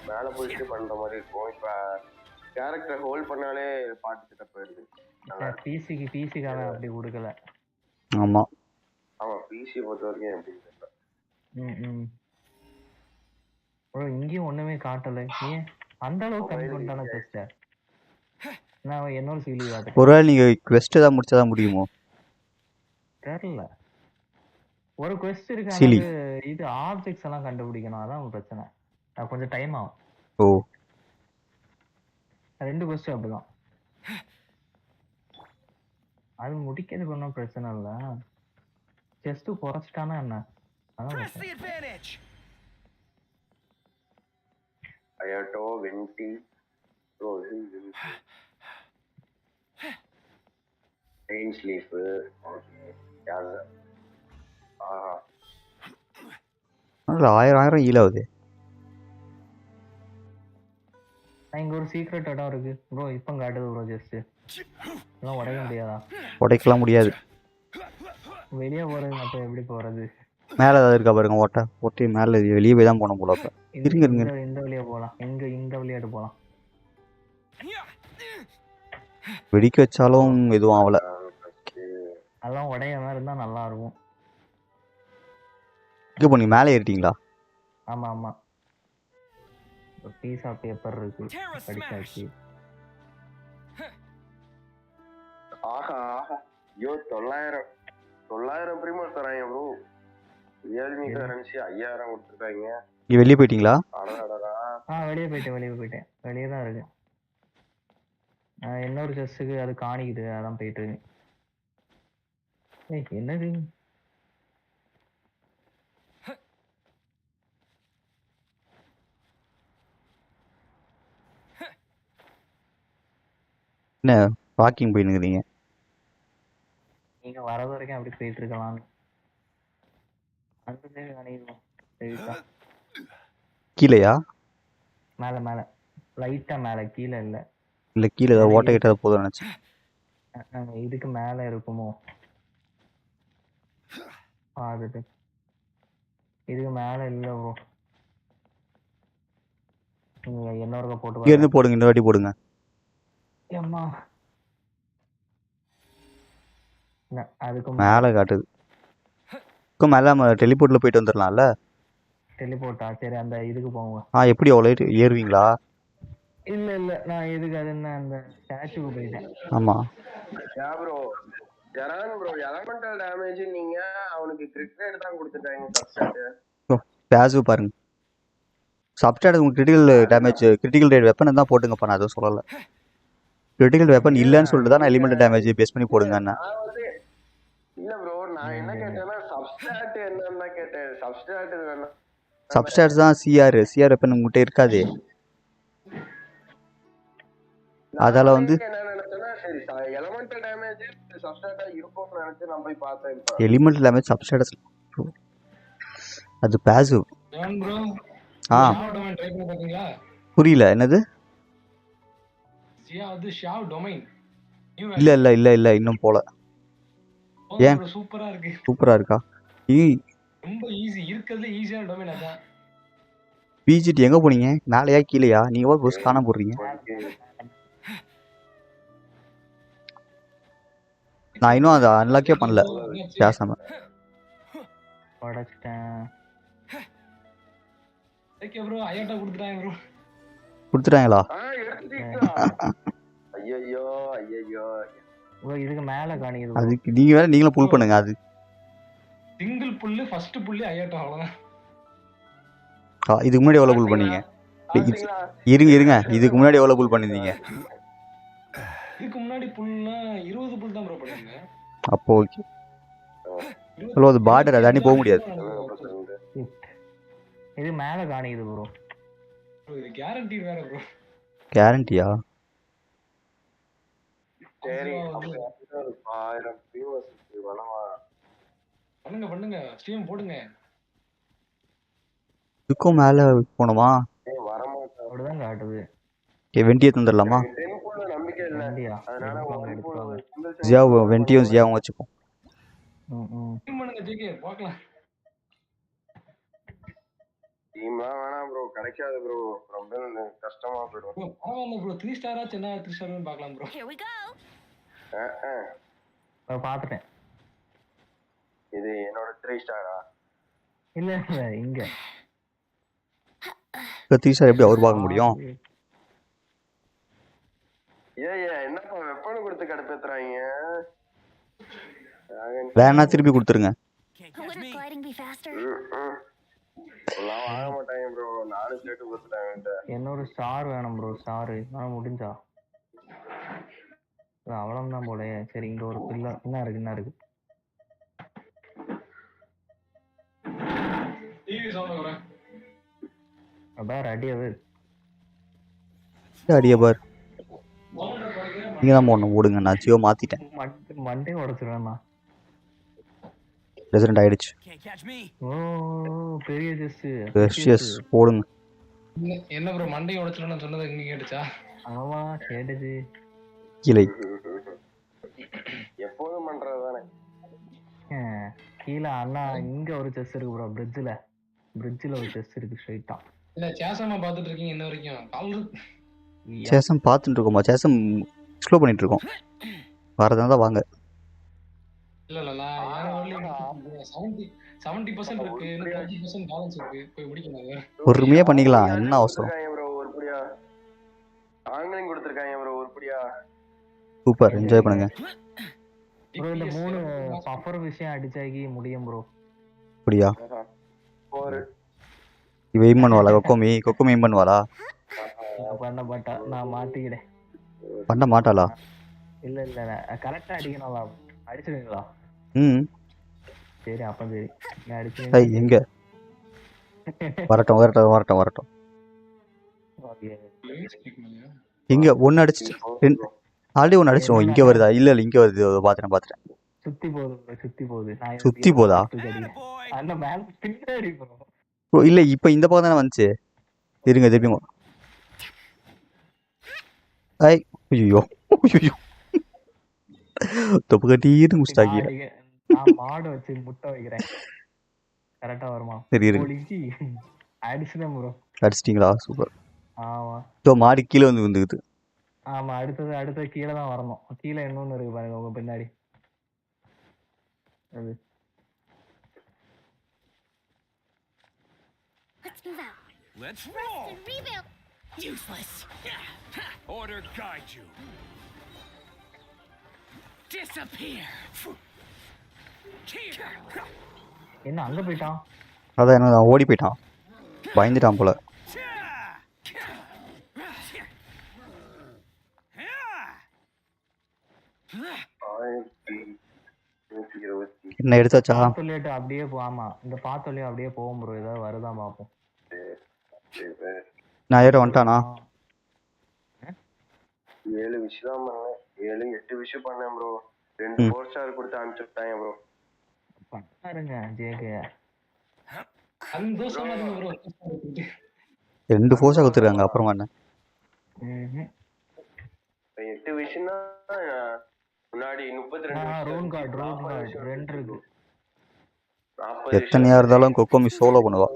மேல போயிட்டு பண்ற மாதிரி இருக்கும். இப்ப கேரக்டர் ஹோல்ட் பண்ணாலே பார்ட்டி சட்டை போயிடுது. பிசிக்காக அப்படி கொடுக்கல. ஆமா பிசி பொறுத்த வரைக்கும் எப்படி தெரியல. ப்ரோ இங்கேயும் ஒண்ணுமே காட்டல. ஏன் அந்த அளவுக்கு கம்மி பண்ணிட்டானே பெஸ்ட். நான் என்னோட சீலி காட்டுறேன். ஒருவேளை நீங்க குவெஸ்ட் ஏதாவது முடிச்சாதான் முடியுமோ தெரியல. ஒரு குவெஸ்ட் இருக்கு, சீலி. இது ஆப்ஜெக்ட்ஸ் எல்லாம் கண்டுபிடிக்கணும், அதான் பிரச்சனை. கொஞ்சம் டைம் ஆகும். ஓ 2 குவெஸ்ட் அப்படிதான். அது முடிக்கிறதுக்கு ஒன்றும் பிரச்சனை இல்லை. ஜஸ்ட் குறைச்சிட்டானா என்ன, அதான் Ayato Venti bro rain sleep. Okay ஆஹா 1000 ஈலாவுது. இங்க ஒரு சீக்ரெட் இடம் இருக்கு ப்ரோ, இப்போ காட்டுது ப்ரோ. ஜஸ்ட் எல்லாம் உடைக்க முடியாதா? உடைக்கலாம் முடியாது. வெளியே போறது அப்ப எப்படி போறது? மேல ஏதாவது இருக்கா பாருங்க. ஓட்டை மேல வெளியே போய் தான் போகணும் போல. அப்ப இருங்க இந்த வழியா போலாம். இந்த வழியாட்டு போலாம். வெடிக்க வச்சாலும் எதுவும் ஆகல. அதெல்லாம் உடைய மாதிரி இருந்தா நல்லா இருக்கும். இங்க போனீங்க மேலே ஏறிட்டீங்களா? ஆமா ஒரு பீஸ் ஆஃப் பேப்பர் இருக்கு, படிச்சாச்சு. ஆஹா ஐயோ 900 பிரிமோஸ் தராங்க ப்ரோ. ரியல்மி கரன்சி 5000 கொடுத்துருக்காங்க. நீ வெளியே போயிட்டீங்களா? வெளியே போயிட்டேன். வெளியே தான் இருக்கு. இன்னொரு செஸ்ஸுக்கு அது காணிக்குது, அதான் போயிட்டு இருக்கு. என்னது என்ன வாக்கிங் போயினுக்கிறீங்க? நீங்க வரது வரைக்கும் அப்படி போயிட்டு இருக்கலாம். கீழையா? மேல லைட்டா மேல, கீழே இல்ல கீழே ஏதாவது ஓட்ட கிட்ட போதும் நினைச்சேன். இதுக்கு மேல இருக்குமோ பார்த்துட்டு. இதுக்கு மேல இல்ல ப்ரோ. நீங்க என்னோட போட்டு இங்க இருந்து போடுங்க, இந்த வாட்டி போடுங்க. அம்மா அதுக்கு மேல காட்டுது. மேல டெலிபோர்ட்ல போயிட்டு வந்துடலாம்ல. டெலிபோர்ட்டா? சரி அந்த இதுக்கு போங்க. எப்படி அவ்வளோ ஏறுவீங்களா? இல்ல நான் இதுக்கு அது என்ன அந்த ஸ்டாச்சுக்கு போயிட்டேன். ஆமா ப்ரோ ஜரான் ப்ரோ எலமெண்டல் டேமேஜ் நீங்க அவனுக்கு கிரிட்டிகல் தான் கொடுத்துட்டாங்க. சப்ஸ்டாட் பேசிவ் பாருங்க. சப்ஸ்டாட் உங்களுக்கு கிரிட்டிக்கல் ரேட் வெப்பன் தான் போட்டுங்கப்பா. நான் அதுவும் சொல்லல. கிரிட்டிக்கல் வெப்பன் இல்லன்னு சொல்லிட்டு தான் நான் எலிமெண்டல் டேமேஜ் பேஸ் பண்ணி போடுங்க. இல்ல ப்ரோ நான் என்ன கேட்டேன்னா சப்ஸ்டாட் என்னன்னு தான் கேட்டேன். சப்ஸ்டாட் வேணும். சப்ஸ்டாட் தான் சிஆர் வெப்பன் உங்ககிட்ட இருக்காதே. அதால வந்து எலிமெண்டல் டேமேஜ் சப்ஸ்டாட்டா இருக்கும்னு நினைச்சு நான் போய் பார்த்தேன். எலிமெண்டல் டேமேஜ் சப்ஸ்டாட் அது பாசிவ். புரியல என்னது? இல்ல இன்னும் போல. ஏன் சூப்பரா இருக்கா? ரொம்ப ஈஸி, இருக்குறதுல ஈஸியான டொமைன் அதான். பிஜிடி எங்க போனீங்க? மேலையா கீழையா? நீங்க ஒரு புஷ் காண போடுறீங்க. நான் இன்னும் அதை அன்லாக்கே பண்ணல. பேசாம ஓகே ப்ரோ ஐயாட்ட கொடுத்துட்டாங்க ப்ரோ. கொடுத்துட்டாங்களா? ஐயோ ஐயோ ப்ரோ இதுக்கு மேல காணிக்குது. அதுக்கு நீங்க வேற நீங்களும் புல் பண்ணுங்க. அது சிங்கிள் புல்லு ஃபர்ஸ்ட் புல்லு ஐயாட்ட அவ்வளவுதான். இதுக்கு முன்னாடி எவ்வளவு புல் பண்ணீங்க? இருங்க இதுக்கு முன்னாடி எவ்வளவு புல் பண்ணிருந்தீங்க? இதுக்கு முன்னாடி புல்னா 20 புல் தான் ப்ரோ பண்ணிருந்தேன். அப்போ ஓகே. ஹலோ அது பார்டர் அதானே போக முடியாது. இது மேல காணிக்குது ப்ரோ. இது கேரண்டி வேற ப்ரோ. கேரண்டியா? சரி 1000 வியூவர்ஸ் வரவா? பண்ணுங்க ஸ்ட்ரீம் போடுங்க. இதுக்கும் மேல போணுமா? வர மாட்டேன். அப்படிதான் காட்டுது. வெண்டியை தந்துடலாமா? நம்பிக்கை இல்ல. அதனால ஜியாவும் வச்சுப்போம். பண்ணுங்க ஜேகே பார்க்கலாம். டீம்லாம் வேணாம் ப்ரோ, கிடைக்காது ப்ரோ, ரொம்ப கஷ்டமா போயிடும். பரவாயில்ல ப்ரோ, 3 ஸ்டாரா சென்னை 3 ஸ்டார்னு பார்க்கலாம் ப்ரோ. Here we go. பாத்துட்டேன். இது என்னோட 3 ஸ்டாரா? இல்ல இங்க 3 ஸ்டார் எப்படி அவர் பார்க்க முடியும்? என்னப்பா வெப்பன் கொடுத்து கடுப்பேத்துறாங்க. வேணா திருப்பி கொடுத்துருங்க. Wouldn't gliding be faster? நான் வாங்க மாட்டாங்க ப்ரோ, 4 ஸ்டேட் கொடுத்துட்டாங்க. என்னோட ஸ்டார் வேணும் ப்ரோ. ஸ்டார் நான் முடிஞ்சா அவ்வளவுதான் போல. சரி இங்க ஒரு பில்லர் என்ன இருக்கு டிவி சவுண்ட் வரேன். பார் அடியவே பார். நீங்க தான் போடணும். ஓடுங்க, நான் ஜியோ மாத்திட்டேன். மண்டே உடைச்சிருவேண்ணா. ரெசிடென்ட் ஆயிடுச்சு. ஓ பெரிய ஜெஸ் போடுங்க. என்ன ப்ரோ மண்டே உடைச்சிருவேன்னு சொன்னது எங்க கேட்டுச்சா? ஆமா கேட்டுச்சு. கீழே எப்போதும் பண்றதுதானே. கீழே அண்ணா இங்க ஒரு செஸ் இருக்கு ப்ரோ. பிரிட்ஜ்ல ஒரு செஸ் இருக்கு ஸ்ட்ரைட்டா. இல்ல சேசமா பாத்துட்டு இருக்கீங்க இன்ன வரைக்கும்? கால் சேசம் பாத்துட்டு இருக்கோமா? சேசம் ஸ்லோ பண்ணிட்டு இருக்கோம். வரதா தான் வாங்க. இல்ல நான் 70% இருக்கு, இன்னும் 30% பேலன்ஸ் இருக்கு. போய் முடிக்கணும். பொறுமையா பண்ணிக்கலாம், என்ன அவசரம். ஆன்லைன் கொடுத்திருக்காங்க ப்ரோ ஒருபடியா. சூப்பர், என்ஜாய் பண்ணுங்க ப்ரோ. இந்த 3 பஃபர் விஷயம் அடிச்சாகி முடியும் ப்ரோ. அப்படியா? ஒரு இவ எய்ம் பண்ணுவாளா? கொக்கோமி எய்ம் பண்ணுவாளா? பண்ண மாட்டா, நான் மாட்டிக்கிறேன். பண்ண மாட்டாளா? இல்ல கரெக்டா அடிக்கணும்ல. அடிச்சுவீங்களா? சரி அப்ப சரி நான் அடிச்சு. எங்க வரட்டும். இங்க ஒன்னு அடிச்சு ஆல்ரெடி ஒன்னு அடிச்சோம். இங்க வருதா? இல்ல இங்க வருது. பாத்துட்டேன். சுத்தி போதா? அந்த மேல பின்னாடி ப்ரோ இல்ல இப்ப இந்த பக்கம் தானே வந்துச்சு. இருங்க திருப்பி. ஐயோ தொப்பு கட்டிட்டு முஸ்டாக்கி. நான் மாடு வச்சு முட்டை வைக்கிறேன். கரெக்டா வருமா? சரி இருங்க. அடிச்சுதான் ப்ரோ. அடிச்சிட்டீங்களா? சூப்பர். ஆமா மாடி கீழே வந்துக்குது. ஆமா அடுத்தது கீழே தான் வரணும். கீழே இன்னொன்னு இருக்கு பாருங்க உங்க பின்னாடி. அது Let's roll. Rebuild. Useless. Order guide you. Disappear. என்ன அங்க போயிட்டான்? அதான் என்ன ஓடி போயிட்டான். பயந்துட்டான் போல. என்ன எடுத்தாச்சா? அப்படியே ஆமா இந்த பாத்தோலியே அப்படியே போகும் ப்ரோ. ஏதாவது வருதா பாப்போம். நான் ஏற வந்துட்டானா? 7 விஷயம் பண்ணேன். 7-8 விஷயம் பண்ணேன் ப்ரோ. 2 4 ஸ்டார் கொடுத்து அனுப்பிச்சுட்டாங்க ப்ரோ. பாருங்க ஜேகே சந்தோஷமா இருக்கு ப்ரோ. 2 ஃபோர்ஸா கொடுத்துருக்காங்க. அப்புறமா என்ன? 8 விஷயம்னா முன்னாடி 32 ரோன் கார்டு 2 இருக்கு. எத்தனையா இருந்தாலும் கொக்கோமி சோலோ பண்ணுவா.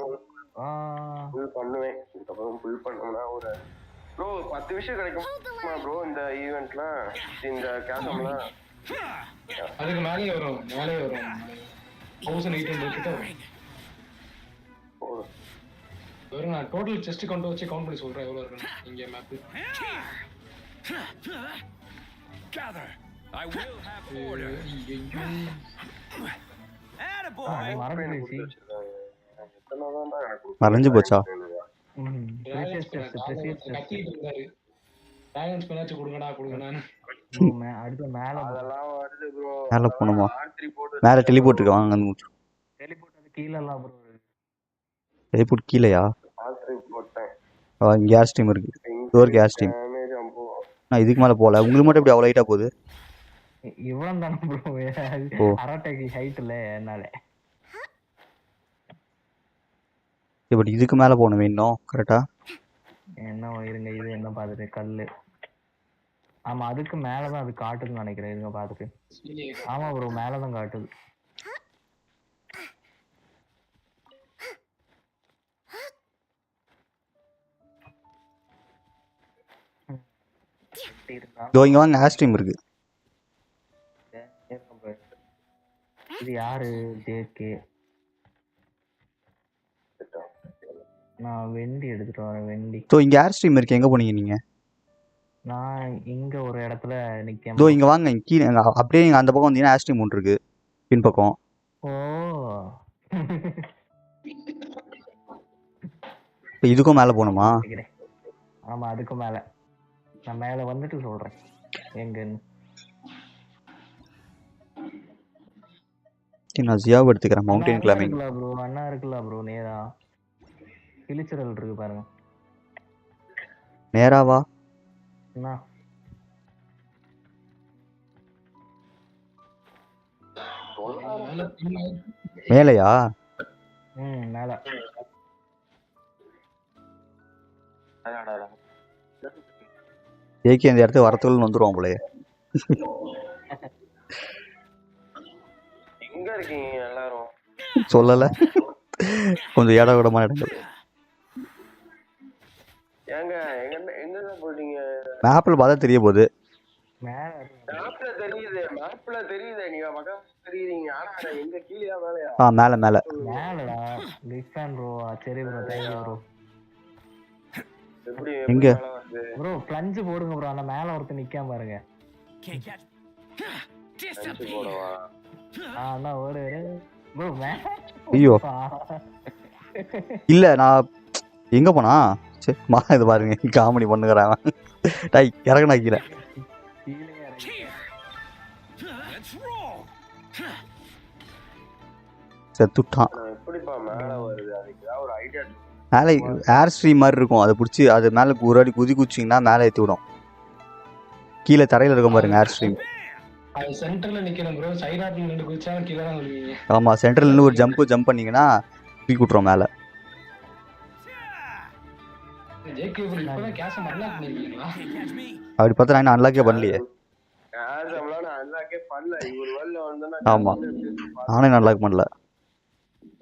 ஃபுல் பண்ணுவேன். இதுக்கப்புறம் ஃபுல் பண்ணோம்னா ஒரு ப்ரோ 10 விஷயம் கிடைக்குமா ப்ரோ இந்த ஈவென்ட்ல? இந்த கேசம்ல அதுக்கு மேலே வரும் 1800 கிட்ட வரும். வெறும் நான் டோட்டல் செஸ்ட் கவுண்ட் வச்சு கவுண்ட் பண்ணி சொல்றேன் எவ்வளவு இருக்கு இங்க map. Gather. I will have order. மறைஞ்சு போச்சா? மேல போணுமா? மேல டெலிபோர்ட் இருக்கு, வாங்க வந்து முடிச்சு. டெலிபோர்ட் கீழயா? கேஸ் ஸ்ட்ரீம் இருக்கு, ஒரு கேஸ் ஸ்ட்ரீம். நான் இதுக்கு மேல போல, உங்களுக்கு மட்டும் இப்படி அவ்வளோ ஹைட்டா போகுது? இவ்வளவு தானே ப்ரோ அரட்டைக்கு ஹைட்ல என்னால. பட் இதுக்கு மேல போகணும் இன்னும் கரெக்டா? என்ன இருங்க, இது என்ன பாத்துட்டு கல்லு. ஆமா அதுக்கு மேலதான் அது காட்டுதுன்னு நினைக்கிறேன். இருங்க பாத்துட்டு. ஆமா ப்ரோ மேலதான் காட்டுது. இங்க வாங்க, கேஸ் ஸ்ட்ரீம் இருக்கு. இது யாரு? ஜேகே. நான் வெண்டி எடுத்துட்டு வரேன். வெண்டி. இங்க ஏர் ஸ்ட்ரீம் இருக்கு, எங்க போனீங்க நீங்க? நான் இங்க ஒரு இடத்துல நிக்கேன். இங்க வாங்க, கீழே அப்படியே நீங்க அந்த பக்கம் வந்தீங்கன்னா ஏர் ஸ்ட்ரீம் ஒன்று இருக்கு பின் பக்கம். ஓ இதுக்கும் மேல போகணுமா? ஆமா அதுக்கு மேல. நான் மேல வந்துட்டு சொல்றேன் எங்கன்னு. நான் ஜியாவை எடுத்துக்கிறேன். மவுண்டன் கிளைம்பிங் ப்ரோ அண்ணா இருக்குல்ல ப்ரோ, நேரா கிளிச்சரல் இருக்கு பாருங்க. நேராவா? அண்ணா மேலையா? மேல. ஏகே இந்த இடத்துக்கு வரத்துக்குள்ள வந்துருவான் போலயே. எங்க இருக்கீங்க எல்லாரும்? சொல்லல, கொஞ்சம் இட விடமான இடங்கள். ஏங்க எங்க போயிட்டீங்க? மேப்ல பார்த்தா தெரிய போகுது. மேப்ல தெரியுது நீங்க பக்கம் தெரியுறீங்க. ஆனா எங்க கீழயா மேலயா? மேல மேல மேலடா. Big fan bro. சரி ப்ரோ, தேங்க் யூ ப்ரோ. எப்படி எங்க ப்ரோ பிளஞ்ச் போடுங்க ப்ரோ. அந்த மேல ஒருத்தர் நிக்காம பாருங்க. போடவா? அண்ணா ஓடு ப்ரோ. ஐயோ இல்ல, நான் எங்க போனா? சரி இது பாருங்க, காமெடி பண்ணுகிறான். டை இறங்கணா கீழே. செத்துட்டான். எப்படிப்பா மேல வருது? அதுக்கு ஒரு ஐடியா. மேலே ஏர் ஸ்ட்ரீம் மாதிரி இருக்கும், அதை பிடிச்சி அது மேலே ஒரு அடி குதிச்சிங்கன்னா மேலே ஏற்றி விடும். கீழே தரையில் இருக்கும் பாருங்க ஏர் ஸ்ட்ரீம். சென்டர்ல நிக்கிறேன் ப்ரோ. சைடாட்ல நின்னு குதிச்சா கீழ தான் விழுவீங்க. ஆமா, சென்டர்ல இருந்து ஒரு ஜம்ப் பண்ணீங்கன்னா தூக்கி விட்டுறோம் மேலே. ஜேகே ப்ரோ இப்பதான் கேஷ் அன்லாக் பண்ணிருக்கீங்களா? அப்படி பார்த்தா நான் அன்லாக்கே பண்ணலையே. ஆமா நானே அன்லாக் பண்ணல.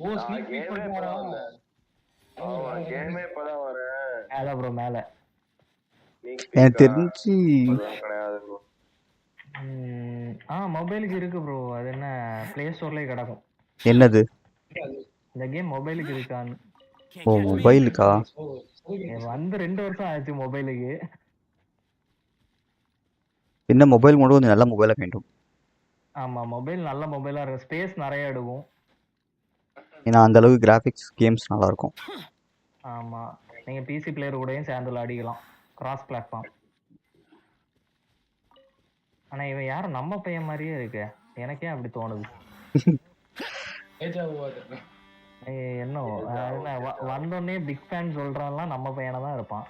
ஓ ஸ்னீக் பீக் பண்றாரா? கேமே இப்பதான் வரேன். மேல ப்ரோ மேல. எனக்கு தெரிஞ்சு கிடையாது ப்ரோ. மொபைலுக்கு இருக்கு ப்ரோ. அது என்ன பிளே ஸ்டோர்லயே கிடக்கும். என்னது இந்த கேம் மொபைலுக்கு இருக்கான்னு. ஓ மொபைலுக்கா? வந்து 2 வருஷம் ஆச்சு மொபைலுக்கு. என்ன மொபைல் மட்டும் கொஞ்சம் நல்ல மொபைலா வேண்டும். ஆமா மொபைல் நல்ல மொபைலா இருக்கும். ஸ்பேஸ் நிறைய எடுக்கும். ஏன்னா அந்த அளவுக்கு கிராஃபிக்ஸ் கேம்ஸ் நல்லா இருக்கும். ஆமா நீங்க பிசி பிளேயர் கூடயும் சேர்ந்து விளையாடிக்கலாம். Cross platform. ஆனா இவன் யாரும் நம்ம பையன் மாதிரியே இருக்கு. எனக்கே அப்படி தோணுது. என்ன வந்தோடனே பிக் ஃபேன் சொல்றான்லாம் நம்ம பையனை தான் இருப்பான்.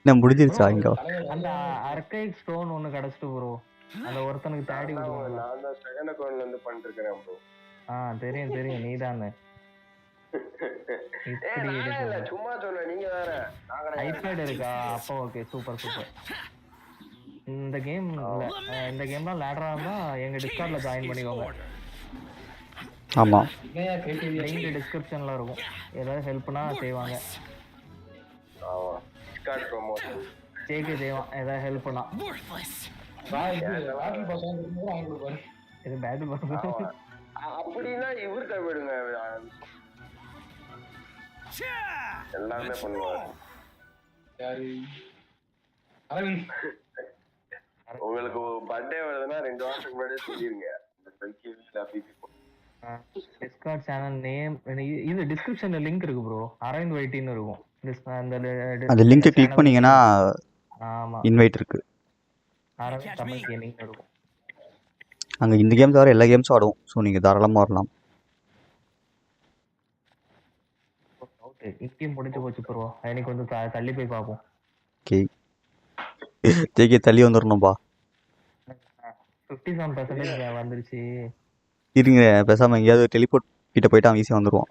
என்ன முடிஞ்சிருச்சா? இங்க அந்த அர்கைவ் ஸ்டோன் ஒன்னு கிடைச்சிட்டு ப்ரோ. அந்த ஒருத்தனுக்கு தேடி விடுவாங்க. நான் தான் செகண்ட் அக்கவுண்ட்ல இருந்து பண்ணிட்டு இருக்கேன் ப்ரோ. தெரியும் நீதானே. இப்படி இல்ல சும்மா சொல்றேன். நீங்க வேற ஐபேட் இருக்கா? அப்போ ஓகே சூப்பர் சூப்பர். இந்த கேம்லாம் விளையாடுறா இருந்தா எங்க டிஸ்கார்ட்ல ஜாயின் பண்ணிக்கோங்க. ஆமா லிங்க் டிஸ்கிரிப்ஷன்ல இருக்கும். ஏதாவது ஹெல்ப்னா செய்வாங்க. ஆமா டிஸ்கார்ட் ப்ரமோஷன் ஜேகே தேவன் ஏதாவது ஹெல்ப்னா. இது பேட்டில் பாஸ். அப்படினா இவர்ட்ட விடுங்க. எல்லாமே பண்ணுவார். யாரு அரவிந்த் உங்களுக்கு பர்த்டே வருதுன்னா 2 வாரத்துக்கு முன்னாடியே சொல்லிருங்க. டிஸ்கார்ட் சேனல் நேம் இது டிஸ்கிரிப்ஷன்ல லிங்க் இருக்கு ப்ரோ. அரவிந்த் வைட்டின்னு இருக்கும். அந்த லிங்கை கிளிக் பண்ணீங்கன்னா ஆமா இன்வைட் இருக்கு. அரவிந்த் தமிழ் கேமிங் இருக்கும். அங்கே இந்த கேம் தவிர எல்லா கேம்ஸும் ஆடுவோம். ஸோ நீங்கள் தாராளமாக வரலாம். இங்கேயும் முடிஞ்சு போச்சு ப்ரோ. எனக்கு கொஞ்சம் தள்ளி போய் பார்ப்போம். ஓகே ஜேகே தள்ளி வந்துடணும்பா. 57% வந்துருச்சு. இருங்க பேசாமல் எங்கேயாவது டெலிபோர்ட் கிட்ட போயிட்டு அவன் ஈஸியாக வந்துடுவான்.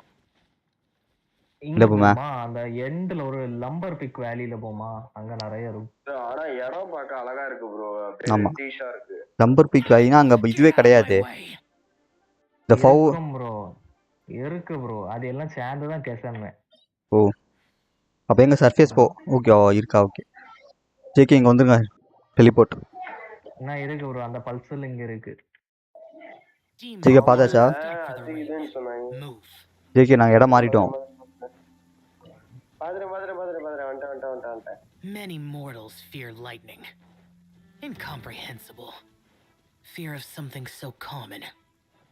இங்க போமா அந்த எண்ட்ல ஒரு லம்பர் பிக் வேலியில போமா, அங்க நிறைய இருக்கும். ஆனா இடம் பார்க்க அழகா இருக்கு ப்ரோ. ஆமா டீஷா இருக்கு. லம்பர் பிக் வேலினா அங்க இதுவே கிடையாது. இந்த ஃபவ் ப்ரோ இருக்கு ப்ரோ. அது எல்லாம் சேர்ந்து தான் கேசமே. ஓ அப்போ எங்க சர்ஃபேஸ் போ. ஓகே இருக்கா ஓகே. ஜேகே இங்க வந்துருங்க டெலிபோர்ட். என்ன இருக்கு ப்ரோ அந்த பல்சல் இங்க இருக்கு. ஜேகே பாத்தாச்சா? ஜேகே நாங்க இடம் மாறிட்டோம். Many mortals fear lightning. Incomprehensible. Fear of something so common.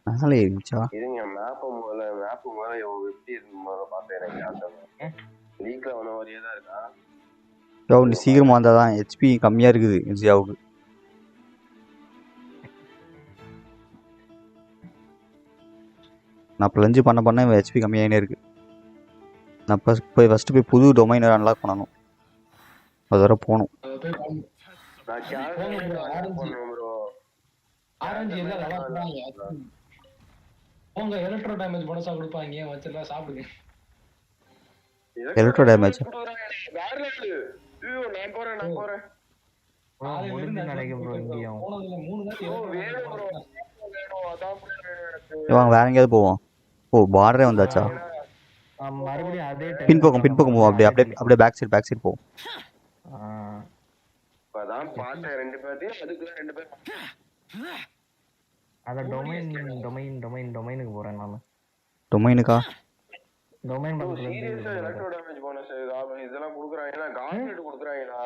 நாளே இருந்துச்சா? இருங்க மேப் முதல்ல எப்படி இருக்கு முதல்ல பார்த்தேன். லீக்ல வந்த மாதிரியே தான் இருக்கா? யோ நீ சீக்கிரமா வந்தாதான் ஹெச்பி கம்மியா இருக்குது ஜியாவுக்கு. நான் இப்போ லஞ்சு பண்ண ஹெச்பி கம்மியாகினே இருக்கு. நான் போய் ஃபஸ்ட்டு போய் புது டொமைனை அன்லாக் பண்ணணும். அது வர போகணும். போங்க எலக்ட்ரோ டேமேஜ் போனஸா கொடுப்பாங்க. வச்செல்லாம் சாப்பிடுங்க. எலக்ட்ரோ டேமேஜ் நான் போறேன். வாங்க வேற எங்கேயாவது போவோம். ஓ பார்டரே வந்தாச்சா? மறுபடியும் அதே பின்பக்கம் போவோம். அப்படியே பேக் சைடு போவோம். அதான் பார்த்தேன் 2 பேர்த்தையும். அதுக்குள்ள 2 பேர் அத டொமைனுக்கு போறேன் நான். டொமைனுக்கா? டொமைன் எலக்ட்ரோ டேமேஜ் போனஸ் இதெல்லாம் குடுக்குறாங்களா? கான்ட்ராக்ட் குடுக்குறாங்களா?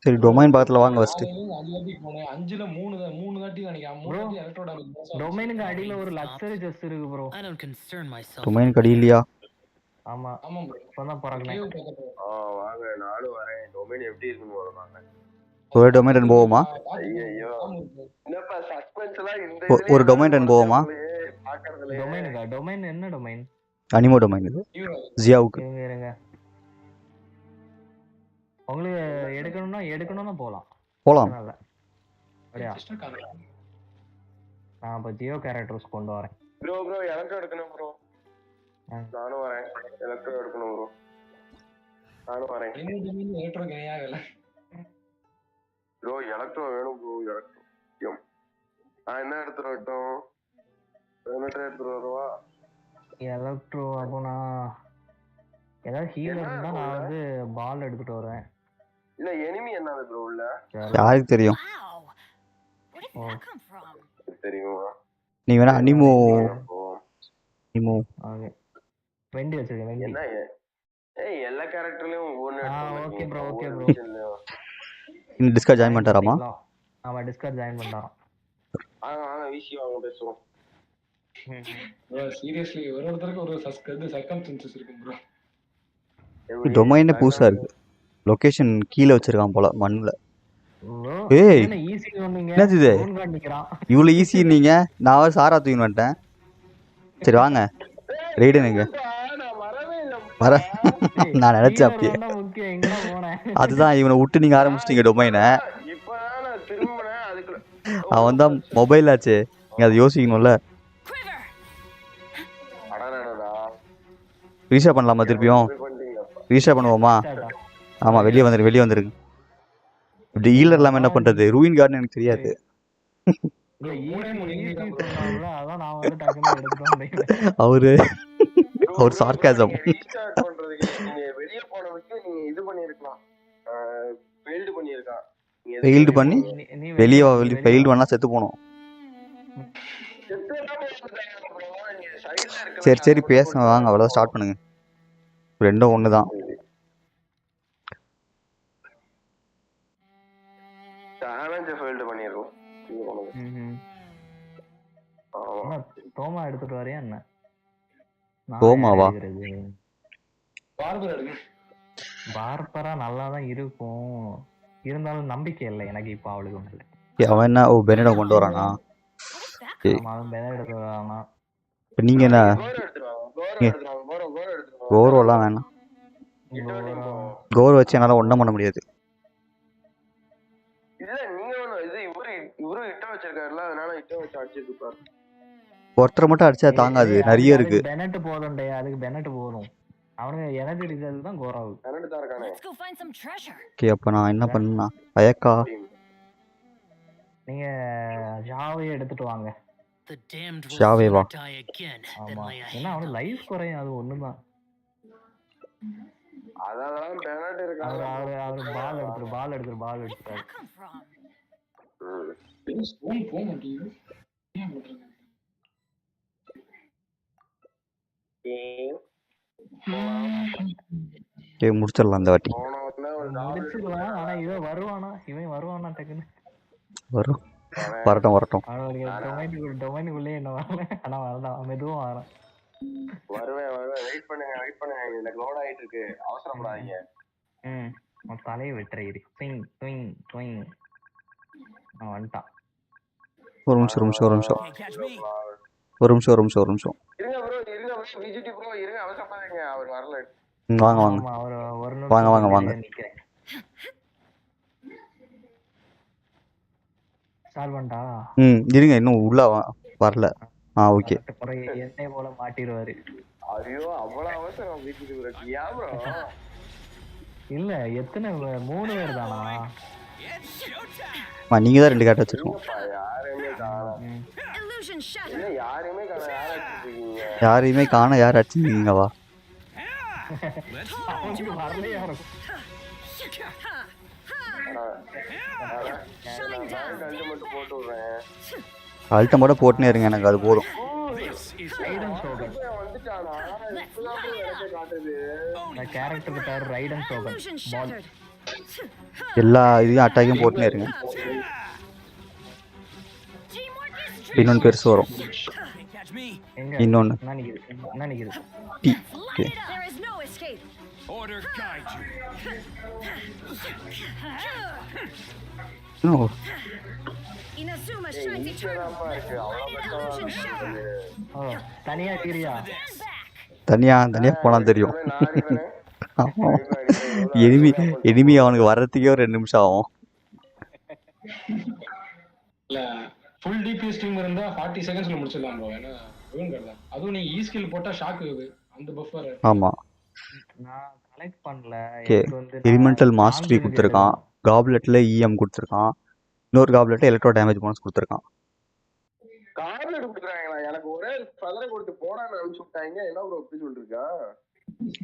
சரி டொமைன் பக்கத்துல வாங்க ஃபர்ஸ்ட். 5 வாட்டி போனேன். 5ல 3 வாட்டி நினைக்கிறேன். 3 வாட்டி எலக்ட்ரோ டேமேஜ் போனஸ். டொமைனுக்கு அடியில ஒரு லக்ஸரி செஸ் இருக்கு bro. I don't concern myself. டொமைனுக்கு அடியிலையா? ஆமா ப்ரோ. இப்பதான் பறக்கறேன். வாங்க நானும் வரேன். டொமைன் எப்படி இருக்குன்னு வரேன். ஒரு டொமைன் ரன் போவோமா? ஐயோ என்னப்பா சஸ்பென்ஸ்லாம் இந்த ஒரு டொமைன் ரன் போவோமா? டொமைன் என்ன டொமைன்? அனிமோ டொமைன் இது ஜியாவுக்கு. இருங்க உங்களுக்கு எடுக்கணும்னா போலாம். அப்படியே நான் இப்ப ஜியோ கேரக்டர்ஸ் கொண்டு வரேன். ப்ரோ எலக்ட்ரோ எடுக்கணும் ப்ரோ. நானும் வரேன். எலக்ட்ரோ எடுக்கணும் ப்ரோ. நானும் வரேன். எலக்ட்ரோ கேயாகல ப்ரோ. எலக்ட்ரோ வேணும் ப்ரோ. எலக்ட்ரோ என்ன எடுத்துறோம்? எடுத்துட்டு வருவா எலக்ட்ரோ. அப்போ நான் ஏதாவது ஹீலர் இருந்தா நான் வந்து பால் எடுத்துட்டு வரேன். இல்ல எனிமி என்னது ப்ரோ உள்ள? யாருக்கு தெரியும்? தெரியுமா? நீ வேணா அனிமோ ஓகே வெண்டி வச்சிருக்கேன். வெண்டி என்ன எல்லா கேரக்டர்லயும் ஒன்னு எடுத்து. ஓகே ப்ரோ இந்த டிஸ்கார்ட் ஜாயின் பண்ணிட்டாராமா? ஆமா டிஸ்கார்ட் ஜாயின் பண்ணிட்டாராம். வாங்க வீசி வாங்க பேசுவோம். ப்ரோ சீரியஸ்லி ஒருத்தருக்கு ஒரு சர்க்கம்ஸ்டன்சஸ் இருக்கு ப்ரோ. டொமைனே புதுசா இருக்கு. லொகேஷன் கீழே வச்சிருக்கான் போல மண்ணுல. ஏய் என்னது இது? இவ்வளவு ஈஸி நீங்க? நான் சாரா தூக்கின்னு வந்துட்டேன். சரி வாங்க ரெய்டனுங்க வர. நான் நினைச்சேன் அப்படியே. அதுதான் இவனை விட்டு நீங்க ஆரம்பிச்சிட்டீங்க டொமைனை. அவன் தான் மொபைல் ஆச்சு. நீங்க அதை யோசிக்கணும்ல. ரீஸ்டார்ட் பண்ணலாமா? திருப்பியும் ரீஸ்டார்ட் பண்ணுவோமா? ஆமா வெளியே வந்துருக்கு. இப்படி ஹீலர் இல்லாம என்ன பண்றது? ரூயின் கார்டன் எனக்கு தெரியாது. அவர் சார்காசம். வெளிய போனதுக்கு நீங்க இது பண்ணிருக்கலாம். ஃபெயில்ட் பண்ணி வெளியே ஃபெயில்ட் பண்ணா செத்து போனோம். சரி பேசுங்க வாங்க. அவ்வளோ ஸ்டார்ட் பண்ணுங்க. ரெண்டும் ஒன்று தான். சேலஞ்சை ஃபெயில்டு பண்ணியிருக்கோம். தோமா எடுத்துட்டு வரையா என்ன? தோமாவா? பார்பரா நல்லா தான் இருக்கும், இருந்தாலும் நம்பிக்கை இல்லை எனக்கு இப்போ அவளுக்கு ஒண்ணு இல்லை. அவன் என்ன பெனடோ கொண்டு வரானா? அவன் பெனட் எடுத்து வரானா? இப்போ நீங்கள் என்ன கோரோலாம் வேணாம். கோர் வச்சு என்னால் ஒன்றும் பண்ண முடியாது. இல்ல நீங்க இது இவரும் இட்ட வச்சிருக்காருல, அதனால இட்ட வச்சு அடிச்சிட்டு இருப்பாரு. ஒருத்தரை மட்டும் அடிச்சா தாங்காது, நிறைய இருக்கு. பெனட் போதும்டே, அதுக்கு பெனட் போதும். அவனுக்கு எனர்ஜி ரிசர்வ் தான் கோராவு. பெனட் தான் இருக்கானே. ஓகே, அப்போ நான் என்ன பண்ணா? அயக்கா நீங்க ஷாவே எடுத்துட்டு வாங்க. ஷாவே வா. ஆமா, ஏன்னா அவனுக்கு லைஃப் குறையும், அது ஒண்ணுதான். அதான் பெனட் இருக்கா. அவர் பால் எடுத்துட்டாரு. ஸ்டோன் போக மாட்டேங்குது. முடிச்சிடலாம் இந்த வாட்டி. முடிச்சிடலாம், ஆனா இவன் வருவானா டக்குன்னு? வரட்டும். டொமைனுக்குள்ளே என்ன வரல, ஆனா வரதான், மெதுவா வரான். வருவேன். வெயிட் பண்ணுங்க. எனக்கு லோட் ஆயிட்டு இருக்கு, அவசரப்படாதீங்க. தலையை வெட்டுறீரு. அவன் வந்துட்டான். ஒரு நிமிஷம். இருங்க ப்ரோ, விஜிடி ப்ரோ, இருங்க, அவசரப்படாதீங்க, அவர் வரல. வாங்க. இருங்க, இன்னும் உள்ள வரல. ஓகே. என்னை போல மாட்டிடுவாரு. ஐயோ, அவ்வளவு அவசரம் விஜிடி ப்ரோ. ஏன் ப்ரோ? இல்ல, எத்தனை 3 பேர் தானா? நீங்க தான் 2 கேட் வச்சிருக்கோம். யாரையுமே காண. யார் அடிச்சிருக்கீங்க? வா. அல்ட்டம் மட்டும் போட்டுனே இருங்க, எனக்கு அது போதும். எல்லா இதையும் அட்டாக்கும் போட்டுனே இருங்க. இன்னொன்று பெருசு வரும். இன்னொன்று தனியா போனா தெரியும். எனிமி அவனுக்கு வர்றதுக்கே ஒரு 2 நிமிஷம் ஆகும். ஃபுல் டிபிஎஸ் டீம் இருந்தா 40 செகண்ட்ஸ்ல முடிச்சிடலாம் ப்ரோ. ஏன்னா அதுவும் நீ ஈ ஸ்கில் போட்டா ஷாக் அந்த பஃபர். ஆமா, நான் கலெக்ட் பண்ணல. எனக்கு வந்து எலிமெண்டல் மாஸ்டரி கொடுத்திருக்கான், காப்லெட்ல இஎம் கொடுத்திருக்கான், இன்னொரு காப்லெட்ல எலக்ட்ரோ டேமேஜ் போனஸ் கொடுத்திருக்கான். காப்லெட் கொடுத்துறாங்களா? எனக்கு ஒரே ஃபெதரை கொடுத்து போடான்னு அனுப்பிச்சு விட்டாங்க. என்ன ப்ரோ எப்படி சொல்றீங்க?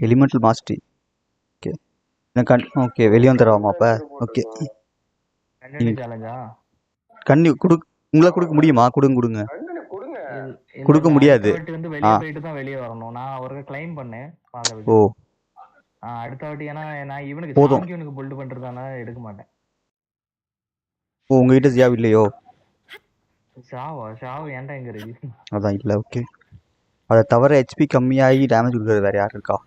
Elemental mastery. ஓகே, ஓகே, வெளிய வந்துறோமா அப்ப? ஓகே, கண்ணி உங்களை கொடுக்க முடியுமா? கொடுங்க. கொடுக்க முடியாது. வெளிய போயிட்டு தான் வெளிய வரணும். நான் ஒரு க்ளைம் பண்ணேன் பாக்க. அடுத்த வாட்டி ஏன்னா நான் இவனுக்கு சாங்கியூனுக்கு பில்ட் பண்றதானா எடுக்க மாட்டேன். உங்ககிட்ட ஜியா இல்லையோ? ஷாவ் ஏன்டா எங்க இருக்கு? அதான் இல்ல. ஓகே, அத தவிர ஹெச்பி கம்மியாகி டேமேஜ் கொடுக்கறது வேற யார் இருக்கா?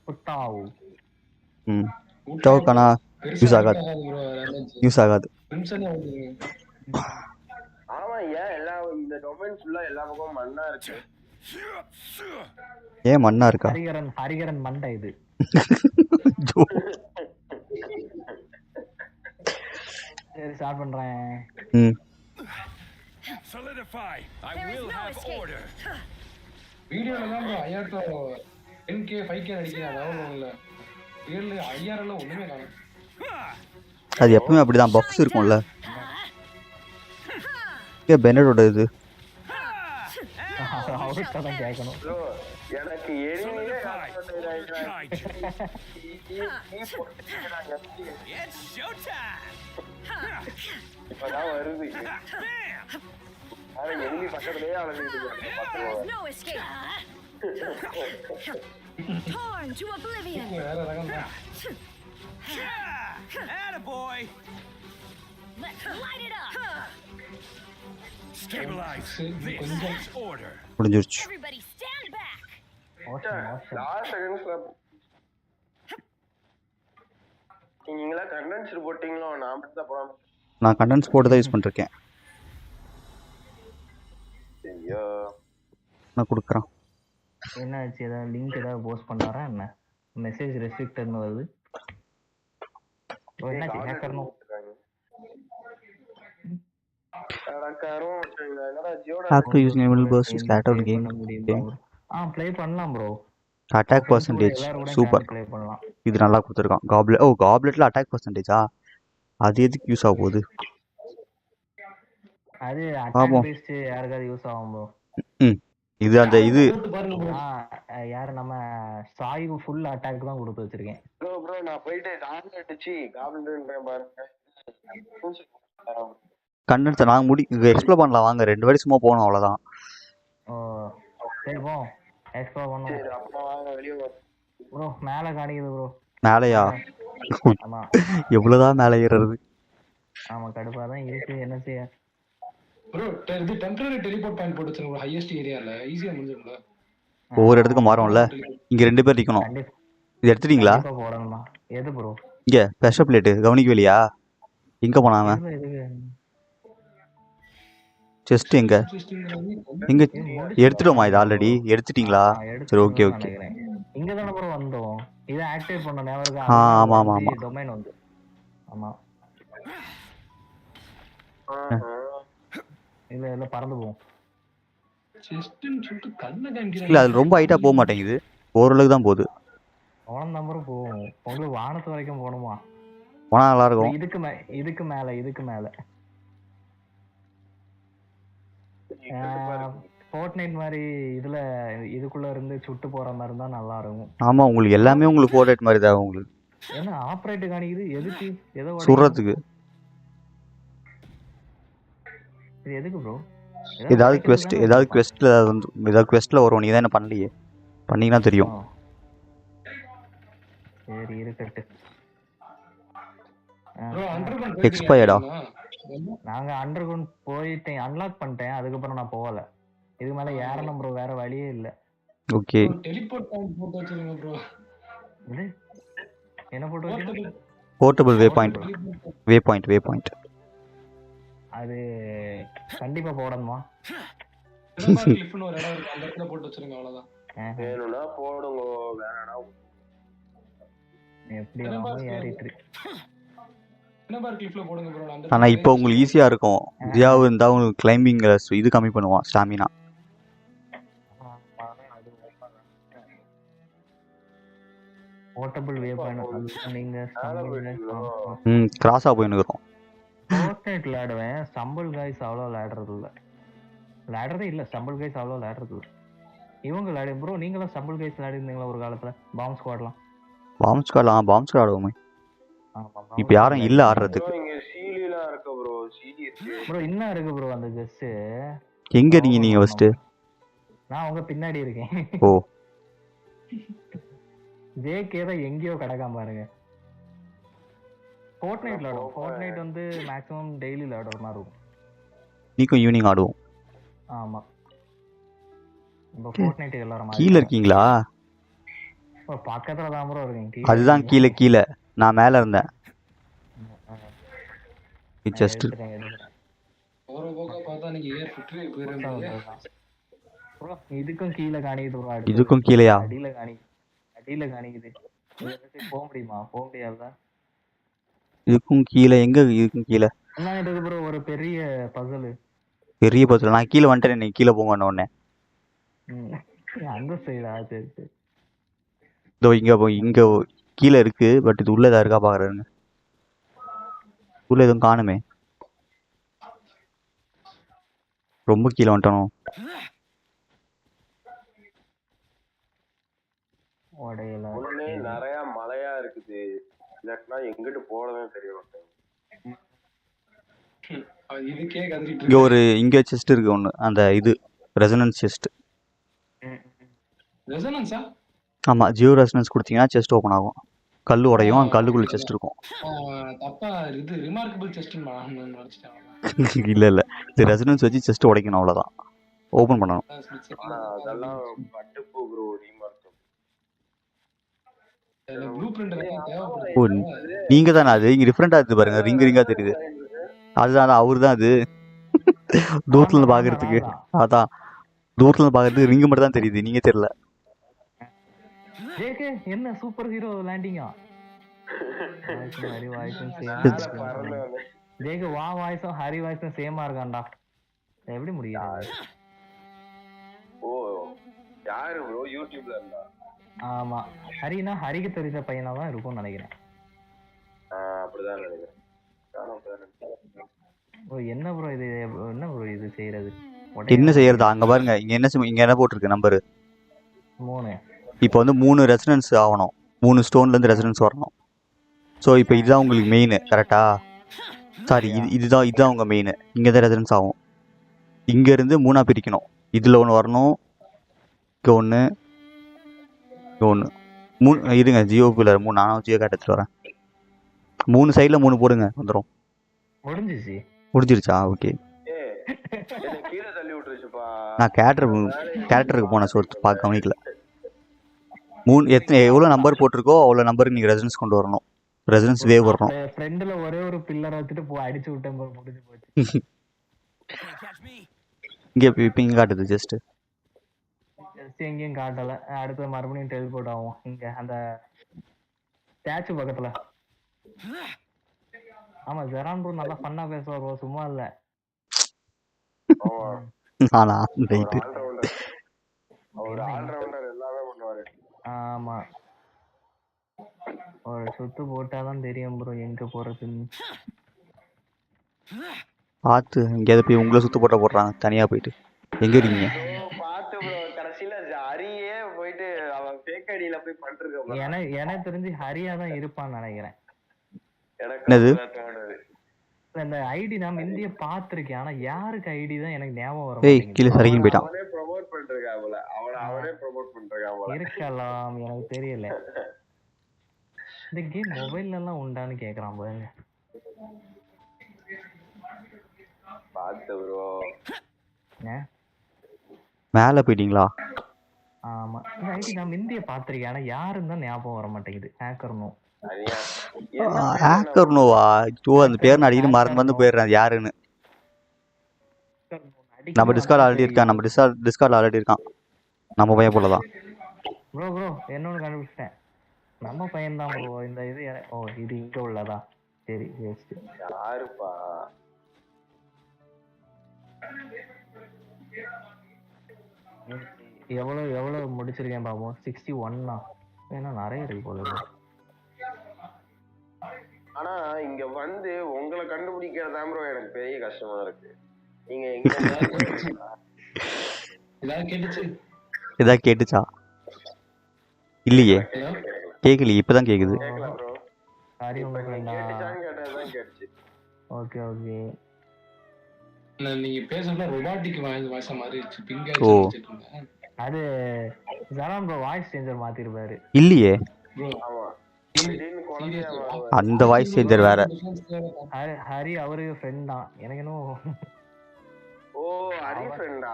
புட்டாவு. புட்டாவுக்கானா யூஸ் ஆகாது. ஆமா, ஏன் எல்லா இந்த டொமைன் ஃபுல்லா எல்லா பக்கமும் மண்ணா இருக்கு. ஏன் மண்ணா இருக்கா? ஹரிகரன் மண்டை இது. சரி, ஸ்டார்ட் பண்றேன். Solidify. I will have order. வீடியோல தான் bro ஐயாட்டோ 10k 5k அடிக்கிறான். அவ்வளவு இல்ல. ரியல்ல ஐயாரல ஒண்ணுமே காணோம். அது எப்பவுமே அப்படிதான், பஃப்ஸ் இருக்கும்ல. பெனடோட இது அவர்தான் கேட்கணும். ப்ரோ, எனக்கு எனிமியே இப்பதான் வருது. ஆனா எனிமி பக்கத்துலயே அழகிட்டு Torn to oblivion. வேற ரகம் தான். Attaboy! Let's light it up. Stabilize. This is order. முடிஞ்சிருச்சு. Everybody stand back. லாஸ்ட் செகண்ட்ஸ்ல நீங்களா கண்டென்ஸ்ட் போட்டீங்களோ நான் மட்டும் தான் போடாம. நான் கண்டென்ஸ் போட்டு தான் யூஸ் பண்ணிருக்கேன். ஐயோ நான் கொடுக்குறேன். என்ன ஆச்சு? ஏதாவது லிங்க் ஏதாவது போஸ்ட் பண்ணாரா என்ன? மெசேஜ் ரெஸ்ட்ரிக்டட்னு வருது. என்னாச்சு? ஹேக்கர்னும் After using enable burst is lateral game. Play பண்ணலாம் bro. Attack percentage super. Play பண்ணலாம். இது நல்லா கொடுத்துருக்கான். காப்லெட் காப்லெட்ல அட்டாக் பர்சன்டேஜா? அது எதுக்கு யூஸ் ஆக போகுது? அது அட்டாக் பேஸ்ட் யாருக்காவது யூஸ் ஆகும் ப்ரோ. இது அந்த இது யாரு நம்ம சாய்வு ஃபுல் அட்டாக் தான் கொடுத்து வச்சிருக்கேன். ப்ரோ நான் போயிட்டு டார்கெட் அடிச்சு காப்லெட்ன்றேன் பாருங்க. கண்டென்ஸ் நாங்க எக்ஸ்ப்ளோர் பண்ணலாம் வாங்க. 2 வாட்டி சும்மா போகணும் அவ்வளவுதான். சரி போ எக்ஸ்ப்ளோர் பண்ணுவோம். சரி அப்ப வாங்க வெளிய வா ப்ரோ. மேல காணிக்குது ப்ரோ. மேலையா? ஆமா. எவ்வளவுதான் மேலே ஏறுறது? ஆமா கடுப்பா தான் இருக்கு. என்ன செய்ய ப்ரோ? இது டெம்பரரி டெலிபோர்ட் பாயிண்ட் போட்டு வச்சிருங்க ஹையஸ்ட் ஏரியால. ஈஸியா முடிஞ்சிரும்ல. ஒவ்வொரு இடத்துக்கு மாறும்ல. இங்க 2 பேர் நிக்கணும். இது எடுத்துட்டீங்களா? போடணுமா? எது ப்ரோ? இங்க ஸ்பெஷல் பிளேட் கவனிக்கலையா? எங்க போனாங்க? செஸ்ட் எங்க எங்க எடுத்துட்டோமா? இது ஆல்ரெடி எடுத்துட்டீங்களா? சரி ஓகே ஓகே. இங்க தான ப்ரோ வந்தோம். இத ஆக்டிவேட் பண்ண ஞாபகம். ஆமா ஆமா ஆமா. டொமைன் வந்து ஆமா. இல்ல பறந்து போவோம். செஸ்ட்னு சொல்லிட்டு கண்ண காமிக்கிறாங்க. இல்ல அது ரொம்ப ஹைட்டா போக மாட்டேங்குது. ஓரளவுக்கு தான் போகுது. போன நம்பர் போவோம். உங்களுக்கு வானத்து வரைக்கும் போணுமா? போனா நல்லா இருக்கும். இதுக்கு மேல ஃபோர்ட்நைட் மாதிரி இதுக்குள்ள இருந்து சுட்டு போற மாதிரி இருந்தா நல்லா இருக்கும். ஆமா உங்களுக்கு எல்லாமே உங்களுக்கு ஃபோர்ட்நைட் மாதிரி தான் உங்களுக்கு. என்ன ஆபரேட் காணிக்குது? எதுக்கு? ஏதோ சுடுறதுக்கு. இது எதுக்கு ப்ரோ? ஏதாவது குவெஸ்ட்ல வரும். நீ தான் என்ன பண்ணலையே. பண்ணீங்கன்னா தெரியும். சரி இருக்கட்டு. ப்ரோ அண்டர்கிரவுண்ட் எக்ஸ்பயர்டா? நாங்க அண்டர்கிரவுண்ட் போயிட்டேன். அன்லாக் பண்ணிட்டேன். அதுக்கப்புறம் நான் போகல. இதுக்கு மேல ஏறணும் ப்ரோ. வேற வழியே இல்ல. ஓகே. டெலிபோர்ட் பாயிண்ட் போட்டு வச்சிருங்க ப்ரோ. என்ன போட்டு வச்சிருக்கீங்க? போர்ட்டபிள் வே பாயிண்ட். அது கண்டிப்பா போடணுமா? கிளிஃப்னு ஒரு இடம் இருக்கு. அந்த இடத்துல போட்டு வச்சிருங்க அவ்வளவுதான். வேணும்னா போடுங்க. வேணானா எப்படி ஏறிட்டு இருக்கு. ஆனா இப்போ உங்களுக்கு ஈஸியா இருக்கும். ஜியாவு இருந்தா உங்களுக்கு கிளைம்பிங் இது கம்மி பண்ணுவான் ஸ்டாமினா. போர்ட்டபிள் வே பாயிண்ட் நீங்க கிராஸா போய் நிக்கிறோம். ஃபோர்ட்நைட் விளையாடுவேன். ஸ்டம்பிள் கைஸ் அவ்வளோ விளையாடுறது இல்ல. ஸ்டம்பிள் கைஸ் அவ்வளோ விளையாடுறது இல்லை. இவங்க விளையாடு ப்ரோ. நீங்களும் ஸ்டம்பிள் கைஸ் விளையாடிருந்தீங்களா ஒரு காலத்துல? பாம் ஸ்குவாட் ஆடுவோமே. இப்ப யாரும் இல்ல ஆடுறதுக்கு. ப்ரோ இன்னும் இருக்கு ப்ரோ அந்த ஜெஸ்ட். எங்க இருக்கீங்க நீங்க ஃபர்ஸ்ட்? நான் உங்க பின்னாடி இருக்கேன். ஓ ஜேகே தான் எங்கேயோ கடக்காம பாருங்க. ஃபோர்ட்நைட் விளையாடுவோம். ஃபோர்ட்நைட் வந்து மேக்ஸிமம் டெய்லி விளையாடுற மாதிரி இருக்கும். நீக்கும் ஈவினிங் ஆடுவோம். ஆமா. இப்போ ஃபோர்ட்நைட் எல்லாரும் கீழ இருக்கீங்களா? பக்கத்துல தான் ப்ரோ இருக்கீங்க. அதுதான் கீழ. நான் மேல இருந்தேன். ஜஸ்ட் ஒரு போக பார்த்தா நீங்க ஏர் ஃபிட்ரி போயிரீங்க. ப்ரோ இதுக்கும் கீழ காணிக்குது ப்ரோ. இதுக்கும் கீழயா? அடியில காணிக்குது. போக முடியுமா? போக முடியாதா? இதுக்கும் கீழ எங்க? இதுக்கும் கீழ என்ன இருக்கு ப்ரோ? ஒரு பெரிய பசில். நான் கீழ வந்துட்டேன். நீ கீழ போங்க உடனே. அந்த சைடா? சரி இதோ இங்க கீழ இருக்கு. பட் இது உள்ளதா இருக்கா பாக்குறேங்க. உள்ள எதுவும் காணுமே. ரொம்ப கீழே வந்துட்டோம். நிறைய மலையா இருக்குது. இல்லாட்டினா எங்கிட்டு போறதுன்னு தெரிய மாட்டேங்குது. இங்க செஸ்ட் இருக்கு ஒண்ணு. அந்த இது ரெசனன்ஸ் செஸ்ட். ரெசனன்ஸா? ஆமாம், ஜியோ ரெசனன்ஸ் கொடுத்தீங்கன்னா செஸ்ட் ஓப்பன் ஆகும். கல் உடையும், அந்த கல்லுக்குள்ளே செஸ்ட் இருக்கும். தப்பா இது ரிமார்க்கபிள் செஸ்ட்னு நினைச்சிட்டாங்க. இல்லை இல்லை, இது ரெசனன்ஸ் வச்சு செஸ்ட் உடைக்கணும், அவ்வளோதான். ஓப்பன் பண்ணணும். அதெல்லாம் பட்டுப்பு ப்ரோ ரீமார்க். ஓ, நீங்கள் தானே அது? இங்கே டிஃப்ரெண்ட்டாக இருக்குது பாருங்க, ரிங்காக தெரியுது. அதுதான் அவர் தான் அது. தூரத்துலேருந்து பார்க்கறதுக்கு அதான், தூரத்துலேருந்து பார்க்கறதுக்கு ரிங்கு மட்டும் தான் தெரியுது, நீங்கள் தெரியல. என்ன சூப்பர் ஹீரோ லேண்டிங்கா? ஹரி வாய்ஸும் ஜேக்கு வா வாய்ஸும் ஹரி வாய்ஸும் சேமா இருக்கான்டா. எப்படி முடியாது? ஓ யாரு ப்ரோ யூடியூப்ல இருந்தா? ஆமா, ஹரினா ஹரிக்கு தெரிஞ்ச பையனா தான் இருக்கும்னு நினைக்கிறேன். அப்படிதான் நினைக்கிறேன். ஓ என்ன ப்ரோ இது, என்ன ப்ரோ இது செய்யறது? என்ன செய்யறது? அங்கே பாருங்க, இங்கே என்ன போட்டிருக்கு நம்பரு 3. இப்போ வந்து 3 ரெசனன்ஸ் ஆகணும், 3 ஸ்டோன்லேருந்து ரெசனன்ஸ் வரணும். ஸோ இப்போ இதுதான் உங்களுக்கு மெயின், கரெக்டா? சாரி, இதுதான் உங்கள் மெயின். இங்கே தான் ரெசனன்ஸ் ஆகும். இங்கேருந்து 3ஆக பிரிக்கணும். இதில் ஒன்று வரணும், இங்கே ஒன்று, இங்கே ஒன்று. 3 இருங்க, ஜியோக்குள்ள 3. நானும் ஜியோ கார்டு எடுத்துகிட்டு வரேன். 3 சைடில் 3 போடுங்க, வந்துடும். முடிஞ்சிருச்சா? ஓகே. நான் கேரக்டருக்கு போனேன், ஸோ பார்க்க கவனிக்கல. 3 எவ்வளோ நம்பர் போட்டிருக்கோ அவ்வளோ நம்பருக்கு நீங்கள் ரெசனன்ஸ் கொண்டு வரணும். ரெசனன்ஸ் வேவ் வரணும். ஃப்ரெண்ட்ல ஒரே ஒரு பில்லர் வச்சுட்டு அடிச்சு விட்டேன், முடிஞ்சு போச்சு. இப்போ இங்கே காட்டுது ஜஸ்ட் எங்கேயும் காட்டல. அடுத்து மறுபடியும் டெலிபோர்ட் ஆகும் இங்க அந்த ஸ்டாச்சு பக்கத்துல. ஆமா, ஜெரான் ப்ரோ நல்லா ஃபன்னா பேசுவார், சும்மா இல்ல. ஆமா, ஒரு சுத்து போட்டாதான் தெரியும் ப்ரோ எங்க போறதுன்னு. பார்த்து எங்கேயாவது போய் உங்களை சுத்து போடுறாங்க தனியா போயிட்டு. எங்க இருக்கீங்க? பார்த்து ப்ரோ, கடைசில ஹரியே போயிட்டு அவன் ஃபேக் ஐடியில போய் பண்ணிருக்கான். எனக்கு தெரிஞ்சு ஹரியா தான் இருப்பான்னு நினைக்கிறேன். என்னது இந்த ஐடி நான் இந்திய பாத்திருக்கேன், ஆனா யாருக்கு ஐடி தான் எனக்கு ஞாபகம் வர மாட்டேங்குது. கீழ சரிக்கின்னு போய்ட்டான். அவனே ப்ரோமோட் பண்ணிருக்கான் போல. அவனே ப்ரோமோட் பண்ணிருக்கான் போல. இருக்கலாம், எனக்கு தெரியல. இந்த கேம் மொபைல்ல எல்லாம் உண்டான்னு கேக்குறான் பாருங்க. பாத்து ப்ரோ. மேல போயிட்டீங்களா? ஆமா, இந்த ஐடி நான் இந்திய பாத்திருக்கேன், ஆனா யாருன்னு தான் ஞாபகம் வர மாட்டேங்குது. ஹேக்கர்னோ. ஹேக்கர்னோவா? ஐயோ, அந்த பேர் நான் அடிக்கடி மறந்து போயிடுறேன் யாருன்னு. நம்ம டிஸ்கார்ட் ஆல்ரெடி இருக்கான், நம்ம பையன் போலதான். ப்ரோ என்னன்னு கண்டுபிடிச்சிட்டேன், நம்ம பையன் தான் ப்ரோ. இந்த இது இது இங்க உள்ளதா? சரி, யாருப்பா? எவ்வளவு முடிச்சிருக்கேன் பாப்போம். 61. ஏன்னா நிறைய இருக்கு போல. ஆனா இங்க வந்து உங்களை கண்டுபிடிக்கிறதா ப்ரோ எனக்கு பெரிய கஷ்டமா இருக்கு. நீங்க எங்க ஏதாவது கேட்டுச்சா? இல்லையே, கேட்கலையே, இப்பதான் கேக்குது. ஓகே நீங்க பேசுறதுல ரொபாட்டிக் வாய்ஸ் மாதிரி இருந்துச்சு. பிங்கா ஓ, அது ஜரான் ப்ரோ வாய்ஸ் சேஞ்சர் மாத்திருப்பாரு. இல்லையே, ப்ரோ ஆமா, அந்த வாய்ஸ் சேஞ்சர் வேற. ஹரி அவரு ஃப்ரெண்ட் தான் எனக்கு இன்னும். ஓ, ஹரி ஃப்ரெண்டா?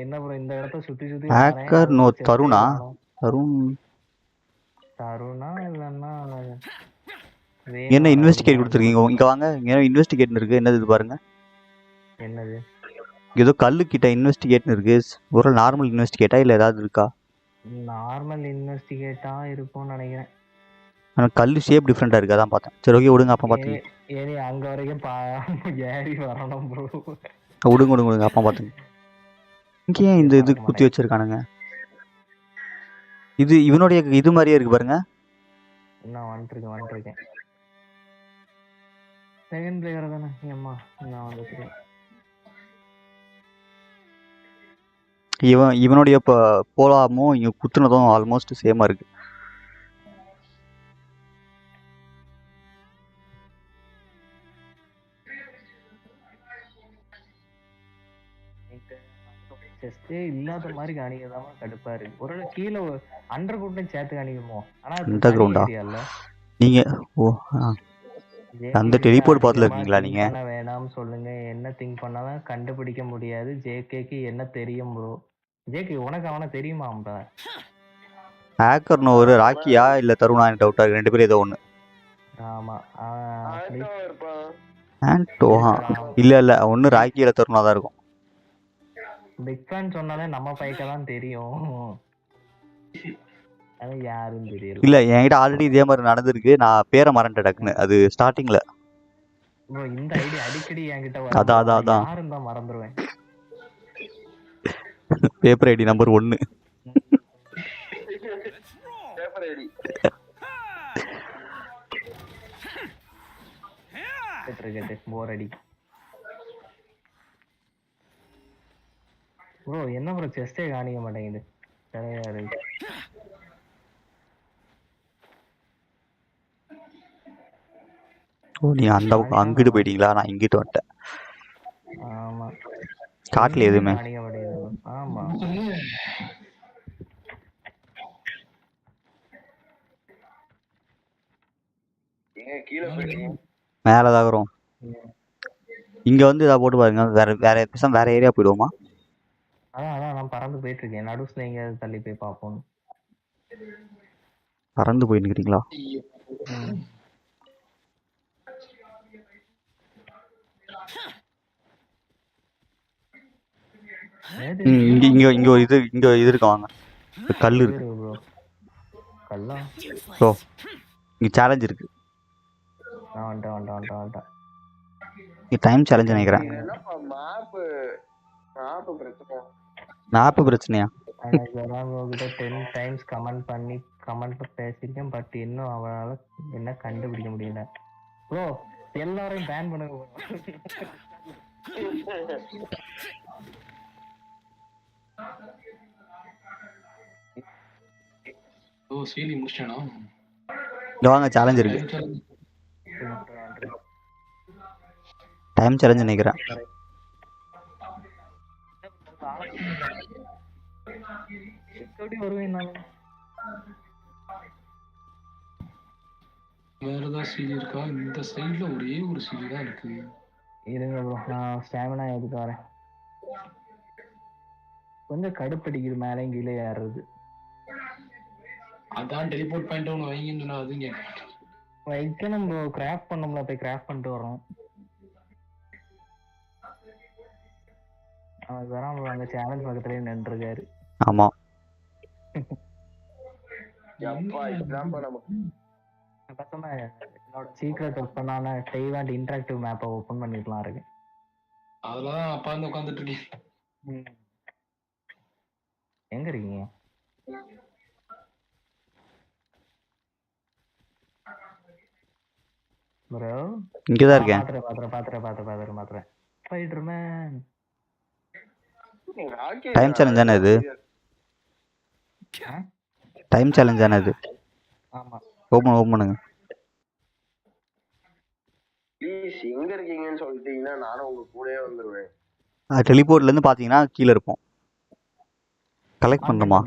என்ன ப்ரோ இந்த இடத்த சுத்தி ஹேக்கர் நோ தருணா? தருணா இல்லன்னா என்ன இன்வெஸ்டிகேட் கொடுத்துருக்கீங்க? இங்க வாங்க, இங்க இன்வெஸ்டிகேட் இருக்கு. என்னது இது பாருங்க. என்னது? ஏதோ கல்லு கிட்ட இன்வெஸ்டிகேட்னு இருக்கு. ஒரு நார்மல் இன்வெஸ்டிகேட்டா இல்ல ஏதாவது இருக்கா? நார்மல் இன்வெஸ்டிகேட்டா இருக்கும்னு நினைக்கிறேன். ஆனா கல்லு ஷேப் டிஃபரெண்டா இருக்கு, அதான் பார்த்தேன். சரி ஓகே, விடுங்க, அப்பா பாத்துங்க. ஏனி அங்க வரைக்கும் ஏறி வரணும் ப்ரோ. விடுங்க, அப்பா பாத்துங்க. இங்க ஏன் இந்த இது குத்தி வச்சிருக்கானுங்க? இது இவனுடைய இது மாதிரியே இருக்கு பாருங்க. நான் வந்துருக்கேன். செகண்ட் பிளேயர் தானே அம்மா, நான் வந்துட்டேன். இவனுடைய போலாமும் இங்க குத்துனதும் ஆல்மோஸ்ட் சேமா இருக்கு. செஸ்டே இல்லாத மாதிரி காணிக்கதாம கடுப்பா இருக்கு. ஒருவேளை கீழே அண்டர் கிரவுண்ட்ல சேர்த்து காணிக்குமோ? ஆனா அது அண்டர் தனி கிரவுண்டா ஏரியால. நீங்க? ஓ அந்த ஜேகே டெலிபோர்ட் பாத்துல அதிகமா இருக்கீங்களா திங்க் நீங்க? பண்ண வேணாம்னு சொல்லுங்க. என்ன திங்க் பண்ணாதான் கண்டுபிடிக்க முடியாது. ஜேகேக்கு என்ன தெரியும் ப்ரோ? ஜேகே உனக்கு அவனை தெரியுமாம்டா? ஹேக்கர்னு ஒரு ராக்கியா இல்ல தருணா டவுட்டா இருக்கு. 2 பேரும் ஏதோ ஒண்ணு. ஆமா ஆண்டோஹா இல்ல ஒண்ணு ராக்கி இல்ல தருணா தான் இருக்கும். பிக் ஃபேன் சொன்னாலே நம்ம பைக்க தான் தெரியும். அது யாரும் தெரியல. இல்ல என்கிட்ட ஆல்ரெடி இதே மாதிரி நடந்திருக்கு. நான் பேரை மறந்துட்டேன் டக்குன்னு. அது ஸ்டார்டிங்ல. ப்ரோ இந்த ஐடி அடிக்கடி என்கிட்ட அதான் வரும். யாரும் தான் மறந்துடுவேன். Paper ID number 1. Paper ID கேட்டு போர் அடி. ப்ரோ என்ன ப்ரோ செஸ்டே காணிக்க மாட்டேங்குது. சரியா இருக்கு. ஓ நீ அந்த அங்கிட்டு போயிட்டீங்களா? நான் இங்கிட்டு வந்துட்டேன். ஆமா காட்டல எதுவுமே. காணிக்க மாட்டேங்குது. ஆமா கீழே போயிட்டீங்க. மேலதான் வரும். இங்க வந்து இதை போட்டு பாருங்க. வேற ஏரியா போயிடுவோமா? அதான் நான் பறந்து போயிட்டு இருக்கேன். நடுவுல எங்கேயாவது தள்ளி போய் பார்ப்போம். பறந்து போய் நிக்கிறீங்களா? இங்க ஒரு இது இருக்கு. வாங்க கல்லு இருக்கு. கல்லா? ஓ இங்க சேலஞ்ச் இருக்கு. இங்க டைம் சேலஞ்ச் நினைக்கிறேன். மேப் பிரச்சனையா? எனக்கு 10 டைம்ஸ் கமெண்ட் பண்ணி கமெண்ட்ல பேசிருக்கேன். பட் இன்னும் அவனால என்ன கண்டுபிடிக்க முடியல. ப்ரோ எல்லாரையும் பேன் பண்ணுங்க. ஓ சீலி முடிச்சானா? இங்க வாங்க சேலஞ்ச் இருக்கு. டைம் சேலஞ்ச் நினைக்கிறேன். எப்படி வருவேன் நான்? வேற ஏதாவது சீலி இருக்கா? இந்த சைடுல ஒரே ஒரு சீலி தான் இருக்கு. இருங்க ப்ரோ நான் ஸ்டாமினா எடுத்து வரேன். கொஞ்சம் கடுப்படிக்குது மேலே கீழே ஏறுறது. அதான் டெலிபோர்ட் பாயிண்ட் ஒன்று வைங்கன்னு அதுங்க வைக்கணும் ப்ரோ. கிராஃப்ட் பண்ணோம்ல போய் கிராஃப்ட் பண்ணிட்டு வரோம். அவன் ப்ரோ அங்க சேலஞ்ச் பக்கத்துலயே நின்றுருக்காரு. ஆமா என்னோட சீக்ரெட் ஓப்பனான டெய்வாண்ட் இன்டராக்டிவ் மேப்பை ஓபன் பண்ணிக்கலாம் இருக்கு. அதெல்லாம் அப்பா வந்து உட்காந்துட்டு இருக்கேன். எங்க இருக்கீங்க? ப்ரோ இங்கதான் இருக்கேன். பாத்துறேன் ஸ்பைடர்மேன். டைம் சேலஞ்ச் தானே இது? டைம் சேலஞ்ச் தானே இது? ஆமா ஓபன் பண்ணுங்க. ப்ளீஸ் எங்க இருக்கீங்கன்னு சொல்லிட்டீங்கன்னா நானும் உங்க கூடயே வந்துருவேன். டெலிபோர்ட்ல இருந்து பாத்தீங்கன்னா கீழ இருப்போம். கலெக்ட் பண்ணணுமா?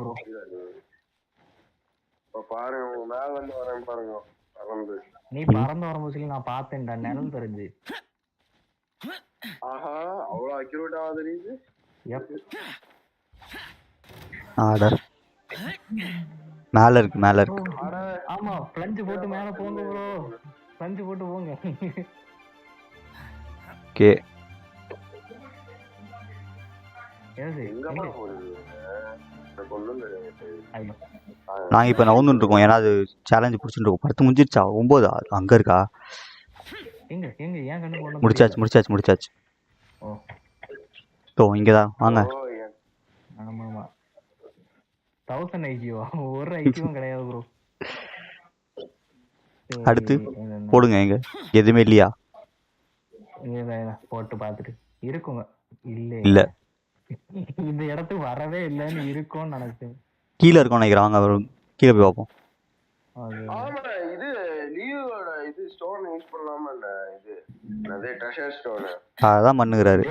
இப்ப பாருங்க உங்க மேல வந்து வரேன் பாருங்க. பறந்து நீ பறந்து வரும்போது நான் பார்த்தேன்டா நிழல் தெரிஞ்சு. ஆஹா அவ்வளவு அக்யூரேட்டா தெரியுது. ஆர்டர் மேல இருக்கு. ஆமா பிளஞ்ச் போட்டு மேல போங்க ப்ரோ. பிளஞ்ச் போட்டு போங்க. ஓகே நாங்க இப்ப நவுந்துட்டு இருக்கோம். ஏன்னா அது சேலஞ்ச் பிடிச்சிட்டு இருக்கோம். 10 முடிஞ்சிருச்சா? 9 அங்க இருக்கா? முடிச்சாச்சு. ஓ இங்கதான் வாங்க. ஆமா 1000 ஐக்கியோ ஒரு ஐக்கியம் கிடையாது ப்ரோ. அடுத்து போடுங்க. எங்க எதுவுமே இல்லையா? போட்டு பாத்துட்டு இருக்குங்க. இல்ல இந்த இடத்துக்கு வரவே இல்லன்னு இருக்கும்னு நினைச்சேன். கீழே இருக்கும் நினைக்கிறேன். வாங்க கீழே போய் பார்ப்போம். ஆமா இது லியோட இது ஸ்டோன் யூஸ் பண்ணலாமா? இல்ல இது அதே ட்ரெஷர் ஸ்டோன் அதான் பண்ணுகிறாரு.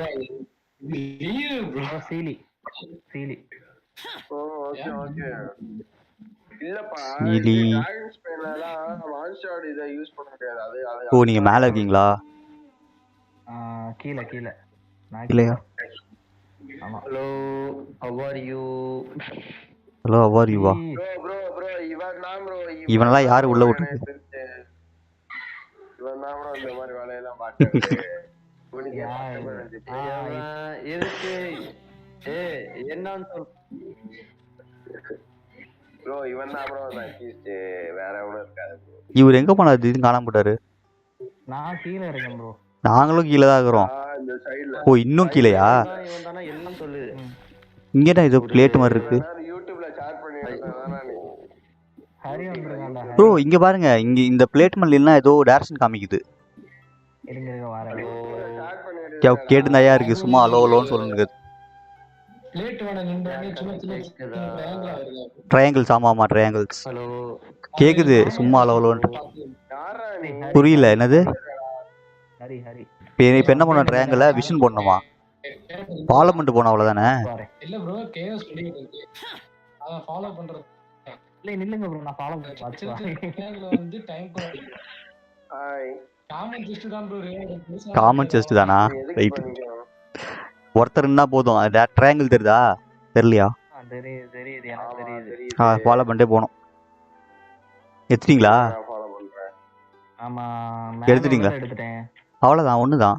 சீலி சீலி. ஓ ஓகே ஓகே. இல்லப்பா சீலி. இது டிராகன் ஸ்பெயின்லலாம் மான்ஸ்டர் இதை யூஸ் பண்ண முடியாது. அது அது ஓ நீங்க மேல இருக்கீங்களா? கீழே கீழே. நான் இல்லையா? ஆமா. Hello how are you? Hello how are you வா? ப்ரோ ப்ரோ ப்ரோ இவன் தான் ப்ரோ. இவனெல்லாம் யாரு உள்ள விட்டுருக்கு? இவன் தான் ப்ரோ இந்த மாதிரி வேலையெல்லாம் பார்க்கறது. எதுக்கு என்னன்னு சொல் ப்ரோ. இவன் தான் ப்ரோ அட்லீஸ்ட் வேற எவனும் இருக்காது ப்ரோ. இவர் எங்க போனாரு? திடீர்னு காணாம போட்டாரு. நான் கீழே இருக்கேன் ப்ரோ. நாங்களும் கீழே தான் இருக்கிறோம். இந்த சைடுல. ஓ இன்னும் கீழேயா? இவன் தானே எல்லாம் சொல்லு. இங்கே தான் ஏதோ பிளேட் மாதிரி இருக்கு. யூடியூப்ல ஷேர் பண்ணிருந்தேன் நீ. ஹரி வந்திருக்கான்டா. ப்ரோ இங்க பாருங்க, இங்க இந்த பிளேட் மேல இல்லனா ஏதோ டைரக்ஷன் காமிக்குது. இருங்க வரேன். கேட்டுதாயா இருக்கு, சும்மா அலோ அலோன்னு சொல்லுங்க. பிளேட் வேணா நின்றானே சும்மா சின்ன ட்ரையாங்கிளா வருது. ட்ரையாங்கிள்ஸ் ஆமாமா ட்ரையாங்கிள்ஸ். ஹலோ கேக்குது சும்மா அலோ அலோன்ட்டு. புரியல என்னது? ஹரி ஹரி. இப்போ என்ன பண்ண ட்ரையாங்கிள விஷன் போடணுமா? பார்லிமெண்ட் போன அவ்வளவுதானே? இல்ல ப்ரோ கேஎஸ் ரெடி இருக்கு. அத ஃபாலோ பண்றது. இல்ல நில்லுங்க ப்ரோ நான் ஃபாலோ பண்ணி பாத்துறேன். வந்து டைம் போடு. ஹாய். காமன் செஸ்ட் தான் ப்ரோ. காமன் செஸ்ட் தானா? ரைட். ஒருத்தர் இருந்தா போதும். ட்ரையாங்கிள் தெரியுதா? தெரியலையா? தெரியுது எனக்கு தெரியுது. ஃபாலோ பண்ணிட்டே போணும். எடுத்துட்டீங்களா? ஃபாலோ பண்றேன். ஆமா எடுத்துட்டீங்களா? எடுத்துட்டேன். அவ்வளவுதான் ஒண்ணுதான்.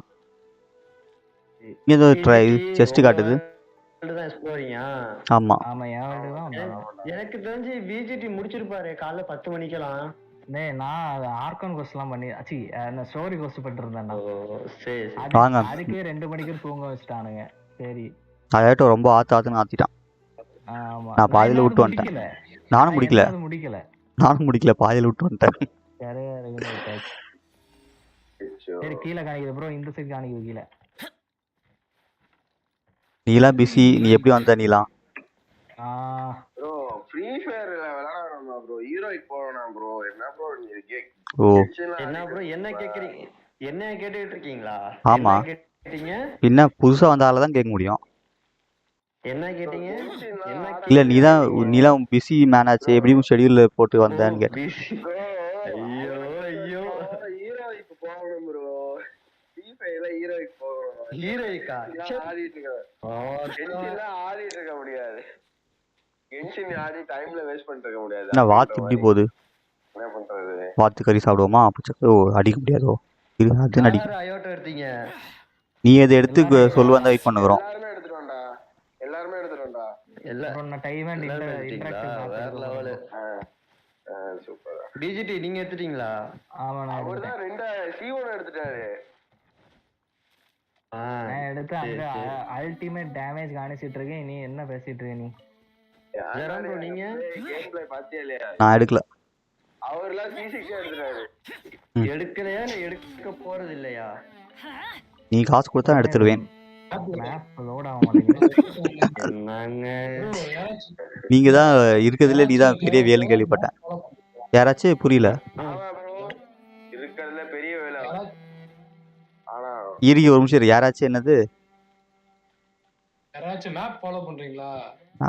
இங்க ஏதோ செஸ்ட் காட்டுது. ஆமா ஆமா எனக்கு தெரிஞ்சு விஜிடி முடிச்சிருப்பாரு காலைல 10 மணிக்கெல்லாம். டேய் நான் ஆர்கான் கோர்ஸ்லாம் பண்ணி அச்சி நான் ஸ்டோரி கோர்ஸ் பண்ணிருந்தேன்டா. சரி வாங்க. அதுக்கே 2 மணிக்கு தூங்க வச்சிட்டானுங்க. சரி அதாட்டம் ரொம்ப ஆத்துன்னு ஆத்திட்டான். ஆமா நான் பாதியில விட்டு வந்துட்டேன். நானும் முடிக்கல பாதியில விட்டு வந்துட்டேன். சரி கீழே காணிக்குது ப்ரோ. இந்த சைடு காணிக்குது கீழே. நீலாம் பிஸி. நீ எப்படி வந்த நீலாம்? ப்ரோ ஃப்ரீ ஃபயர்ல விளையாடணுமா ப்ரோ? ஹீரோயிக் போறணும் ப்ரோ. என்ன ப்ரோ நீங்க ஓ என்ன ப்ரோ என்ன கேக்குறீங்க? என்ன கேட்டுட்டு இருக்கீங்களா? ஆமா கேட்டீங்க. என்ன புதுசா வந்தால தான் கேட்க முடியும். என்ன கேட்டீங்க? இல்ல நீலாம் பிஸி மேன் ஆச்சு, எப்படியும் ஷெட்யூல்ல போட்டு வந்தேன்னு கேட்டேன். ஐயோ ஐயோ ஹீரோயிக் போகணும் ப்ரோ. ஃப்ரீ ஃபயர்ல ஹீரோயிக் போகணும். ஹீரோயிக்கா ஆடிட்டு இருக்க. கென்ஷின்ல ஆடிட்டு இருக்க முடியாது. கென்ஷின் ஆடி டைம்ல வேஸ்ட் பண்ணிட்டு இருக்க முடியாது. என்ன வாத்து இப்படி போகுது? என்ன பண்றது? வாத்து கறி சாப்பிடுவோமா? ஓ அடிக்க முடியாதோ? இது அது அடி. அயோட்டோ எடுத்தீங்க. நீ அதை எடுத்து சொல்லுவாங்க வெயிட் பண்ணுகிறோம். எல்லாரும் எடுத்துறோம்டா. எல்லாரும் டைம் அண்ட் இன்டராக்டிவ் வேற லெவல். சூப்பர். டிஜிடி நீங்க எடுத்துட்டீங்களா? ஆமா நான் அவர்தான் ரெண்டு C1 எடுத்துட்டாரு. நான் எடுத்து அங்க அல்டிமேட் டேமேஜ் காணிச்சிட்டு இருக்கேன். நீ என்ன பேசிட்டு இருக்க நீ? நீங்க கேம் ப்ளே பாத்தியா இல்லையா? நான் எடுக்கல. அவர்லாம் C6 எடுத்துட்டாரு. எடுக்கலையா இல்ல எடுக்க போறது இல்லையா? நீ காசு கொடுத்தா எடுத்துருவேன். மேப் லோட் ஆக மாட்டேங்குது. என்னங்க நீங்க தான் இருக்கிறதுல நீ தான் பெரிய வேலைன்னு கேள்விப்பட்டேன். யாராச்சும் புரியல. இருக்கிறதுல பெரிய வேலை. ஆனா இருக்கு ஒரு நிமிஷம். யாராச்சும் என்னது? யாராச்சும் மேப் ஃபாலோ பண்றீங்களா?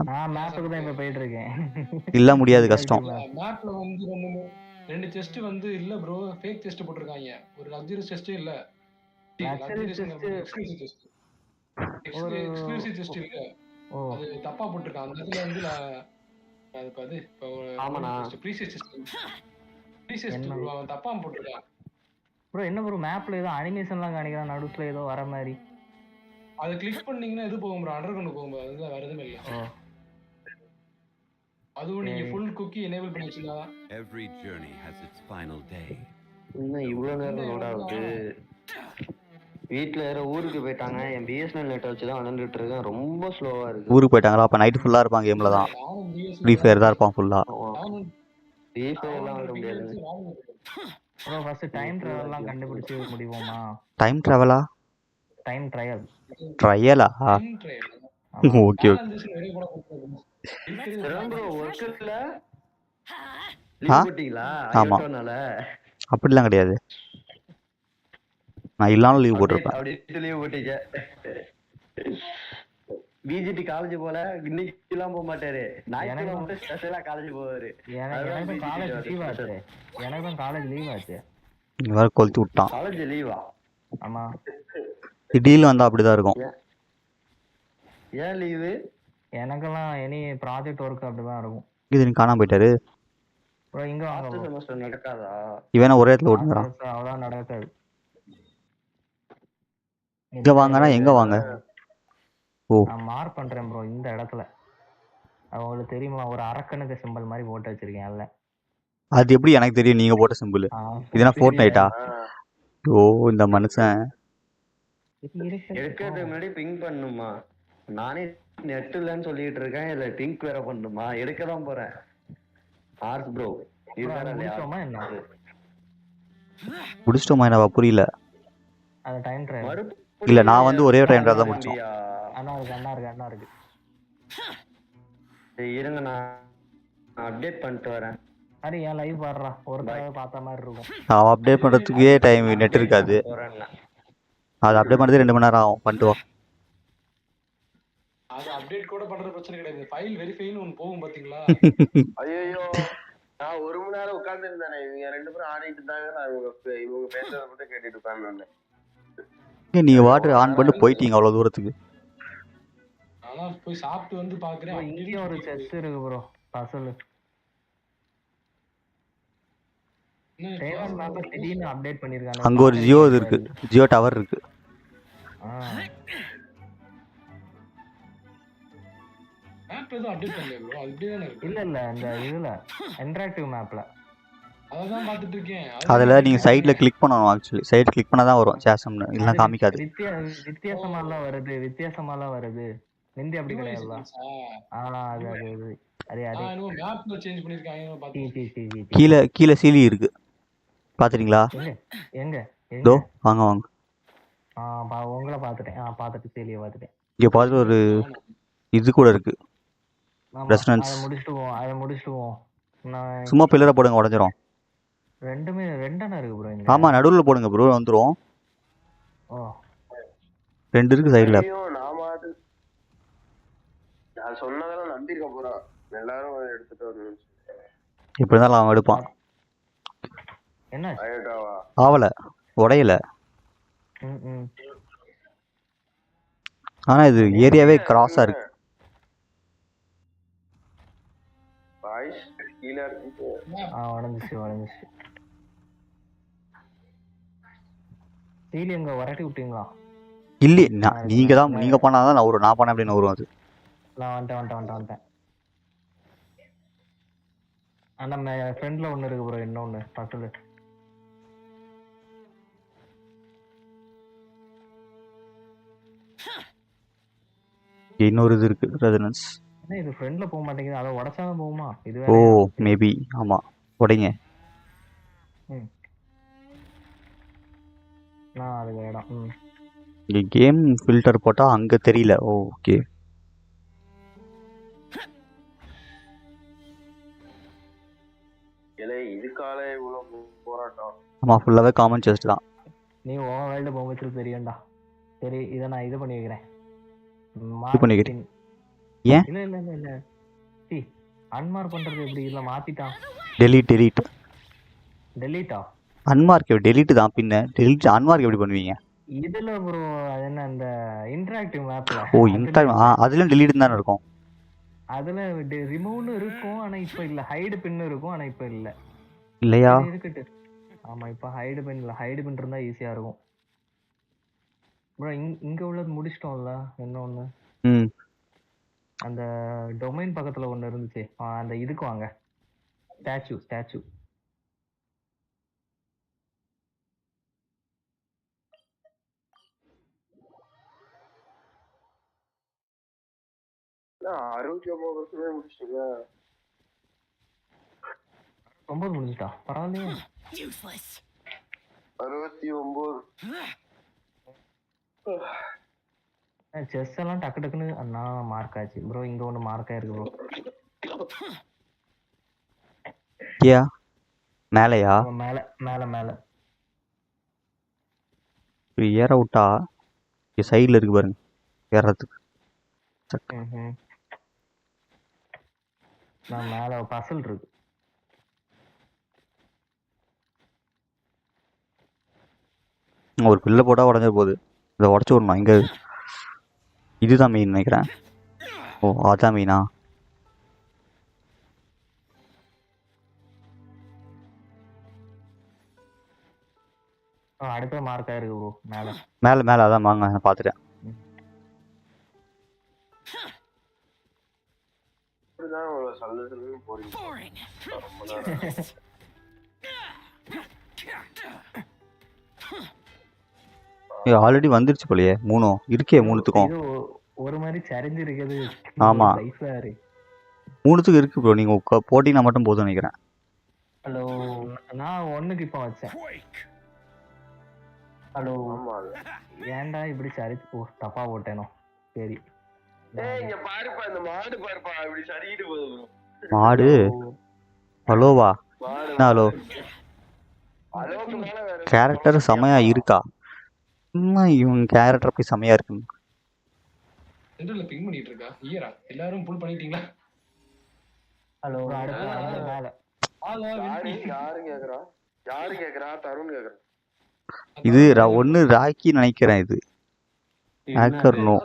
நான் மேப்புக்கு தான் இப்ப போயிட்டு இருக்கேன். இல்ல முடியாது கஷ்டம். மேப்ல வந்து ரெண்டு செஸ்ட் வந்து இல்ல ப்ரோ. ஃபேக் செஸ்ட் போட்டுருக்காங்க. ஒரு லக்ஸரி செஸ்ட் இல்ல. Exclusive chest. எக்ஸ்க்ளூசிவ் செஸ்ட் இல்ல. அது தப்பா போட்டுருக்காங்க. அந்த இடத்துல வந்து அது இப்போ ஆமாண்ணா ப்ரீசியஸ் செஸ்ட். ப்ரீசியஸ் தப்பா போட்டுருக்காங்க. ப்ரோ என்ன ப்ரோ மேப்ல ஏதோ அனிமேஷன்லாம் காணிக்கிறான் நடுவுல ஏதோ வர மாதிரி. அது கிளிக் பண்ணீங்கன்னா எது போகும் ப்ரோ? அண்டர்கிரவுண்ட் போகும். அதுதான் வேற எதுவும் இல்ல. அதுவும் நீங்க ஃபுல் குக்கி எனேபிள் பண்ணி வச்சிருந்தா Every journey has its final day. இன்னும் இவ்வளவு நேரம் லோட் ஆகுது. வீட்ல வேற ஊருக்கு போயிட்டாங்க. என் பிஎஸ்என்எல் நெட் வச்சு தான் விளையாண்டுட்டு இருக்கேன். ரொம்ப ஸ்லோவா இருக்கு. ஊருக்கு போயிட்டாங்களா? அப்ப நைட் ஃபுல்லா இருப்பாங்க கேம்ல தான். ஃப்ரீ ஃபயர் தான் இருப்பான் ஃபுல்லா. ஃப்ரீ ஃபயர்லாம் விளையாட முடியாது. ப்ரோ ஃபர்ஸ்ட் டைம் டிராவல்லாம் கண்டுபிடிச்சு முடிவோமா? டைம் டிராவலா? Time trial. ட்ரையலா? Okay okay. ஆமா அப்படிலாம் கிடையாது. நான் இல்லாம லீவ் போட்டிருப்பேன். பிஜிடி காலேஜ் போல இன்னைக்கு எல்லாம் போக மாட்டாரு. ஞாயிற்றுக்கிழமை மட்டும் ஸ்பெஷலா காலேஜ் போவாரு. எனக்கு காலேஜ் லீவ் ஆச்சு. எனக்கு தான் காலேஜ் லீவ் ஆச்சு. வேற கொளுத்தி விட்டான். காலேஜ் லீவா? ஆமா. திடீர்னு வந்தா அப்படிதான் இருக்கும். ஏன் லீவு? எனக்கெல்லாம் எனி ப்ராஜெக்ட் ஒர்க் அப்படிதான் இருக்கும். இது நீ காணாம போயிட்டாரு. இங்க வாங்க. செமஸ்டர் நடக்காதா? இவன ஒரே இடத்துல ஓடுறான். அவ்வளவு நடக்காது. இங்க வாங்கனா எங்க வாங்க? ஓ நான் மார்க் பண்றேன் ப்ரோ இந்த இடத்துல. உங்களுக்கு தெரியுமா ஒரு அரக்கனுக்கு சிம்பிள் மாதிரி போட்டு வச்சிருக்கேன் அல்ல. அது எப்படி எனக்கு தெரியும் நீங்க போட்ட சிம்பிள்? இதெல்லாம் ஃபோர்ட்நைட்டா? ஓ இந்த மனுஷன் எடுக்கிறதுக்கு முன்னாடி பிங்க் பண்ணுமா? நானே நெட் இல்லன்னு சொல்லிட்டு இருக்கேன். இல்ல பிங்க் வேற பண்ணுமா? எடுக்க தான் போறேன். ஆர்ஸ் ப்ரோ இதுதானே என்ன? முடிச்சிட்டோமா என்னவா புரியல. அது டைம் ட்ரைவ். இல்ல நான் வந்து ஒரே டைம் ட்ரைவ் தான் முடிச்சோம். அண்ணா இருக்கு. இருங்க நான் அப்டேட் பண்ணிட்டு வரேன். அरे ஏன் லைவ் பாடுறா ஒரு தடவை பார்த்த மாதிரி இருக்கும். அவன் அப்டேட் பண்றதுக்கே டைம் நெட் இருக்காது. அது அப்டேட் பண்றதுக்கு 2 மணி நேரம் ஆகும். பண்ணிட்டு வா. அது அப்டேட் கூட பண்றது பிரச்சனை கிடையாது. ஃபைல் வெரிஃபைன்னு ஒன்னு போகும் பாத்தீங்களா? ஐயோ நான் 1 மணி நேரம் உட்கார்ந்து இருந்தானே. இவங்க 2 பேரும் ஆடிட்டு இருந்தாங்க. நான் இவங்க பேசுறத மட்டும் கேட்டுட்டு உட்கார்ந்தேன். நீங்க வாட்டர் ஆன் பண்ணி போயிட்டீங்க அவ்வளவு தூரத்துக்கு. ஆனா போய் சாப்பிட்டு வந்து பாக்குறேன். இங்க ஒரு செஸ் இருக்கு ப்ரோ. பசல். திடீர்னு அப்டேட் பண்ணிருக்காங்க. அங்க ஒரு ஜியோ இருக்கு. ஜியோ டவர் இருக்கு. மேப் ஏதோ அப்டேட் பண்ணல ப்ரோ. அது அப்படியே தான இருக்கு. இல்ல இந்த இதுல இன்டராக்டிவ் மேப்ல அதான் பார்த்துட்டு இருக்கேன். அதுல நீங்க சைடுல கிளிக் பண்ணணும். ஆக்சுவலி சைடு கிளிக் பண்ணா தான் வரும் சேசம்னு. இல்ல காமிக்காது. வித்தியாசமாலாம் வருது. நிந்தி அப்படி கிடையாதுல. அது இன்னும் மேப்ல சேஞ்ச் பண்ணிருக்காங்க பாத்து. கீழ சீலி இருக்கு. பாத்துறீங்களா? எங்க தோ வாங்க வாங்க. உங்களை பாத்துட்டேன். பாத்துட்டு சீலியை பாத்துட்டேன். இங்க பாத்து ஒரு இது கூட இருக்கு. ரெசிடென்ஸ். அதை முடிச்சிட்டு போவோம். சும்மா பில்லரை போடுங்க உடைஞ்சிரும். ரெண்டான இருக்கு ப்ரோ இங்க. ஆமா நடுவுல போடுங்க ப்ரோ வந்துரும். ஓ 2 இருக்கு சைடுல. நாம அது நான் சொன்னதெல்லாம் நம்பிருக்க போறா. எல்லாரும் எடுத்துட்டு வரணும். இப்படிதான் அவன் எடுப்பான். என்ன ஆவல உடையல. ஆனா இது ஏரியாவே கிராஸா இருக்கு. பாய்ஸ் கீழ இருக்கு. உடைஞ்சிச்சு. சீலி எங்க வரட்டி விட்டீங்களா? இல்ல நீங்க பண்ணாதான் நான் வரும். நான் பண்ண அப்படின்னு வரும். அது நான் வந்துட்டேன். நம்ம ஃப்ரெண்ட்ல ஒண்ணு இருக்கு ப்ரோ. இன்னொன்னு பக்கத்துல இன்னொரு இது இருக்கு. ரெசிடென்ஸ். இது ஃப்ரெண்ட்ல போக மாட்டேங்குது. அதை உடைச்சாதான் போகுமா? இது ஓ மேபி ஆமா உடைங்க. நான் அதுக்கு இடம். இங்க கேம் ஃபில்டர் போட்டா அங்க தெரியல. ஓகே இதுக்கால இவ்வளவு போராட்டம். ஆமா ஃபுல்லாவே காமன் செஸ்ட் தான். நீ ஓவர் வேர்ல்ட் போக தெரியும்டா. சரி இதை நான் இது பண்ணி வைக்கிறேன். ஏன் இல்ல அன்மார்க் பண்றது எப்படி? இல்ல மாத்திட்டான். டெலீட்டா? அன்மார்க் டெலீட் தான். பின்ன டெலீட் அன்மார்க் எப்படி பண்ணுவீங்க? இதுல ப்ரோ அது என்ன அந்த இன்டராக்டிவ் மேப்ல. அதுல டெலீட் தான் இருக்கும். அதுல ரிமூவ்னு இருக்கும். ஆனா இப்ப இல்ல. ஹைட் பின் இருக்கும். ஆனா இப்ப இல்ல. இல்லையா? இருக்கட்டு. ஆமா இப்ப ஹைட் பின் இல்ல. ஹைட் பின் இருந்தா ஈஸியா இருக்கும் ப்ரோ. இங்க உள்ளது முடிச்சிட்டோம்ல. இன்னொன்னு அந்த டொமைன் பக்கத்துல ஒண்ணு இருந்துச்சு. அந்த இதுக்கு வாங்க. ஸ்டாச்சு முடிச்சிட்டீங்க. 9 முடிஞ்சிட்டா? பரவாயில்லையே. 69. செஸ் எல்லாம் டக்கு டக்குன்னு அண்ணா மார்க் ஆச்சு ப்ரோ. இங்க ஒண்ணு மார்க் ஆயிருக்கு ப்ரோ. மேலையா? மேல ஏற விட்டா சைடுல இருக்கு பாருங்க ஏறதுக்கு. நான் மேல பசல் இருக்கு. ஒரு பில்லை போட்டால் உடஞ்சிட போகுது. இதை உடச்சி விடணும். இங்கே இதுதான் மெயின் நினைக்கிறேன். ஓ அதான் மெயினா? அடுத்த மார்க் ஆயிருக்கு ப்ரோ. மேல மேலே மேலே அதான் வாங்க நான் பார்த்துட்டேன். ஆல்ரெடி வந்துருச்சு போலயே. 3 இருக்கே 3த்துக்கும். ஒரு மாதிரி சரிஞ்சு இருக்குது. ஆமா 3த்துக்கு இருக்கு ப்ரோ. நீங்க போட்டீங்கன்னா மட்டும் போதும் நினைக்கிறேன். ஹலோ நான் 1க்கு இப்போ வச்சேன். ஹலோ ஏன்டா இப்படி சரிச்சு தப்பா போட்டேனோ. சரி இங்க பாருப்பா, இந்த மாடு பாருப்பா இப்படி சரிக்கிட்டு போகுது ப்ரோ. மாடு ஹலோவா? என்ன ஹலோ? கேரக்டர் செமையா இருக்கா? இவங்க கேரக்டர் போய் செமையா இருக்கு. சென்டர்ல பிங் பண்ணிட்டு இருக்கா ஈரா? எல்லாரும் புல் பண்ணிட்டீங்களா? ஹலோ அடுத்து மேல யாரு கேக்குறா? யாரு கேக்குறா? தருண் கேக்குறா. இது ஒன்னு ராக்கி நினைக்கிறேன். இது ஹேக்கர் நோ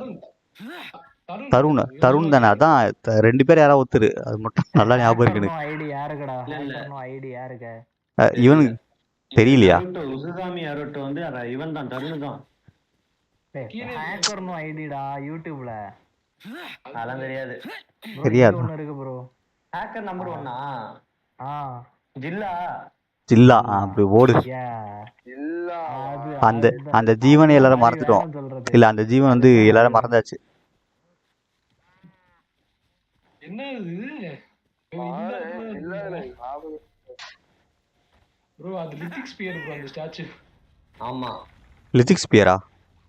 தருண் தானே? அதான் 2 பேர் யாராவது ஒருத்தரு. அது மட்டும் நல்லா ஞாபகம் இருக்கு. ஐடி யாருக்குடா? ஐடி யாருக்கு? இவனுக்கு தெரியலையா? உசுசாமி அருட்டு வந்து இவன் தான், தருண் தான். ஹேக்கர் நோ ஐடிடா யூடியூப்ல. அதெல்லாம் தெரியாது. தெரியாது. ஒன்னு இருக்கு ப்ரோ. ஹேக்கர் நம்பர் 1 ஜில்லா ஜில்லா அப்படி ஓடு. அந்த அந்த ஜீவனை எல்லாரும் மறந்துட்டோம். இல்ல அந்த ஜீவன் வந்து எல்லாரும் மறந்தாச்சு. என்ன இது? ப்ரோ அது லித்திக் ஸ்பியர் ப்ரோ அந்த ஸ்டாச்சு. ஆமா லித்திக் ஸ்பியரா?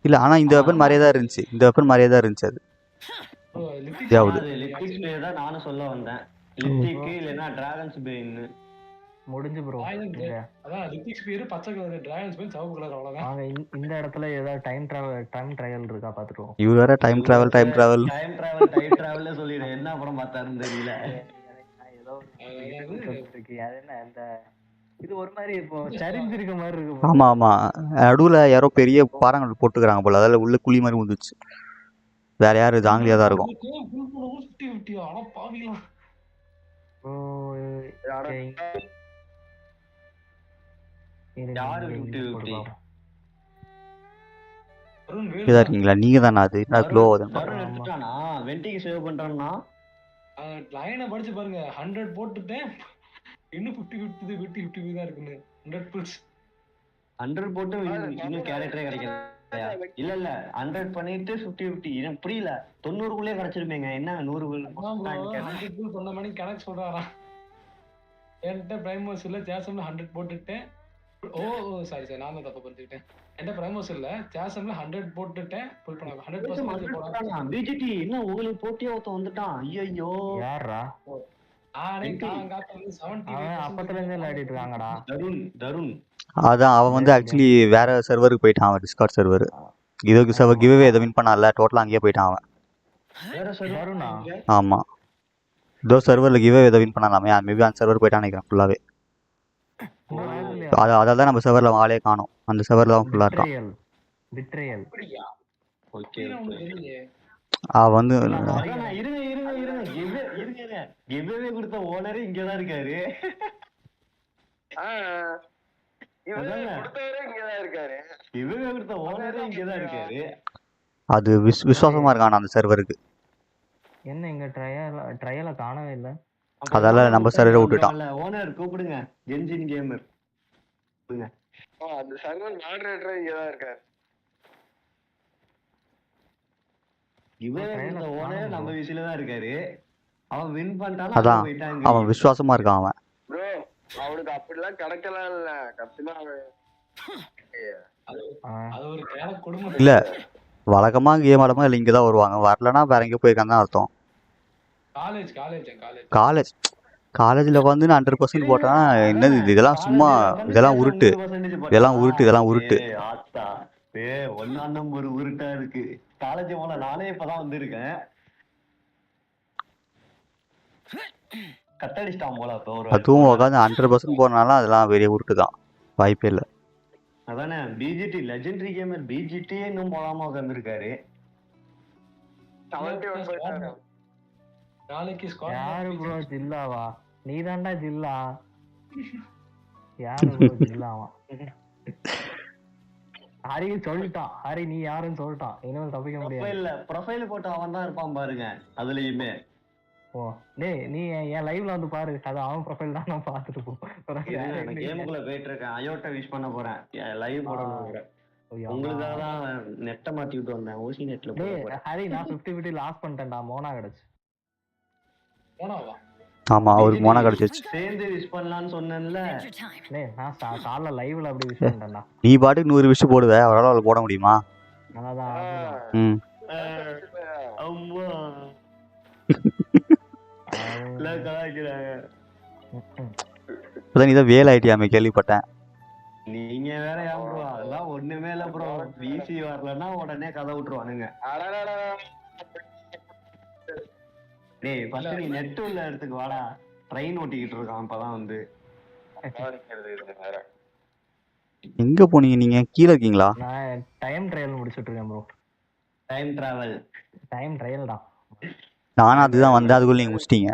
இல்ல ஆனா இந்த வெப்பன் மாதிரியே தான் இருந்துச்சு. இந்த வெப்பன் மாதிரியே தான் இருந்துச்சு. அது லித்திக் ஸ்பியர் தான் நானும் சொல்ல வந்தேன். லித்திக் இல்லனா டிராகன்ஸ் பெயின் முடிஞ்சு ப்ரோ. அதான் லித்திக் ஸ்பியர் பச்சை கலர், டிராகன்ஸ் பெயின் சிவப்பு கலர். அவ்வளவுதான். வாங்க இந்த இடத்துல ஏதாவது டைம் டிராவல் இருக்கா பாத்துறோம். இவ வேற டைம் டிராவல் சொல்லிடு. என்ன அப்புறம் பார்த்தாருன்னு தெரியல. ஏதோ இருக்கு. அது என்ன அந்த இது ஒரு மாதிரி இப்போ சரிஞ்சிருக்க மாதிரி இருக்கு. ஆமா ஆமா நடுவுல யாரோ பெரிய பாறாங்கல் போட்டுக்கிறாங்க போல. அதில் உள்ள குழி மாதிரி வந்துச்சு. வேற யாரு? ஜாங்கிலியா தான் இருக்கும். இருக்கீங்களா? நீங்க தானா? அது க்ளோ வெண்டிக்கு சேவ் பண்றேன்னா லைனை படிச்சு பாருங்க. 100 போட்டுட்டேன். இன்னும் 50 தான் இருக்குன்னு. 100 புல்ஸ் 100 போட்டு இன்னும் கேரக்டரே கிடைக்கல. இல்ல 100 பண்ணிட்டு 50 எனக்கு புரியல. 90க்குள்ளே கிடைச்சிருப்பீங்க. என்ன 100 புல் சொன்ன மணி கணக்கு சொல்றாரா? என்கிட்ட பிரைமோஸ் இல்ல, ஜாசம்ல 100 போட்டுட்டேன். ஓ சாரி நான் தான் தப்பு பண்ணிட்டேன். என்கிட்ட பிரைமோஸ் இல்ல, ஜாசம்ல 100 போட்டுட்டேன். புல் பண்ண 100% போறான். பிஜிடி என்ன உங்களுக்கு போட்டியே ஒருத்த வந்துட்டான். ஐயோ யாரா? அதான் அவன் வந்து ஆக்சுவலி வேற சர்வருக்கு போயிட்டான். அவன் டிஸ்கார்ட் சர்வர். இதுக்கு சர்வர் கிவ்அவே எதை வின் பண்ணல. டோட்டலா அங்கேயே போயிட்டான் அவன். ஆமா இதோ சர்வர்ல கிவ்அவே எதை வின் பண்ணலாமே. மேபி அந்த சர்வர் போயிட்டான்னு நினைக்கிறேன் ஃபுல்லாவே. அதால தான் நம்ம சர்வர்ல ஆளே காணோம். அந்த சர்வர்ல அவன் ஃபுல்லா இருக்கான். வந்து கொடுத்த ஓனரே இங்கதான் இருக்காரு. அது விசுவாசமா இருக்கான் அந்த சர்வருக்கு. என்ன எங்க ட்ரையல காணவே இல்ல. அதால நம்ம சர்வரை விட்டுட்டான். ஓனர் கூப்பிடுங்க. ஜென்ஜின் கேமர் அந்த சர்வர் மாடரேட்டர் இங்கதான் இருக்காரு. ஓனர் நம்ம விஷயல தான் இருக்காரு. அவன் வின் பண்ணிட்டானா? அதான் அவன் விசுவாசமா இருக்கான் அவன். ப்ரோ அவனுக்கு அப்படிலாம் கிடைக்கலாம் இல்ல. கத்தினா அது ஒரு கேரக்டர் குடும்பம் இல்ல. வழக்கமா கேம் ஆடாம இல்ல இங்கதான் வருவாங்க. வரலனா வேற எங்க போயிருக்கான்னு அர்த்தம். காலேஜ்ல வந்து 100% போட்டா என்னது இது? இதெல்லாம் சும்மா இதெல்லாம் உருட்டு. இதெல்லாம் உருட்டு. ஒன்னா நம்பர் உருட்டா இருக்கு. காலேஜ் போல நானே இப்பதான் வந்திருக்கேன். கட்டடிச்சிட்டான் போல அப்போ ஒரு அதுவும் உட்காந்து 100% போறனால அதெல்லாம் பெரிய உருட்டு தான், வாய்ப்பே இல்லை. அதானே பிஜிடி லெஜெண்டரி கேமர் பிஜிடியே இன்னும் போடாம உட்காந்துருக்காரு. நாளைக்கு யாரு ப்ரோ ஜில்லாவா? நீ தான்டா ஜில்லா. யாரு ப்ரோ ஜில்லாவா? ஹரி சொல்லிட்டான், ஹரி நீ யாருன்னு சொல்லிட்டான், இனிமேல் தப்பிக்க முடியாது. ப்ரொஃபைல் போட்டு அவன் தான் இருப்பான் பாருங்க அதுலயுமே. ஓ டேய் நீ என் லைவ்ல வந்து பாரு, அது அவன் ப்ரொஃபைல் தான், நான் பார்த்துட்டு போ. நான் கேமுக்குள்ள போயிட்டு இருக்கேன், அயோட்டை விஷ் பண்ண போறேன், லைவ் போடணும். உங்களுக்காக தான் நெட்டை மாத்தி விட்டு வந்தேன், ஓசி நெட்ல. ஹரி நான் 50-50 லாஸ் பண்ணிட்டேன்டா, மோனா கிடைச்சு. மோனாவா? ஆமா அவருக்கு மோனா கிடைச்சிருச்சு. சேர்ந்து விஷ் பண்ணலாம்னு சொன்னேன்ல. டேய் நான் காலைல லைவ்ல அப்படி விஷ் பண்ணிட்டேன்டா. நீ பாட்டுக்கு 100 விஷயம் போடுவ, அவரால் போட முடியுமா? அதான் ம் அம்மா இப்பதான் நீதான் வேலை ஆயிட்டியாமே கேள்விப்பட்டேன். நீங்க வேற ஏன் ப்ரோ, அதெல்லாம் ஒண்ணுமே இல்ல ப்ரோ. பிசி வரலன்னா உடனே கதை விட்டுருவானுங்க. டேய் ஃபர்ஸ்ட் நீ நெட் உள்ள இடத்துக்கு வாடா, ட்ரெயின் ஓட்டிக்கிட்டு இருக்கான் அப்பதான் வந்து. எங்க போனீங்க நீங்க? கீழே இருக்கீங்களா? நான் டைம் ட்ரையல் முடிச்சிட்டு இருக்கேன் ப்ரோ. டைம் ட்ரையல் தான். நானும் அதுதான் வந்தேன், அதுக்குள்ள நீங்க முடிச்சிட்டீங்க.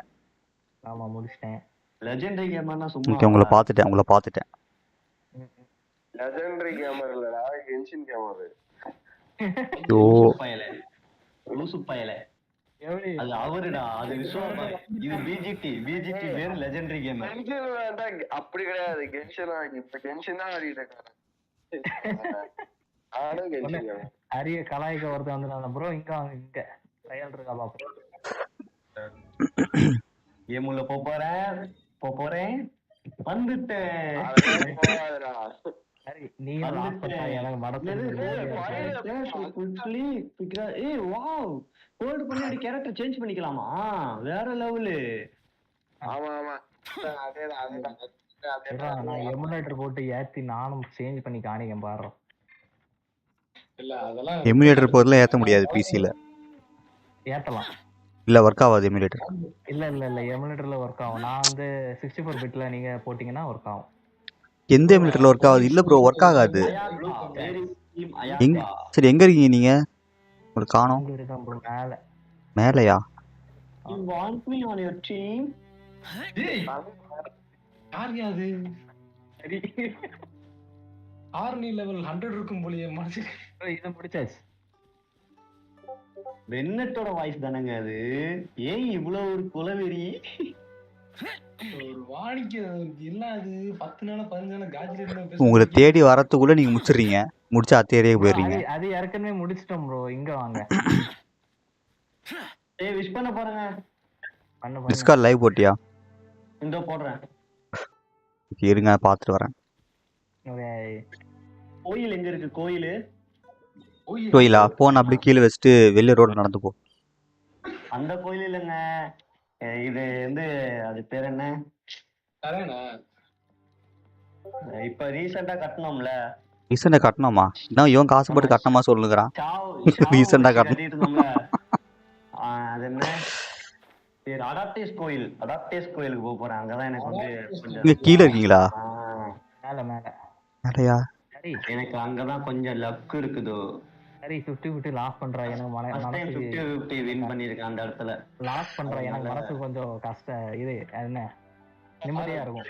ஆமா முடிச்சிட்டேன். லெஜெண்டரி கேமர்னா சும்மா ஓகே உங்களை பார்த்துட்டேன். லெஜெண்டரி கேமர் இல்லடா, கென்ஷின் கேமர். ஓ லூசு பயலே. அது அவருடா, அது விஸ்வா. இது பிஜிடி வேற லெஜெண்டரி கேமர். அப்படி கிடையாது, கென்ஷன் இப்ப கென்ஷன் தான் ஆடிட்டு இருக்காரு. அரிய கலாய்க்க ஒருத்தன் வந்து ப்ரோ இங்க ட்ரையல் இருக்கா பாப்போம். கேமுள்ள போறேன் வந்துட்டேன். நீ எனக்கு மடத்து ஹோல்ட் பண்ணி கேரக்டர் சேஞ்ச் பண்ணிக்கலாமா? வேற லெவலு. ஆமா நான் எமுலேட்டர் போட்டு ஏத்தி நானும் சேஞ்ச் பண்ணி காணிக்கேன் பாரு. இல்ல அதெல்லாம் எமுலேட்டர் போர்ல ஏத்த முடியாது, பிசில ஏத்தலாம். இல்ல ஒர்க் ஆகாது எமுலேட்டர். இல்ல எமுலேட்டர்ல ஒர்க் ஆகும். நான் வந்து 64 பிட்ல நீங்க போட்டீங்கன்னா ஒர்க் ஆகும். எந்த எமுலேட்டர்ல ஒர்க் ஆகுது? இல்ல ப்ரோ ஒர்க் ஆகாது. சரி எங்க இருக்கீங்க நீங்க? ஒரு காணோம். மேலையா? You want me on your team? யார் அது? ஆர்னி லெவல் 100 இருக்கும் போலியே மனசு. இத முடிச்சாச்சு. வென்னட்டோட வாய்ஸ் தானங்க அது. ஏன் இவ்வளவு ஒரு குலவெறி? ஒரு வாணிக்கு இல்ல அது 10 நாளா 15 நாளா காஜில இருந்தா உங்களை தேடி வரதுக்குள்ள நீங்க முடிச்சிடுறீங்க, முடிச்சா அத்தேரியே போயிடுறீங்க. அது ஏற்கனவே முடிச்சிட்டோம் ப்ரோ, இங்க வாங்க. ஏய் விஷ் பண்ண போறேங்க. டிஸ்கார்ட் லைவ் போட்டியா? இந்த போடுறேன். இருங்க பாத்துட்டு வரேன். கோயில் எங்க இருக்கு? கோயிலா? போன் அப்படி கீழே வச்சுட்டு வெளியே ரோட்ல நடந்து போ. அந்த கோயில் இல்லைங்க, இது வந்து அது பேர் என்ன? இப்ப ரீசெண்டா கட்டணும்ல. ரீசெண்டா கட்டணுமா? இன்னும் இவன் காசு போட்டு கட்டணுமா சொல்லுங்கிறான். ரீசெண்டா கட்டணும்ல. அது என்ன பேர்? அடாப்டேஸ் கோயிலுக்கு போக போறேன். அங்கதான் எனக்கு வந்து கொஞ்சம் கீழே இருக்கீங்களா? மேலையா? எனக்கு அங்கதான் கொஞ்சம் லக் இருக்குது. சரி 50-50 லாஸ் பண்றா. எனக்கு மனசு 50-50 வின் பண்ணிருக்கேன் அந்த இடத்துல. லாஸ் பண்றா. எனக்கு மனசு கொஞ்சம் கஷ்டம். இது என்ன நிம்மதியா இருக்கும்.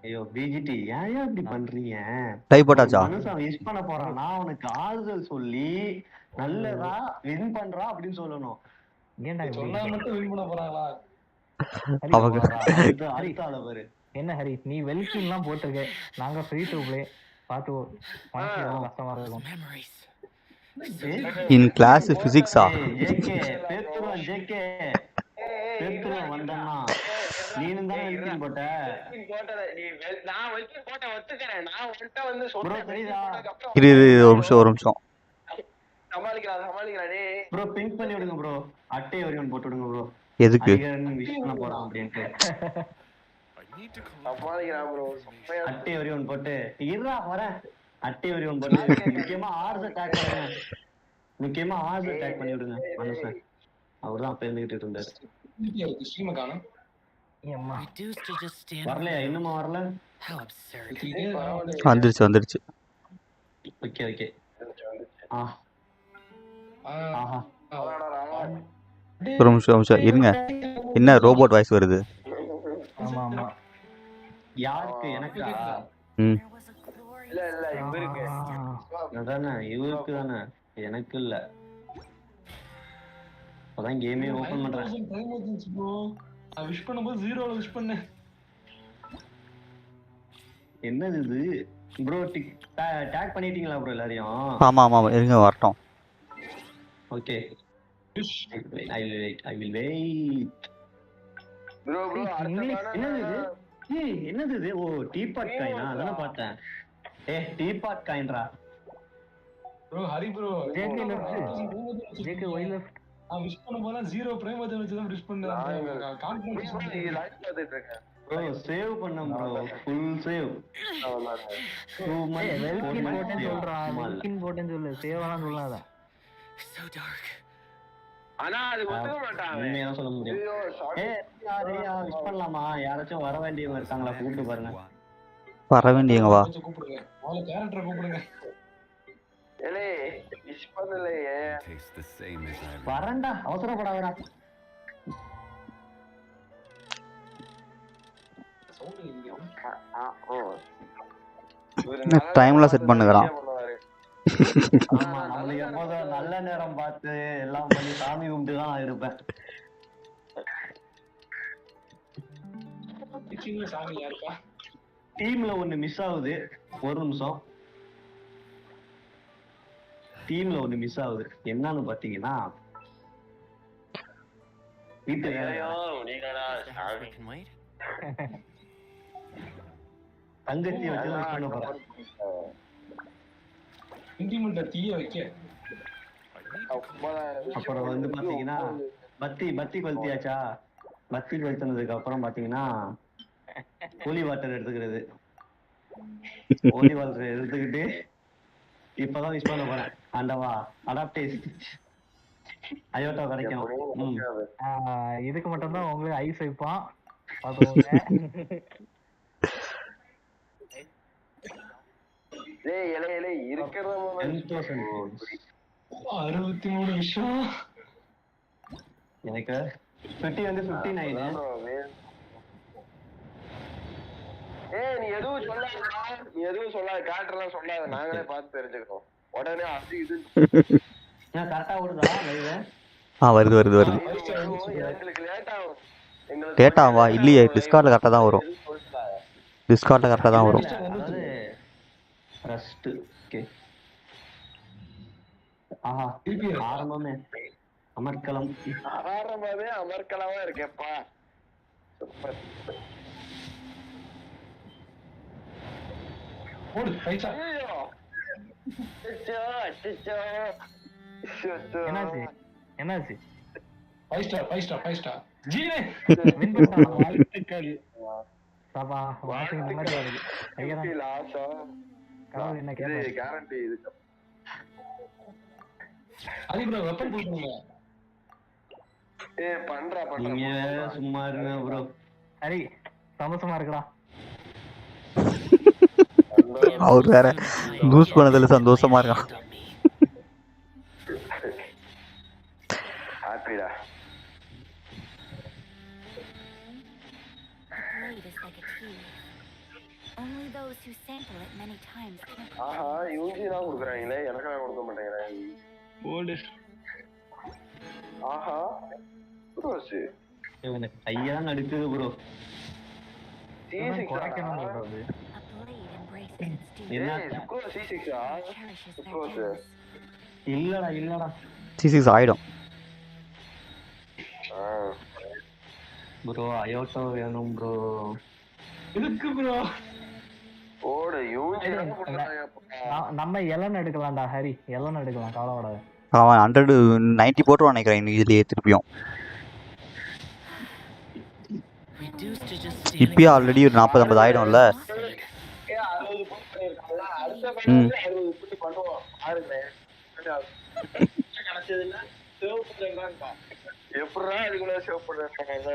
ஐயோ பிஜிடி ஏன் இப்படி பண்றீங்க? டைப் போட்டாச்சா? மனுஷன் விஷ் பண்ண போறான், நான் உனக்கு ஆறுதல் சொல்லி நல்லதா வின் பண்றா அப்படின்னு சொல்லணும். ஏன்டா சொன்னா மட்டும் வின் பண்ண போறாங்களா? அடுத்த ஆள பாரு. என்ன ஹரி நீ வெல்கின்லாம் போட்டுருக்க, நாங்க ஃப்ரீ டு ப்ளே பாத்து மனசு எவ்வளவு கஷ்டமா இருக்கும். In class பிசிக்ஸா? ஜேகே பேத்துருவான் வந்தன்னா நீனும் தான் வெல்கின் போட்ட. நான் வெல்கின் போட்ட ஒத்துக்கறேன். நான் உன்கிட்ட வந்து சொல்றேன். இரு ஒரு நிமிஷம் சமாளிக்கிறேன் டேய் ப்ரோ. பிங்க் பண்ணி விடுங்க ப்ரோ, அட்டை வரையும் போட்டு விடுங்க ப்ரோ. எதுக்கு? விஷ் பண்ண போறான் அப்படின்ட்டு சமாளிக்கிறேன் ப்ரோ. அட்டை வரையும் போட்டு இருடா வரேன். அட்டை வரையும் போட்டு முக்கியமா ஆர்ஸ் அட்டாக் பண்ணி விடுங்க மனுஷன். அவர்தான் அப்ப இருந்துகிட்டு இருந்தாரு. ஸ்ட்ரீம் காணோம். Reduced to just stand வரலையா around. இன்னுமா வரல How absurd. வந்துருச்சு ஓகே ஓகே ஆஹா ஒரு நிமிஷம் இருங்க. என்ன ரோபோட் வாய்ஸ் வருது? ஆமா ஆமா யாருக்கு எனக்கா இல்ல இவருக்கு அதானே இவருக்கு தானே எனக்கு இல்ல அதான் கேமே ஓபன் பண்றேன் விஷ் பண்ணும்போது 0ல விஷ் பண்ணேன். என்னது இது ப்ரோ டேக் பண்ணிட்டீங்களா ப்ரோ எல்லாரையும்? ஆமா இருங்க வரட்டும். Okay I will wait bro என்னது இது ஓ டீபாட் காயினா அதான பார்த்தேன் டீபாட் காயின்ரா bro Hari bro JK why left wish பண்ணும்போது 0 பிரைம் வந்து வச்சு தான் விஷ் பண்ணேன். கான்ஃபிடன்ஸ் லைவ் பார்த்துட்டு இருக்கேன் ப்ரோ சேவ் பண்ணேன் ப்ரோ ஃபுல் சேவ் 2 months வெல்கின் போட்டேன்னு சொல்றான் வெல்கின் போட்டேன்னு சொல்லு சேவலாம் சொல்லாத. So dark. ஆனா அது ஒத்துக்க மாட்டாங்க. உண்மையா சொல்ல முடியும். யாரையா விஷ் பண்ணலாமா? யாராச்சும் வர வேண்டியவங்க இருக்காங்களா கூப்பிட்டு பாருங்க. வர வேண்டியவங்க வா. கூப்பிடுங்க. அவள கேரக்டரை கூப்பிடுங்க. ஏலே விஷ் பண்ணலையே. வரண்டா அவசரப்படாதடா. டைம்ல செட் பண்ணுங்கறான். ஆமா நம்மளுக்கு எப்போதும் நல்ல நேரம் பார்த்து எல்லாம் பண்ணி சாமி கும்பிட்டு தான் நான் இருப்பேன். டீம்ல ஒண்ணு மிஸ் ஆகுது. ஒரு நிமிஷம் டீம்ல ஒண்ணு மிஸ் ஆகுது. என்னன்னு பாத்தீங்கன்னா வீட்டு தங்கச்சியை வச்சு மிஸ் பண்ண போறேன். தீய வைக்க அப்புறம் வந்து பாத்தீங்கன்னா பத்தி கொளுத்தியாச்சா? பத்தி கொளுத்தினதுக்கு அப்புறம் பாத்தீங்கன்னா ஹோலி வாட்டர் எடுத்துக்கிறது. ஹோலி வாட்டர் எடுத்துக்கிட்டு இப்பதான் விஷ் பண்ண போறேன். ஆண்டவா அடாப்டேஸ் அயோட்டா கிடைக்கும். இதுக்கு மட்டும் தான் உங்களுக்கு ஐஸ் வைப்பான் பாத்துக்கோங்க. டேய் இலை இருக்குறத 63 விஷயம் எனக்கு 50 வந்து 59. நீ எதுவும் சொல்லாத காட்டறலாம் சொல்லாத நாங்களே பார்த்து தெரிஞ்சுக்கிறோம். உடனே அது இது நான் கரெக்ட்டா ஓடுதா லைவ்? வருது. எங்களுக்கு லேட் ஆகும். டேட்டாவா இல்லையே டிஸ்கார்ட்ல கரெக்ட்டா தான் வரும். டிஸ்கார்ட்ல கரெக்ட்டா தான் வரும். Rust okay. ஆஹா ஆரம்பமே அமர்க்கலமா இருக்கேப்பா. சூப்பர். ஓடு பைசா. என்னாச்சு 5 ஸ்டார் ஜீனே வின் பண்ணா வாழ்த்துக்கள். பாபா வாசிங் நல்லதா இருக்கு. ஐயா லாஸா கால் என்ன கேட்க கேரண்டி இது. அது ப்ரோ வெப்பன் போடுங்க. பண்றா நீங்க சும்மா இருங்க ப்ரோ. ஹரி சந்தோஷமா இருக்கடா. அவர் வேற லூஸ் பண்ணதுல சந்தோஷமா இருக்கான். ஹாப்பிடா. Only those who sample it many times can. ஆஹா யூஜி தான் குடுக்குறாங்களே எனக்கு நான் கொடுக்க மாட்டேங்கிறேன். ஓல்ட் ஆஹா ப்ரோஸ் இவனுக்கு கையா நடுக்குது ப்ரோ. C6 குறைக்கணும் சொல்றது. என்ன C6 ப்ரோஸ் இல்லடா C6 ஆயிடும். ப்ரோ அயோட்டோ வேணும் ப்ரோ. எதுக்கு ப்ரோ? ஓடு யூஜி நம்ம எலன் எடுக்கலாம்டா ஹரி. எலன் எடுக்கலாம் கவலைப்படாத. அவன் 190 போட்டுருவான் நினைக்கிறேன் இதுலயே திருப்பியும். இப்பயே ஆல்ரெடி ஒரு 40-50 ஆயிடும்ல. எப்படா அதுக்குள்ள சேவ் பண்றாங்க?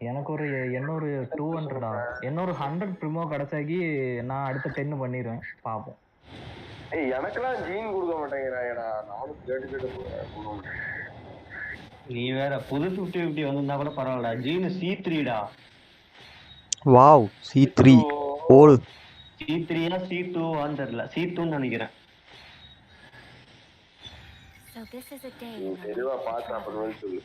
எனக்கு ஒரு 200 இன்னொரு 100 ப்ரிமோ கிடைச்சாக்கி நான் அடுத்த 10 பண்ணிடுவேன். பார்ப்போம். எனக்கெல்லாம் ஜீன் கொடுக்க மாட்டேங்கிறாயடா. நானும் கேட்டு போக மாட்டேன். நீ வேற புது 50-50 வந்திருந்தா கூட பரவாயில்ல. ஜீன் C3டா. வாவ் C3 ஓல் C3 C2 தெரியல. C2ன்னு நினைக்கிறேன். So this is a day. தெளிவா பார்த்து அப்புறமே சொல்லு.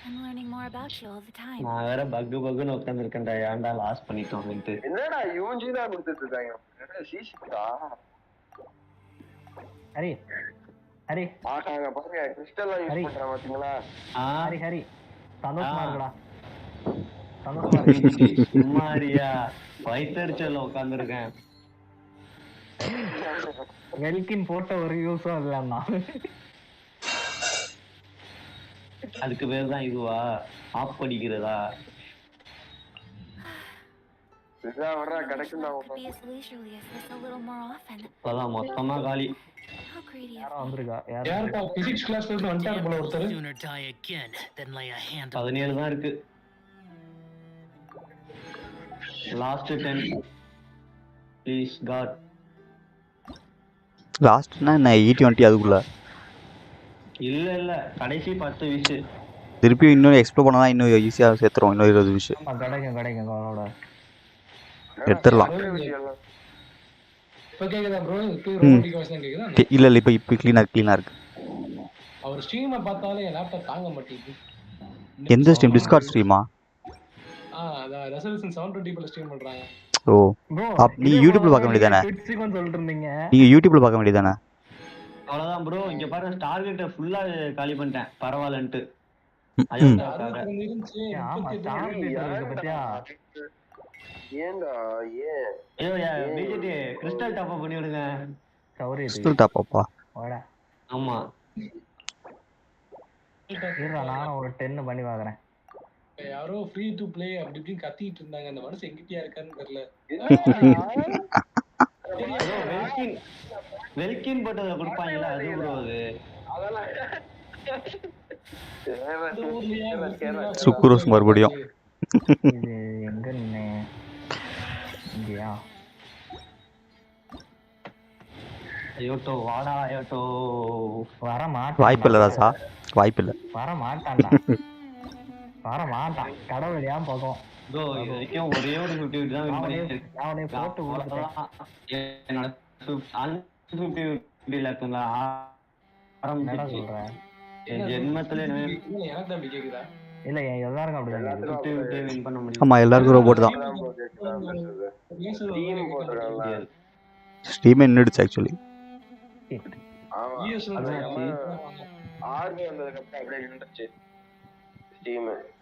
I'm learning more about you all the time. நான் வேற பக்குன்னு உட்காந்துருக்கேன்டா. ஏன்டா லாஸ் பண்ணிட்டோம்ட்டு. என்னடா யூஜினா கொடுத்துட்டு இருக்காங்க. என்னடா சீசிக்கா? ஹரி ஆகாங்க பாருங்க கிறிஸ்டல்லாம் யூஸ் பண்றாங்க பாத்தீங்களா? ஹரி சந்தோஷமா இருக்கடா. சும்மாரியா வயிற்றுச்சல்ல உட்காந்துருக்கேன். வெல்கின் போட்ட ஒரு யூஸும் இல்லைன்னா அதுக்கு பேர் தான் இதுவா ஆப் படிக்கிறதா? இப்பதான் மொத்தமா காலி. யாருப்பா பிசிக்ஸ் கிளாஸ்ல இருந்து வந்துட்டாரு போல ஒருத்தர். 17 தான் இருக்கு. Last 10 please God. லாஸ்ட்னா என்ன E20 அதுக்குள்ள? இல்ல கடைசி 10 விஷ். திருப்பி இன்னும் எக்ஸ்ப்ளோர் பண்ணா இன்னும் ஈஸியா சேர்த்துறோம். இன்னும் 20 விஷ் கிடைக்கும் அவனோட எடுத்துடலாம். இப்போ கேக்குதா ப்ரோ? இப்போ ரோபோட்டிக் வாய்ஸ் தான் கேக்குதா? இல்ல இப்போ க்ளீனா இருக்கு. அவர் ஸ்ட்ரீமை பார்த்தாலே என் லேப்டாப் தாங்க மாட்டேங்குது. எந்த ஸ்ட்ரீம்? டிஸ்கார்ட் ஸ்ட்ரீமா? அத ரெசல்யூஷன் 720p ஸ்ட்ரீம் பண்றாங்க. ஓ நீ யூடியூப்ல பார்க்க வேண்டியதானே? சொல்லிட்டு இருந்தீங்க. நீங்க யூடியூப்ல பார்க்க வேண்டியதானே? அவ்வளவுதான் ப்ரோ. இங்க பாருங்க டார்கெட்ட ஃபுல்லா காலி பண்ணிட்டேன். பரவாயில்லன்ட்டு. ஆமா டார்கெட் பத்தியா? ஏண்டா பிஜேடி கிறிஸ்டல் டாப் அப் பண்ணி விடுங்க. கிறிஸ்டல் டாப் அப்பா. ஆமா இருடா நானும் ஒரு 10 பண்ணி பார்க்கறேன். யாரோ ஃப்ரீ டு ப்ளே அப்படி இப்படி கத்திட்டு இருந்தாங்க. அந்த மனுஷன் எங்கிட்டயா இருக்கான்னு தெரியல. வெல்கின் போட்டத கொடுப்பாங்கல அது ப்ரோ. அது சுக்குரோஸ் மறுபடியும் இது எங்க நின்னே? இங்கயா? ஐயோட்டோ வாடா ஐயோட்டோ. வர மாட்டான். வாய்ப்பில்லை ராசா, வாய்ப்பில்லை. வர மாட்டான்டா. வர மாட்டான். கடவுள் ஏன் பக்கம் ப்ரோ இது வரைக்கும் ஒரே ஒரு 50 தான் வின் பண்ணிருக்கேன். அவனே போட்டு என்னோட 50 லக்குங்களா ஆரம்பிச்சு சொல்றேன். என் ஜென்மத்துல எனக்கு அப்படி கேக்குதா? இல்ல எல்லாருக்கும் அப்படிதான் 50 வின் பண்ண முடியும். ஆமா எல்லாருக்கும் ரோபோட் தான். ஸ்டீம் நின்னுடுச்சு ஆக்சுவலி.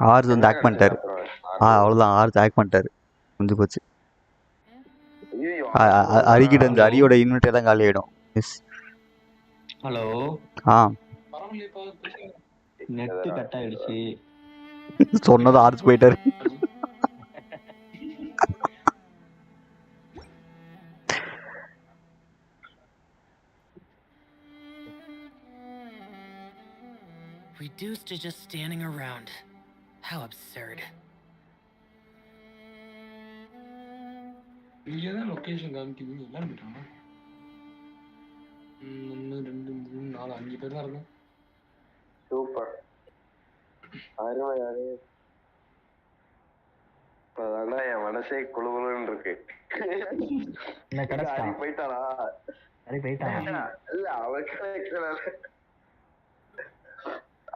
ஆர்ஸ் வந்து ஹேக் பண்ணிட்டாரு. அவ்வளவுதான், ஆர்ஸ் ஹேக் பண்ணிட்டாரு. முடிஞ்சு போச்சு. அரிக்கிட்ட இந்த அரியோட இன்வெர்டர் எல்லாம் காலி ஆயிடும். எஸ் ஹலோ நெட் கட் ஆயிடுச்சு. சொன்னது ஆர்ஸ் போயிட்டாரு. Reduced to just standing around. How absurd. இங்கதான் லொகேஷன் காமிக்குது. எல்லாம் பண்ணிட்டாங்க. 1 2 3 4 5 பேர் தான் இருக்கும். சூப்பர். அருமையாவே. அதான் என் மனசே குளுகுளுன்னு இருக்கு. என்ன கடஸ்டா? அரி போயிட்டாளா? அரி போயிட்டானா? இல்ல அவ கேக்கல.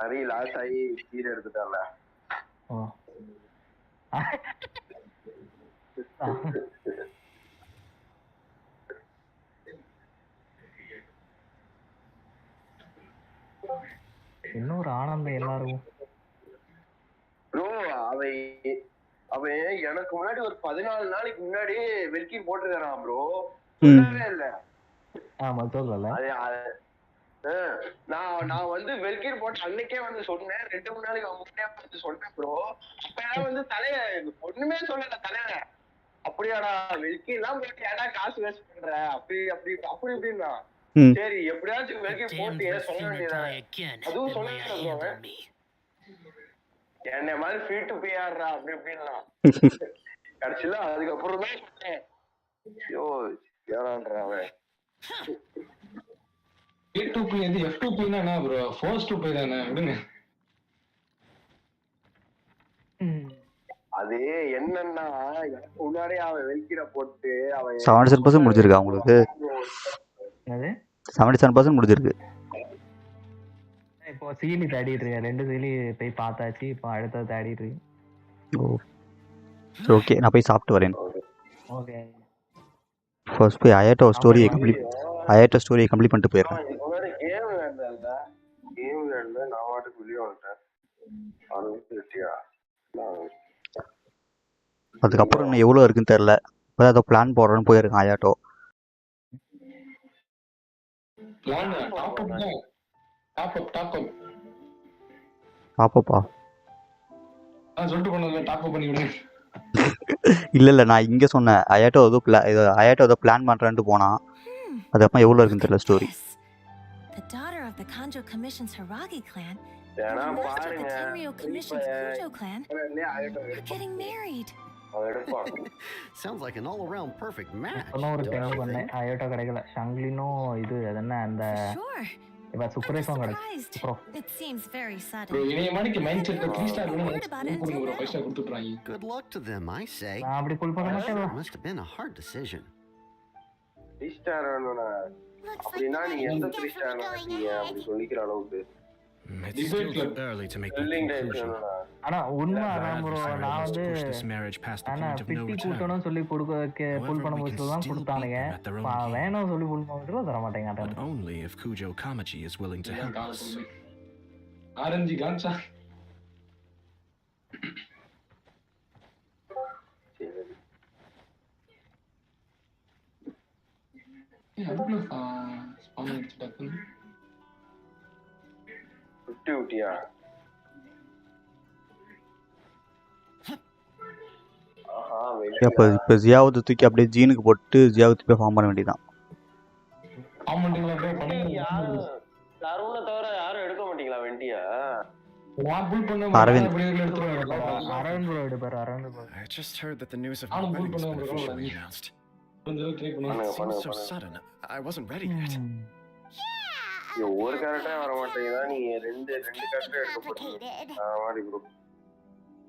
அரி லாஸ் ஆகி கீழ எடுத்துட்டால. ஓ இன்னொரு ஆனந்தம் எல்லாரும். ப்ரோ அவன் எனக்கு முன்னாடி ஒரு 14 நாளைக்கு முன்னாடி வெல்கின் போட்டுருக்கான் ப்ரோ. சொல்லவே இல்ல. ஆமா சொல்லல. நான் வந்து வெல்கின் போட்டு அன்னைக்கே வந்து சொன்னேன். 2-3 நாளைக்கு முன்னாடியே வந்து சொன்னேன் ப்ரோ. அப்ப வந்து தலைய ஒண்ணுமே சொல்லல தலைய. அப்படியாடா வெல்கின் எல்லாம் போட்டு ஏடா காசு வேஸ்ட் பண்ற அப்படி இப்படின்னா சரி எப்படியாச்சும் வெல்கின் போட்டு சொல்ல வேண்டியதான். அதுவும் சொல்ல என்னை மாதிரி ஃப்ரீ டு பே ஆடுறா அப்படி இப்படின்லாம் கடைசியில அதுக்கப்புறம் தான் சொன்னேன் ஐயோ ஏறான்றா அவன் F2P இது F2P னா என்ன ப்ரோ ஃபோர்ஸ் டு பே தானே விடுங்க அது என்னன்னா முன்னாடியே அவன் வெல்கிற போட்டு அவன் 77% முடிஞ்சிருக்கா உங்களுக்கு? என்னது 77% முடிஞ்சிருக்கு. இப்போ சீலி தேடிட்டு இருக்கேன் 2 சீலி போய் பார்த்தாச்சு இப்போ அடுத்தது தேடிட்டு இருக்கேன். ஓ ஓகே, நான் போய் சாப்பிட்டு வரேன். ஓகே ஃபர்ஸ்ட் போய் அயாட்டோ ஸ்டோரியை கம்ப்ளீட் பண்ணிட்டு போயிடுறேன். இதுக்கு முன்னாடி கேம் விளையாண்டேன் நான் வாட்டுக்கு வெளியே வந்துட்டேன். அதுக்கப்புறம் இன்னும் எவ்வளோ இருக்குன்னு தெரில. இப்போ ஏதோ பிளான் போடுறேன்னு போயிருக்கேன் அயாட்டோ. Plan top up பாப்பப்பா. சொல்லிட்டு போனல டாப் அப் பண்ணி விடுங்க. இல்லை நான் இங்கே சொன்னேன் அயாட்டோ ஏதோ பிளான் பண்ணுறேன்ட்டு போனான். அதுக்கப்புறம் எவ்வளோ இருக்குன்னு தெரியல story. The daughter of the Kanjo Commission's Hiragi clan ஏன்னா and the master of பாருங்க the Tenryo Commission's Kujo clan are getting married. Sounds like an all-around perfect match. இப்போதான் ஒரு டைம் பண்ணேன் அயோட்டோ கிடைக்கல. ஷங்லினும் இது என்ன அந்த இப்போ சுக்ரேஷும் கிடைச்சு bro. It seems very sudden. Bro இனிய மணிக்கு மைண்ட் செட் 3 ஸ்டார் வேணும் ப்ரோ 5 ஸ்டார் கொடுத்துட்றாங்க. Good luck to them, I say. நான் அப்படி புல் பண்ண மாட்டேன். Must have been a hard decision. 3 star வேணும்னா அப்படின்னா நீங்க எந்த 3 ஸ்டார் வாங்குறீங்க அப்படி சொல்லிக்கிற அளவுக்கு It's still too early to make that conclusion. ஆனா உண்மை அதான் ப்ரோ. நான் வந்து Push this marriage past the ஆனா point of no PT return. கூட்டணும் சொல்லி புல் பண்ண முடிச்சது தான் கொடுத்தானுங்க. வேணும் சொல்லி புல் பண்ண தர மாட்டேங்க. But only if Kujo Kamachi is willing to help us. Orange கான்சா அதுக்குள்ள ஸ்பான் அடிச்சு டக்குன்னு 50 ஊட்டியா இப்போ ஜியாவத்தை தூக்கி அப்படியே ஜீனுக்கு போட்டு ஜியாவத்தை போய் ஃபார்ம் பண்ண வேண்டியதான். அருணை தவிர யாரும் எடுக்க மாட்டீங்களா வெண்டியா? Aravind I just heard that the news of my wedding has been officially announced. It seems so sudden. I wasn't ready yet. ஒரு கேரக்டரே வர மாட்டேங்குதா? நீங்க ரெண்டு கேரக்டர் எடுக்க போறீங்க. வாடி ப்ரோ.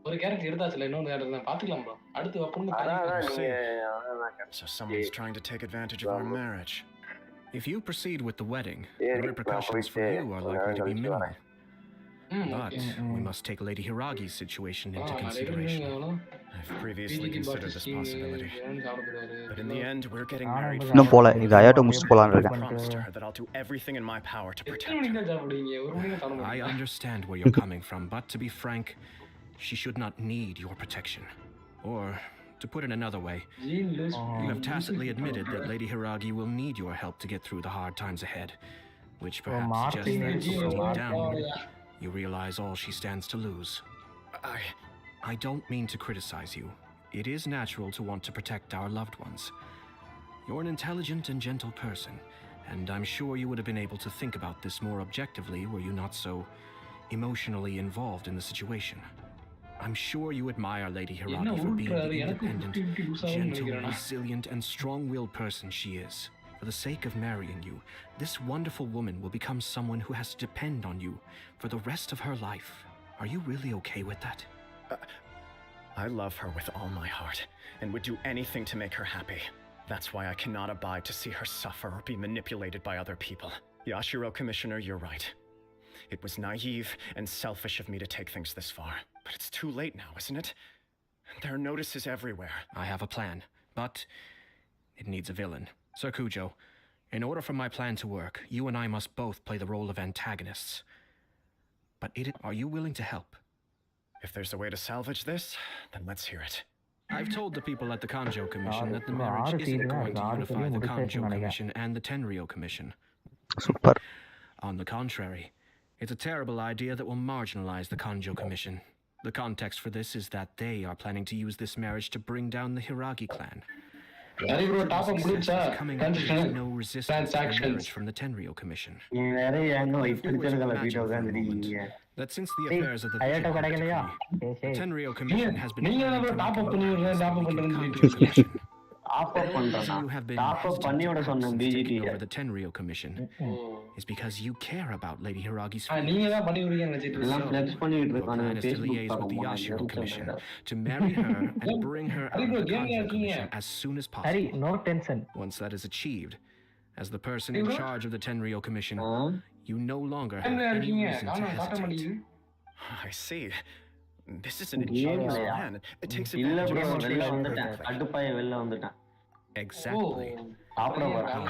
ஒரு கேரக்டர் எடுத்தாச்சுல இன்னொரு கேரக்டர் தான் பாத்துக்கலாம் ப்ரோ. அடுத்து அப்பங்க So someone's trying to take advantage of our marriage. If you proceed with the wedding, the repercussions for you are likely to be minimal. But we must take Lady Hiragi's situation into consideration. I've previously considered this possibility. But in the end, we're getting married. இன்னும் போல இது அயாட்டோ முடிச்சு போலான்னு இருக்கேன். I promised her that I'll do everything in my power to protect her. I understand where you're coming from, but to be frank, she should not need your protection. Or, to put it another way, you have tacitly admitted that Lady Hiragi will need your help to get through the hard times ahead, which perhaps suggests that deep down, you realize all she stands to lose. I don't mean to criticize you. It is natural to want to protect our loved ones. You're an intelligent and gentle person, and I'm sure you would have been able to think about this more objectively were you not so emotionally involved in the situation. I'm sure you admire Lady Hiragi for being the independent, gentle, resilient, and strong-willed person she is. For the sake of marrying you, this wonderful woman will become someone who has to depend on you for the rest of her life. Are you really okay with that? I love her with all my heart, and would do anything to make her happy. That's why I cannot abide to see her suffer or be manipulated by other people. Yashiro, Commissioner, you're right. It was naive and selfish of me to take things this far. But it's too late now, isn't it? There are notices everywhere. I have a plan, but it needs a villain. Sir Kujo, in order for my plan to work, you and I must both play the role of antagonists. But are you willing to help? If there's a way to salvage this, then let's hear it. I've told the people at the Kanjo Commission that the marriage isn't going to unify the Kanjo Commission and the Tenryo Commission. Super. On the contrary, it's a terrible idea that will marginalize the Kanjo Commission. The context for this is that they are planning to use this marriage to bring down the Hiragi clan. Very bro, top up முடிச்சா coming up transaction against no resistance to the marriage from the Tenryo Commission. That since the affairs of the Vision have decree, the Tenryo Commission has been planning to make a move against the wicked Kanjo Commission. The reason you have been hesitant to act since taking over the Tenryo Commission is because you care about Lady Hiragi's நீங்க தான் பண்ணி விடுறீங்கன்னு So, நினைச்சிட்டு your plan is to liaise with the Yashiro Commission to marry her and bring her out of the Kanjo Commission as soon as possible. No tension. Once that is achieved, as the person in charge of the Tenryo Commission, you no longer have any reason to hesitate. I see. This is an ingenious plan. It takes advantage of the situation. Exactly. Our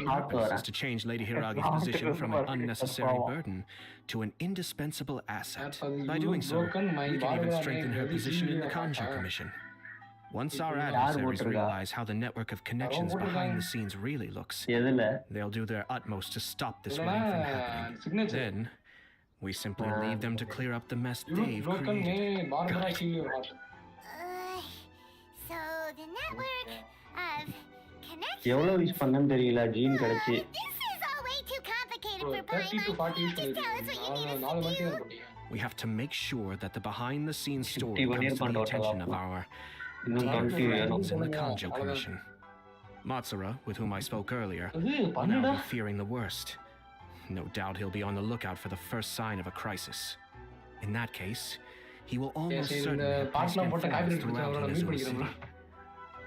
purpose is to change Lady Hiragi's position from an unnecessary burden to an indispensable asset. By doing so, we can even strengthen her position in the Kanjo Commission. Once our adversaries realize how the network of connections behind the scenes really looks, they'll do their utmost to stop this wedding from happening. Then, we simply leave them to clear up the mess they've created. So the network of connections. எவ்வளவு wish பண்ணன்னு தெரியல gene கிடைச்சி. This is all way too complicated for Paimon. Just tell us what you need us to do. We have to make sure that the behind-the-scenes story comes to the attention of our dear friends in the Kanjo Commission. Matsura, with whom I spoke earlier, will now be fearing the worst. No doubt he'll be on the lookout for the first sign of a crisis. In that case, he will almost certainly have placed informants throughout Hinazuno City.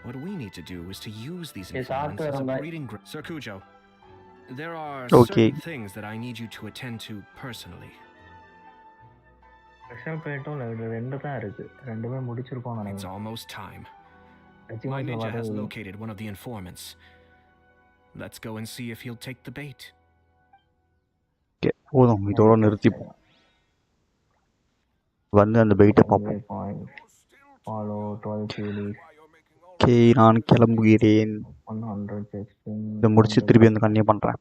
What we need to do is to use these informants as a breeding ground. Sir Kujo, there are certain things that I need you to attend to personally. It's almost time. My ninja has located one of the informants. Let's go and see if he'll take the bait. போதும் இதோட நிறுத்திப்போம். வந்து அந்த பெயிட்டை பார்ப்போம். Okay, நான் கிளம்புகிறேன். இதை முடிச்சு திருப்பி வந்து கன்னியூ பண்ணுறேன்.